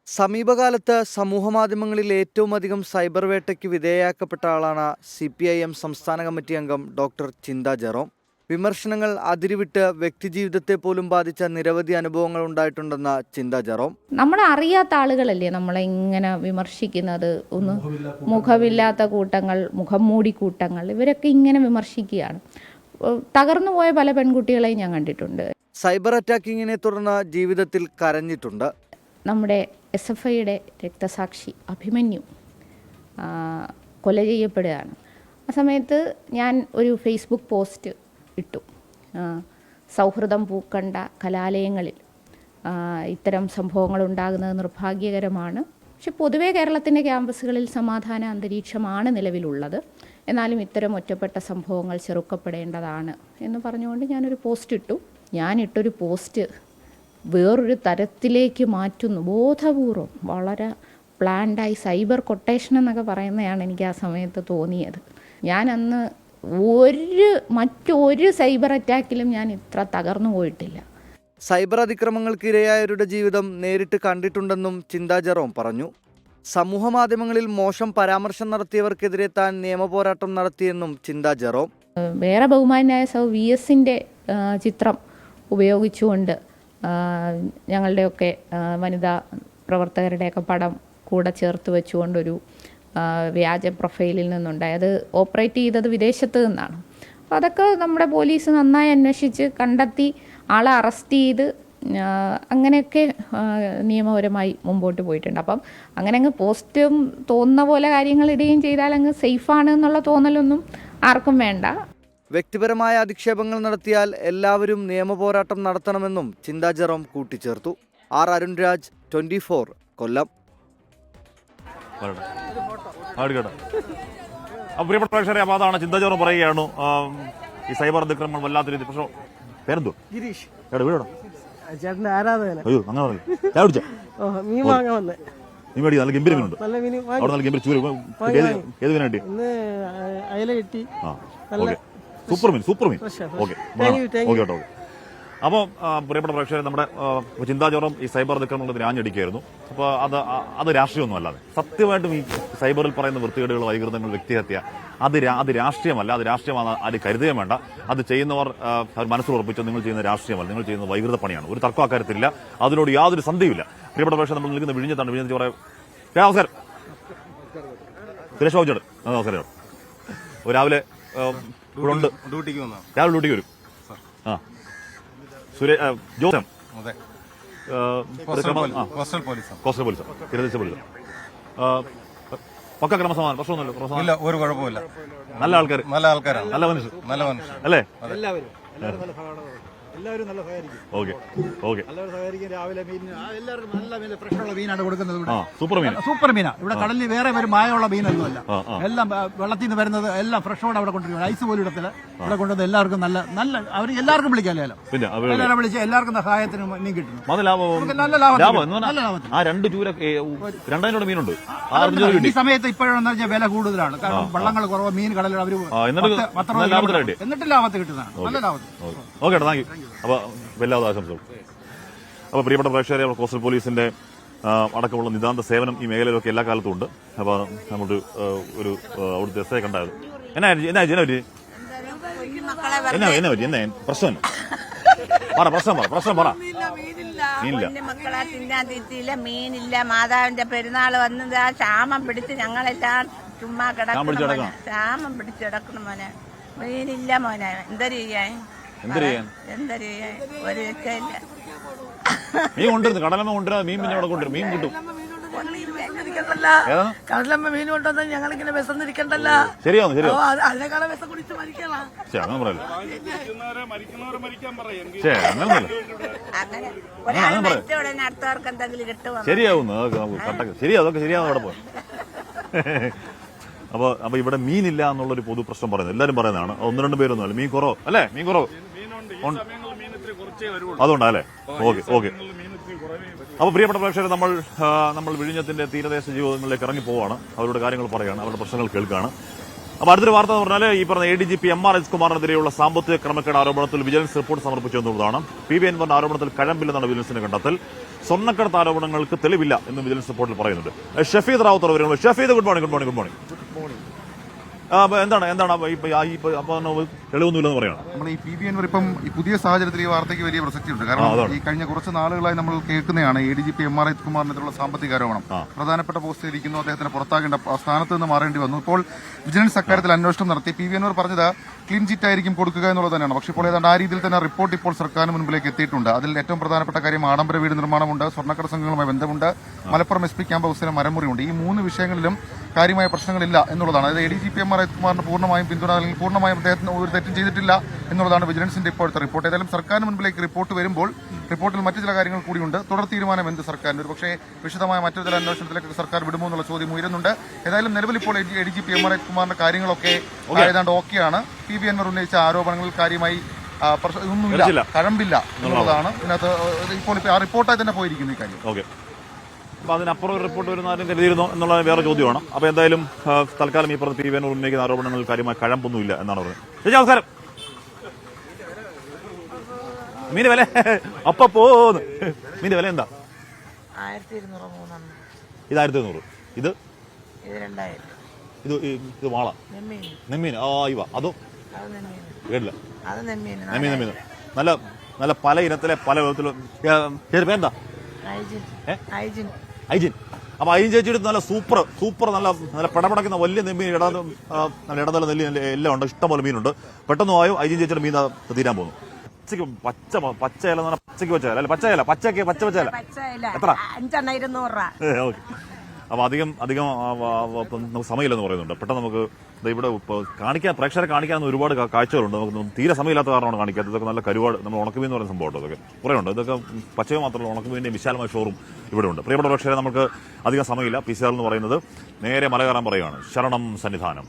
V: സമീപകാലത്ത് സമൂഹമാധ്യമങ്ങളിൽ ഏറ്റവും അധികം സൈബർ വേട്ടയ്ക്ക് വിധേയയാക്കപ്പെട്ട ആളാണ് CPIM സംസ്ഥാന കമ്മിറ്റി അംഗം ഡോക്ടർ ചിന്താ ജെറോ. വിമർശനങ്ങൾ അതിരുവിട്ട് വ്യക്തിജീവിതത്തെ പോലും ബാധിച്ച നിരവധി അനുഭവങ്ങൾ ഉണ്ടായിട്ടുണ്ടെന്ന ചിന്താ ജെറോ.
W: നമ്മളെ അറിയാത്ത ആളുകളല്ലേ നമ്മളെ ഇങ്ങനെ വിമർശിക്കുന്നത്. ഒന്ന് മുഖമില്ലാത്ത കൂട്ടങ്ങൾ, മുഖം മൂടി കൂട്ടങ്ങൾ, ഇവരൊക്കെ ഇങ്ങനെ വിമർശിക്കുകയാണ്. തകർന്നു പോയ പല പെൺകുട്ടികളെയും ഞാൻ കണ്ടിട്ടുണ്ട്.
V: സൈബർ അറ്റാക്കിങ്ങിനെ തുടർന്ന് ജീവിതത്തിൽ കരഞ്ഞിട്ടുണ്ട്.
W: നമ്മുടെ SFIയുടെ രക്തസാക്ഷി അഭിമന്യു കൊല ചെയ്യപ്പെടുകയാണ്. ആ സമയത്ത് ഞാൻ ഒരു ഫേസ്ബുക്ക് പോസ്റ്റ് ഇട്ടു. സൗഹൃദം പൂക്കണ്ട കലാലയങ്ങളിൽ ഇത്തരം സംഭവങ്ങൾ ഉണ്ടാകുന്നത് നിർഭാഗ്യകരമാണ്. പക്ഷെ പൊതുവെ കേരളത്തിൻ്റെ ക്യാമ്പസുകളിൽ സമാധാന അന്തരീക്ഷമാണ് നിലവിലുള്ളത്. എന്നാലും ഇത്തരം ഒറ്റപ്പെട്ട സംഭവങ്ങൾ ചെറുക്കപ്പെടേണ്ടതാണ് എന്ന് പറഞ്ഞുകൊണ്ട് ഞാനൊരു പോസ്റ്റ് ഇട്ടു. ഞാനിട്ടൊരു പോസ്റ്റ് വേറൊരു തരത്തിലേക്ക് മാറ്റുന്നു, ബോധപൂർവം, വളരെ പ്ലാൻഡായി. സൈബർ കൊട്ടേഷൻ എന്നൊക്കെ പറയുന്നതാണ് എനിക്ക് ആ സമയത്ത് തോന്നിയത്. ഞാൻ അന്ന് മറ്റൊരു സൈബർ അറ്റാക്കിലും ഞാൻ ഇത്ര തകർന്നു പോയിട്ടില്ല.
V: സൈബർ അതിക്രമങ്ങൾക്ക് ഇരയായവരുടെ ജീവിതം നേരിട്ട് കണ്ടിട്ടുണ്ടെന്നും ചിന്താ ജെറോ പറഞ്ഞു. സമൂഹ മാധ്യമങ്ങളിൽ മോശം പരാമർശം നടത്തിയവർക്കെതിരെ താൻ നിയമപോരാട്ടം നടത്തിയെന്നും ചിന്താ ജെറോ.
W: വേറെ ബഹുമാനായ VSന്റെ ചിത്രം ഉപയോഗിച്ചുകൊണ്ട് ഞങ്ങളുടെയൊക്കെ വനിതാ പ്രവർത്തകരുടെയൊക്കെ പടം കൂടെ ചേർത്ത് വെച്ചുകൊണ്ടൊരു വ്യാജ പ്രൊഫൈലിൽ നിന്നുണ്ടായി. അത് ഓപ്പറേറ്റ് ചെയ്തത് വിദേശത്ത് നിന്നാണ്. അപ്പോൾ അതൊക്കെ നമ്മുടെ പോലീസ് നന്നായി അന്വേഷിച്ച് കണ്ടെത്തി ആളെ അറസ്റ്റ് ചെയ്ത് അങ്ങനെയൊക്കെ നിയമപരമായി മുമ്പോട്ട് പോയിട്ടുണ്ട്. അപ്പം അങ്ങനെ അങ്ങ് പോസ്റ്റും തോന്നുന്ന പോലെ കാര്യങ്ങൾ ഇടുകയും ചെയ്താൽ അങ്ങ് സേഫാണ് എന്നുള്ള തോന്നലൊന്നും ആർക്കും വേണ്ട.
V: വ്യക്തിപരമായ അധിക്ഷേപങ്ങൾ നടത്തിയാൽ എല്ലാവരും നിയമപോരാട്ടം നടത്തണമെന്നും ചിന്താ ജെറോ കൂട്ടിച്ചേർത്തു. അരുൺരാജ്, 24 കൊല്ലം.
A: പ്രിയപ്പെട്ട പ്രേക്ഷകരെ, അപ്പോൾ അതാണ് ചിന്താ ജെറോ പറയുകയാണ്. ഈ സൈബർ അതിക്രമങ്ങൾ വല്ലാത്ത രീതി. പക്ഷേ പേരെന്തോ? ഗിരീഷ്. വീടോ?
X: ചേട്ടന്റെ ആരാധന.
A: അയ്യോ, അങ്ങനെ പറയും.
X: മീൻ വാങ്ങാൻ വന്നേ.
A: നീ മേടി, നല്ല ഗംഭീര മീനുണ്ട്.
X: നല്ല മീൻ
A: അവിടെ നല്ല ഗംഭീര ചൂര. ഏത് മീനാ കിട്ടി?
X: ഇന്ന് അയല കിട്ടി.
A: സൂപ്പർ മീൻ. Okay okay. അപ്പോൾ പ്രിയപ്പെട്ട പ്രേക്ഷകരെ, നമ്മുടെ ചിന്താ ജെറോം ഈ സൈബർ അതിക്രമങ്ങൾ ആഞ്ഞടിക്കുകയായിരുന്നു. അപ്പോൾ അത് രാഷ്ട്രീയമൊന്നും അല്ലാതെ സത്യമായിട്ടും ഈ സൈബറിൽ പറയുന്ന വൃത്തികേടുകൾ, വൈകൃതങ്ങൾ, വ്യക്തിഹത്യ അത് രാഷ്ട്രീയമല്ല. അത് രാഷ്ട്രീയമാണ് ആരും കരുതുകയും വേണ്ട. അത് ചെയ്യുന്നവർ മനസ്സിൽ ഉറപ്പിച്ച് നിങ്ങൾ ചെയ്യുന്ന രാഷ്ട്രീയമല്ല, നിങ്ങൾ ചെയ്യുന്ന വൈകൃത പണിയാണ്. ഒരു തർക്കം അക്കാര്യത്തിലില്ല. അതിനോട് യാതൊരു സന്ധിയുമില്ല. പ്രിയപ്പെട്ട പ്രേക്ഷകർ, നമ്മൾ നിൽക്കുന്ന വിഴിഞ്ഞത്താണ്. വിഴിഞ്ഞത്ത് കുറേ നമസ്കാരം സുരേഷ് ബാബു ചേട്ടൻ. നമസ്കാരം. രാവിലെ ഇവിടെ ഉണ്ട്, രാവിലെ ഡ്യൂട്ടിക്ക് വരും. ജോസം കോസ്റ്റൽ പോലീസ്, തീരദേശ പോലീസ്. പക്ക ക്രമസമാധാനം, പ്രശ്നമൊന്നുമില്ല, ഒരു കുഴപ്പമില്ല. നല്ല ആൾക്കാരാണ്, നല്ല മനുഷ്യർ അല്ലേ?
B: എല്ലാവരും നല്ല സഹകരിക്കും.
A: ഓക്കെ
B: എല്ലാവരും സഹകരിക്കും. രാവിലെ മീൻ എല്ലാവർക്കും നല്ല മീൻ, ഫ്രഷുള്ള മീനാണ് കൊടുക്കുന്നത്.
A: സൂപ്പർ
B: മീനാ ഇവിടെ കടലിൽ വേറെ ഒരു മായമുള്ള മീനൊന്നുമല്ല. എല്ലാം വെള്ളത്തിൽ നിന്ന് വരുന്നത് എല്ലാം ഫ്രഷോടെ അവിടെ കൊണ്ടുവരും. ഐസ് പോലും ഇടത്തില്ല. ഇവിടെ കൊണ്ടുവന്ന് എല്ലാവർക്കും നല്ല അവർ എല്ലാവർക്കും വിളിക്കാമല്ലോ. എല്ലാവരും വിളിച്ച് എല്ലാവർക്കും സഹായത്തിന് മീൻ കിട്ടുന്നു. നല്ല ലാഭം.
A: മീനുണ്ട്
B: ഈ സമയത്ത് ഇപ്പോഴെന്ന് പറഞ്ഞാൽ വില കൂടുതലാണ്. കാരണം വള്ളങ്ങൾ കുറവ്, മീൻ കടലിൽ അവർ എന്നിട്ട് ലാഭത്തിൽ കിട്ടുന്നതാണ്. നല്ല ലാഭത്തിൽ.
A: അപ്പോൾ എല്ലാവിധ ആശംസകളും. അപ്പോൾ പ്രിയപ്പെട്ട പ്രേക്ഷകരെ, കോസ്റ്റൽ പോലീസിന്റെ അടക്കമുള്ള നിതാന്ത സേവനം ഈ മേഖലയിലൊക്കെ എല്ലാ കാലത്തും ഉണ്ട്. അപ്പോൾ നമുക്ക് ഒരു അവിടുത്തെ എസ് ഐ കണ്ടായിരുന്നു. എന്നാ പ്രശ്നം പറ.
C: മീനില്ല. മാതാവിന്റെ പെരുന്നാൾ വന്നത് ക്ഷാമം പിടിച്ച് ഞങ്ങളെല്ലാം ചുമ്മാ കിടക്കണം. ക്ഷാമം പിടിച്ച് കിടക്കണം മോനെ. മീനില്ല മോനെ. എന്തൊരു ചെയ്യാൻ ഒരു രക്ഷയില്ല.
A: മീൻ കൊണ്ടുവരുന്നു, കടലമ്മ കൊണ്ടുവരാ. മീൻ പിന്നെ അവിടെ കൊണ്ടുവരും. മീൻ കിട്ടും.
C: കടലമ്മ മീൻ കൊണ്ടുവന്നാൽ ഞങ്ങളിങ്ങനെ വിശന്നിരിക്കണ്ടല്ലോ.
A: ശരിയാവും.
C: അതിനേക്കാളെ വിശ കുടിച്ച് മരിക്കണം.
A: അങ്ങനെ പറയല്ലോ.
C: അങ്ങനെ ഒരാൾ മരിച്ച ഉടനെ അടുത്തവർക്ക് എന്തെങ്കിലും കിട്ടുമോ?
A: ശരിയാവും. അതൊക്കെ ശരിയാവും. അവിടെ പോയി. അപ്പൊ ഇവിടെ മീനില്ല എന്നുള്ളൊരു പൊതു പ്രശ്നം പറയുന്നത് എല്ലാരും പറയുന്നതാണ്. ഒന്ന് രണ്ട് പേരൊന്നും അല്ല. മീൻ കുറവ് അല്ലേ? മീൻ കുറവ് അതുകൊണ്ടല്ലേ? ഓക്കെ. അപ്പോൾ പ്രിയപ്പെട്ട പ്രേക്ഷകരെ, നമ്മൾ വിഴിഞ്ഞത്തിന്റെ തീരദേശ ജീവിതങ്ങളിലേക്ക് ഇറങ്ങി പോവാണ്. അവരുടെ കാര്യങ്ങൾ പറയുകയാണ്, അവരുടെ പ്രശ്നങ്ങൾ കേൾക്കുകയാണ്. അപ്പോൾ അടുത്തൊരു വാർത്ത എന്ന് പറഞ്ഞാൽ ഈ പറഞ്ഞ ADGP MR അജിത്കുമാറിനെതിരെയുള്ള സാമ്പത്തിക ക്രമക്കേട് ആരോപണത്തിൽ വിജിലൻസ് റിപ്പോർട്ട് സമർപ്പിച്ചു എന്നുള്ളതാണ്. PV അൻവറിന്റെ ആരോപണത്തിൽ കഴമ്പില്ലെന്നാണ് വിജിലൻസിന്റെ കണ്ടെത്തൽ. സ്വർണ്ണക്കടത്ത് ആരോപണങ്ങൾക്ക് തെളിവില്ല എന്ന് വിജിലൻസ് റിപ്പോർട്ടിൽ പറയുന്നുണ്ട്. ഷഫീദ് റാവുത്തർ വരുന്നത്. Shafeed, good morning. എന്താണ് തെളിവൊന്നുമില്ലെന്ന് പറയുന്നത്?
D: നമ്മൾ ഈ PV അൻവർ ഇപ്പം ഈ പുതിയ സാഹചര്യത്തിൽ ഈ വാർത്തയ്ക്ക് വലിയ പ്രസക്തിയുണ്ട്. കാരണം ഈ കഴിഞ്ഞ കുറച്ച് നാളുകളായി നമ്മൾ കേൾക്കുന്നതാണ് ADGP MR അജിത്കുമാറിനെതിരെയുള്ള സാമ്പത്തിക ആരോപണം. പ്രധാനപ്പെട്ട പോസ്റ്റിൽ ഇരിക്കുന്നു, അദ്ദേഹത്തിന് പുറത്താകേണ്ട സ്ഥാനത്ത് നിന്ന് മാറേണ്ടി വന്നു. ഇപ്പോൾ വിജിലൻസ് അക്കാര്യത്തിൽ അന്വേഷണം നടത്തി. PV അൻവർ പറഞ്ഞത് ക്ലീൻ ചിറ്റ് ആയിരിക്കും കൊടുക്കുക എന്നുള്ളത് തന്നെയാണ്. പക്ഷേ ഇപ്പോൾ ഏതാണ്ട് ആ രീതിയിൽ തന്നെ റിപ്പോർട്ട് ഇപ്പോൾ സർക്കാരിന് മുൻപിലേക്ക് എത്തിയിട്ടുണ്ട്. അതിൽ ഏറ്റവും പ്രധാനപ്പെട്ട കാര്യം ആഡംബര വീട് നിർമ്മാണമുണ്ട്, സ്വർണ്ണക്കടത്ത് സംഘങ്ങളുമായി ബന്ധമുണ്ട്, മലപ്പുറം SP ക്യാമ്പ് ഹൗസിലെ മരമുറിയുണ്ട്. ഈ മൂന്ന് വിഷയങ്ങളിലും കാര്യമായ പ്രശ്നങ്ങളില്ല എന്നുള്ളതാണ്. അതായത് ADGP MR അജിത്കുമാറിന് പൂർണ്ണമായും പിന്തുണ, അല്ലെങ്കിൽ പൂർണ്ണമായും അദ്ദേഹത്തിന് ഒരു തെറ്റും ചെയ്തിട്ടില്ല എന്നുള്ളതാണ് വിജിലൻസിന്റെ ഇപ്പോഴത്തെ റിപ്പോർട്ട്. ഏതായാലും സർക്കാരിന് മുൻപിലേക്ക് റിപ്പോർട്ട് വരുമ്പോൾ റിപ്പോർട്ടിൽ മറ്റു ചില കാര്യങ്ങൾ കൂടിയുണ്ട്. തുടർ തീരുമാനം എന്ത് സർക്കാരിന്? ഒരു പക്ഷേ വിശദമായ മറ്റൊരു ചില അന്വേഷണത്തിലേക്ക് സർക്കാർ വിടുമോ എന്നുള്ള ചോദ്യം ഉയരുന്നുണ്ട്. ഏതായാലും നിലവിൽ ഇപ്പോൾ ADGP MR അജിത്കുമാറിന്റെ കാര്യങ്ങളൊക്കെ ഏതാണ്ട് ഓക്കെയാണ്. PV അൻവർ ഉന്നയിച്ച ആരോപണങ്ങളിൽ കാര്യമായി ഒന്നുമില്ല, കഴമ്പില്ല എന്നുള്ളതാണ് ഇതിനകത്ത് ഇപ്പോൾ ആ റിപ്പോർട്ടായി തന്നെ പോയിരിക്കുന്നു ഈ കാര്യം.
A: അപ്പോൾ അതിനപ്പുറം ഒരു റിപ്പോർട്ട് വരുന്നതാരും കരുതിയിരുന്നോ എന്നുള്ള വേറെ ചോദ്യമാണ്. അപ്പോൾ എന്തായാലും തൽക്കാലം ഈ പറഞ്ഞ PV അൻവർ ഉന്നയിക്കുന്ന ആരോപണങ്ങളിൽ കാര്യമായി കഴമ്പൊന്നുമില്ല എന്നാണ് പറയുന്നത്. ചേച്ചി നമസ്കാരം. മീന് വില അപ്പൊ പോന്ന്. മീന്റെ വില എന്താ?
C: 1200.
A: ഇത് 1200. ഇത്
C: 2000.
A: ഇത് വാള നെമ്മീൻ. അതോ കേട്ടില്ല. നെമ്മീൻ നല്ല നല്ല പല ഇനത്തിലെ പല വിധത്തിലും. പേരെന്താ? ഐജിൻ. അപ്പൊ ഐജിൻ ചേച്ചിയുടെ നല്ല സൂപ്പർ നല്ല പടപടക്കുന്ന വലിയ നെമ്മീൻ, നല്ല ഇടതല നെല്ലി എല്ലാം ഉണ്ട്. ഇഷ്ടംപോലെ മീനുണ്ട്. പെട്ടെന്ന് ആയോ ഐജിൻ ചേച്ചിയുടെ മീൻ തീരാൻ പോകുന്നു. പച്ചയില പച്ചക്ക് വെച്ചാൽ അല്ലെ? പച്ചയില എത്ര?
C: 5,200.
A: ഓക്കെ. അപ്പൊ അധികം നമുക്ക് സമയമില്ലെന്ന് പറയുന്നുണ്ട്. പെട്ടെന്ന് നമുക്ക് ഇവിടെ പ്രേക്ഷകരെ കാണിക്കാൻ ഒരുപാട് കാഴ്ചകളുണ്ട്. നമുക്ക് തീരെ സമയമില്ലാത്ത കാരണമാണ് കാണിക്കാത്തത്. ഇതൊക്കെ നല്ല കരുവാട്, നമ്മൾ ഉണക്കമീൻ എന്ന് പറയുന്ന സംഭവം ഇതൊക്കെ കുറേ ഉണ്ട്. ഇതൊക്കെ പച്ചവ് മാത്രമല്ല, ഉണക്കമീൻ്റെ വിശാലമായ ഷോറും ഇവിടെ ഉണ്ട്. പ്രിയപ്പെട്ട പ്രേക്ഷകരെ, നമുക്ക് അധികം സമയമില്ല. PCR എന്ന് പറയുന്നത് നേരെ മല കയറാൻ പറയുകയാണ്. ശരണം സന്നിധാനം.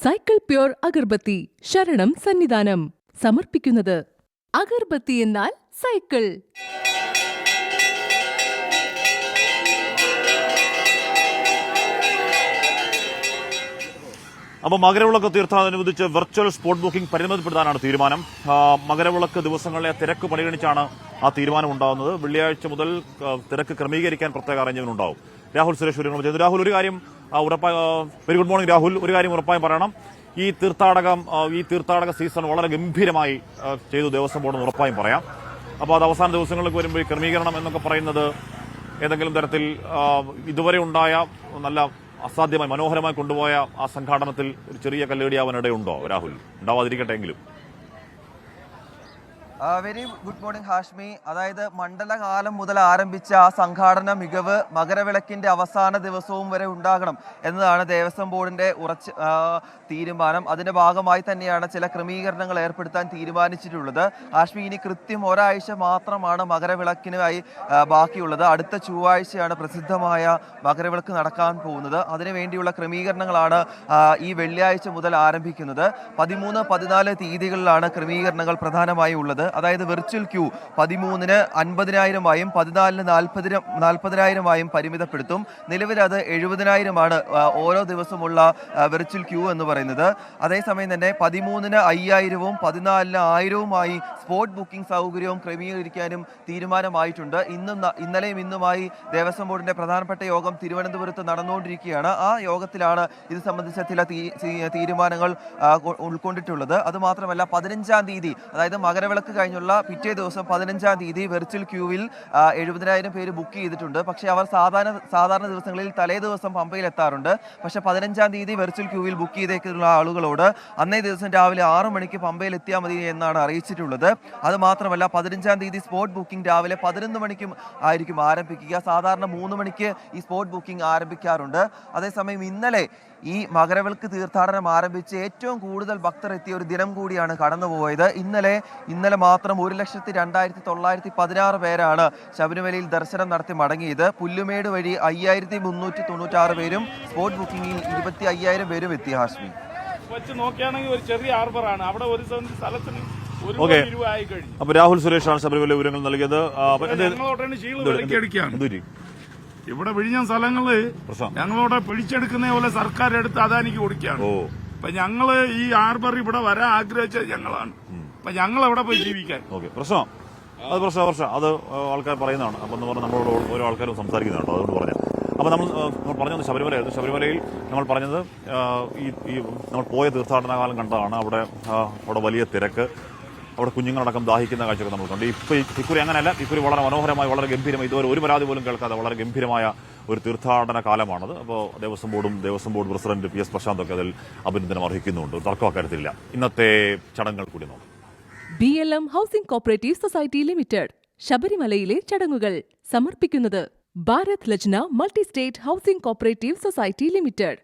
Q: സൈക്കിൾ പ്യൂർ അഗർബത്തി ശരണം സന്നിധാനം സമർപ്പിക്കുന്നത് അഗർബത്തി എന്നാൽ സൈക്കിൾ.
A: അപ്പോൾ മകരവിളക്ക് തീർത്ഥാടനമനുബന്ധിച്ച് വെർച്വൽ സ്പോട്ട് ബുക്കിംഗ് പരിമിതപ്പെടുത്താനാണ് തീരുമാനം. മകരവിളക്ക് ദിവസങ്ങളിലെ തിരക്ക് പരിഗണിച്ചാണ് ആ തീരുമാനം ഉണ്ടാകുന്നത്. വെള്ളിയാഴ്ച മുതൽ തിരക്ക് ക്രമീകരിക്കാൻ പ്രത്യേക അറേഞ്ച്മെന്റ് ഉണ്ടാവും. രാഹുൽ സുരേഷ് വിവരങ്ങൾ ചെയ്യുന്നു. രാഹുൽ, ഒരു കാര്യം ഉറപ്പായി, വെരി ഗുഡ് മോർണിംഗ് രാഹുൽ, ഒരു കാര്യം ഉറപ്പായും പറയണം. ഈ തീർത്ഥാടക സീസൺ വളരെ ഗംഭീരമായി ചെയ്തു ദേവസ്വം ബോർഡ് ഉറപ്പായും പറയാം. അപ്പോൾ അത് അവസാന ദിവസങ്ങളിലേക്ക് വരുമ്പോൾ ഈ ക്രമീകരണം എന്നൊക്കെ പറയുന്നത് ഏതെങ്കിലും തരത്തിൽ ഇതുവരെ ഉണ്ടായ നല്ല അസാധ്യമായി മനോഹരമായി കൊണ്ടുപോയ ആ സംഘാടനത്തിൽ ഒരു ചെറിയ കല്ലേടിയാവാനിടയുണ്ടോ രാഹുൽ? ഉണ്ടാവാതിരിക്കട്ടെ എങ്കിലും.
L: Very good morning Hashmi. അതായത് മണ്ഡലകാലം മുതൽ ആരംഭിച്ച ആ സംഘാടന മികവ് മകരവിളക്കിന്റെ അവസാന ദിവസവും വരെ ഉണ്ടാകണം എന്നതാണ് ദേവസ്വം ബോർഡിന്റെ ഉറച്ച തീരുമാനം. അതിന്റെ ഭാഗമായി തന്നെയാണ് ചില ക്രമീകരണങ്ങൾ ഏർപ്പെടുത്താൻ തീരുമാനിച്ചിട്ടുള്ളത്. ഹാഷ്മി, ഇനി കൃത്യം ഒരാഴ്ച മാത്രമാണ് മകരവിളക്കിനായി ബാക്കിയുള്ളത്. അടുത്ത ചൊവ്വാഴ്ചയാണ് പ്രസിദ്ധമായ മകരവിളക്ക് നടക്കാൻ പോകുന്നത്. അതിനുവേണ്ടിയുള്ള ക്രമീകരണങ്ങളാണ് ഈ വെള്ളിയാഴ്ച മുതൽ ആരംഭിക്കുന്നത്. 13, 14 തീയതികളിലാണ് ക്രമീകരണങ്ങൾ പ്രധാനമായി ഉള്ളത്. അതായത് വെർച്വൽ ക്യൂ 13-ന് 50,000-ആയും 14-ന് 40,000-ആയും പരിമിതപ്പെടുത്തും. നിലവിൽ അത് 70,000-ആണ് ഓരോ ദിവസമുള്ള വെർച്വൽ ക്യൂ എന്ന് പറയുന്നത്. അതേസമയം തന്നെ 13-ന് 5,000-ഉം 14-ന് 1,000-വുമായി സ്പോട്ട് ബുക്കിംഗ് സൗകര്യവും ക്രമീകരിക്കാനും തീരുമാനമായിട്ടുണ്ട്. ഇന്നലെയും ഇന്നുമായി ദേവസ്വം ബോർഡിന്റെ പ്രധാനപ്പെട്ട യോഗം തിരുവനന്തപുരത്ത് നടന്നുകൊണ്ടിരിക്കുകയാണ്. ആ യോഗത്തിലാണ് ഇത് സംബന്ധിച്ച ചില തീരുമാനങ്ങൾ ഉൾക്കൊണ്ടിട്ടുള്ളത്. അതുമാത്രമല്ല 15-ാം തീയതി, അതായത് മകരവിളക്ക് കഴിഞ്ഞുള്ള പിറ്റേ ദിവസം 15-ാം തീയതി വെർച്വൽ ക്യൂവിൽ 70,000 പേര് ബുക്ക് ചെയ്തിട്ടുണ്ട്. പക്ഷേ അവർ സാധാരണ ദിവസങ്ങളിൽ തലേ ദിവസം പമ്പയിൽ എത്താറുണ്ട്. പക്ഷേ 15-ാം തീയതി വെർച്വൽ ക്യൂവിൽ ബുക്ക് ചെയ്തേക്കുള്ള ആളുകളോട് അന്നേ ദിവസം രാവിലെ 6 മണിക്ക് പമ്പയിൽ എത്തിയാൽ മതി എന്നാണ് അറിയിച്ചിട്ടുള്ളത്. അത് മാത്രമല്ല 15-ാം തീയതി സ്പോട്ട് ബുക്കിംഗ് രാവിലെ 11 മണിക്കും ആയിരിക്കും ആരംഭിക്കുക. സാധാരണ 3 മണിക്ക് ഈ സ്പോട്ട് ബുക്കിംഗ് ആരംഭിക്കാറുണ്ട്. അതേസമയം ഇന്നലെ ഈ മകരവിളക്ക് തീർത്ഥാടനം ആരംഭിച്ച് ഏറ്റവും കൂടുതൽ ഭക്തർ എത്തിയ ഒരു ദിനം കൂടിയാണ് കടന്നുപോയത്. ഇന്നലെ മാത്രം 1,02,916 പേരാണ് ശബരിമലയിൽ ദർശനം നടത്തി മടങ്ങിയത്. പുല്ലുമേട് വഴി 5,396 പേരും സ്പോട്ട് ബുക്കിംഗിൽ 25,000 പേരും എത്തി. ഹാഷ്മി,
E: വെച്ച് നോക്കുകയാണെങ്കിൽ ഒരു ചെറിയ ഹാർബറാണ് അവിടെ. ഒരു സ്ഥലത്തിന്
A: ഓക്കെ. അപ്പൊ രാഹുൽ സുരേഷാണ് ശബരിമല വിവരങ്ങൾ നൽകിയത്.
E: ഇവിടെ വിഴിഞ്ഞ സ്ഥലങ്ങള് ഞങ്ങളോടെ പിടിച്ചെടുക്കുന്ന പോലെ സർക്കാർ എടുത്ത് അദാനിക്ക് കൊടുക്കുകയാണ്. അപ്പൊ ഞങ്ങള് ഈ ഹാർബർ ഇവിടെ വരാൻ ആഗ്രഹിച്ചത് ഞങ്ങളാണ്. അപ്പൊ ഞങ്ങൾ എവിടെ പോയി ജീവിക്കാൻ?
A: പ്രശ്നം അത് ആൾക്കാർ പറയുന്നതാണ്. അപ്പൊ നമ്മളോട് ഓരോ ആൾക്കാരും സംസാരിക്കുന്നതാണ്. അതുകൊണ്ട് പറഞ്ഞു. അപ്പൊ നമ്മൾ പറഞ്ഞത് ശബരിമലയിൽ നമ്മൾ പറഞ്ഞത് നമ്മൾ പോയ തീർത്ഥാടന കാലം കണ്ടതാണ്. അവിടെ വലിയ തിരക്ക്, അവിടെ കുഞ്ഞുങ്ങളടക്കം ദാഹിക്കുന്ന കാഴ്ചയൊക്കെ നമ്മൾ കണ്ടു. ഇക്കുറി അങ്ങനെയല്ല. ഇക്കുറി വളരെ മനോഹരമായി, വളരെ ഗംഭീരമായി, ഇതുവരെ ഒരു പരാതി പോലും കേൾക്കാതെ വളരെ ഗംഭീരമായ ഒരു തീർത്ഥാടന കാലമാണത്. അപ്പോൾ ദേവസ്വം ബോർഡ് പ്രസിഡന്റ് PS പ്രശാന്തൊക്കെ അതിൽ അഭിനന്ദനം അർഹിക്കുന്നുണ്ട്. തർക്കം അക്കാര്യത്തിലില്ല. ഇന്നത്തെ ചടങ്ങുകൾ കൂടി നോക്കാം.
Q: BLM housing cooperative society limited ശബരിമലയിലെ ചടങ്ങുകൾ സമർപ്പിക്കുന്നത് Bharat Lajna multi state housing cooperative society limited.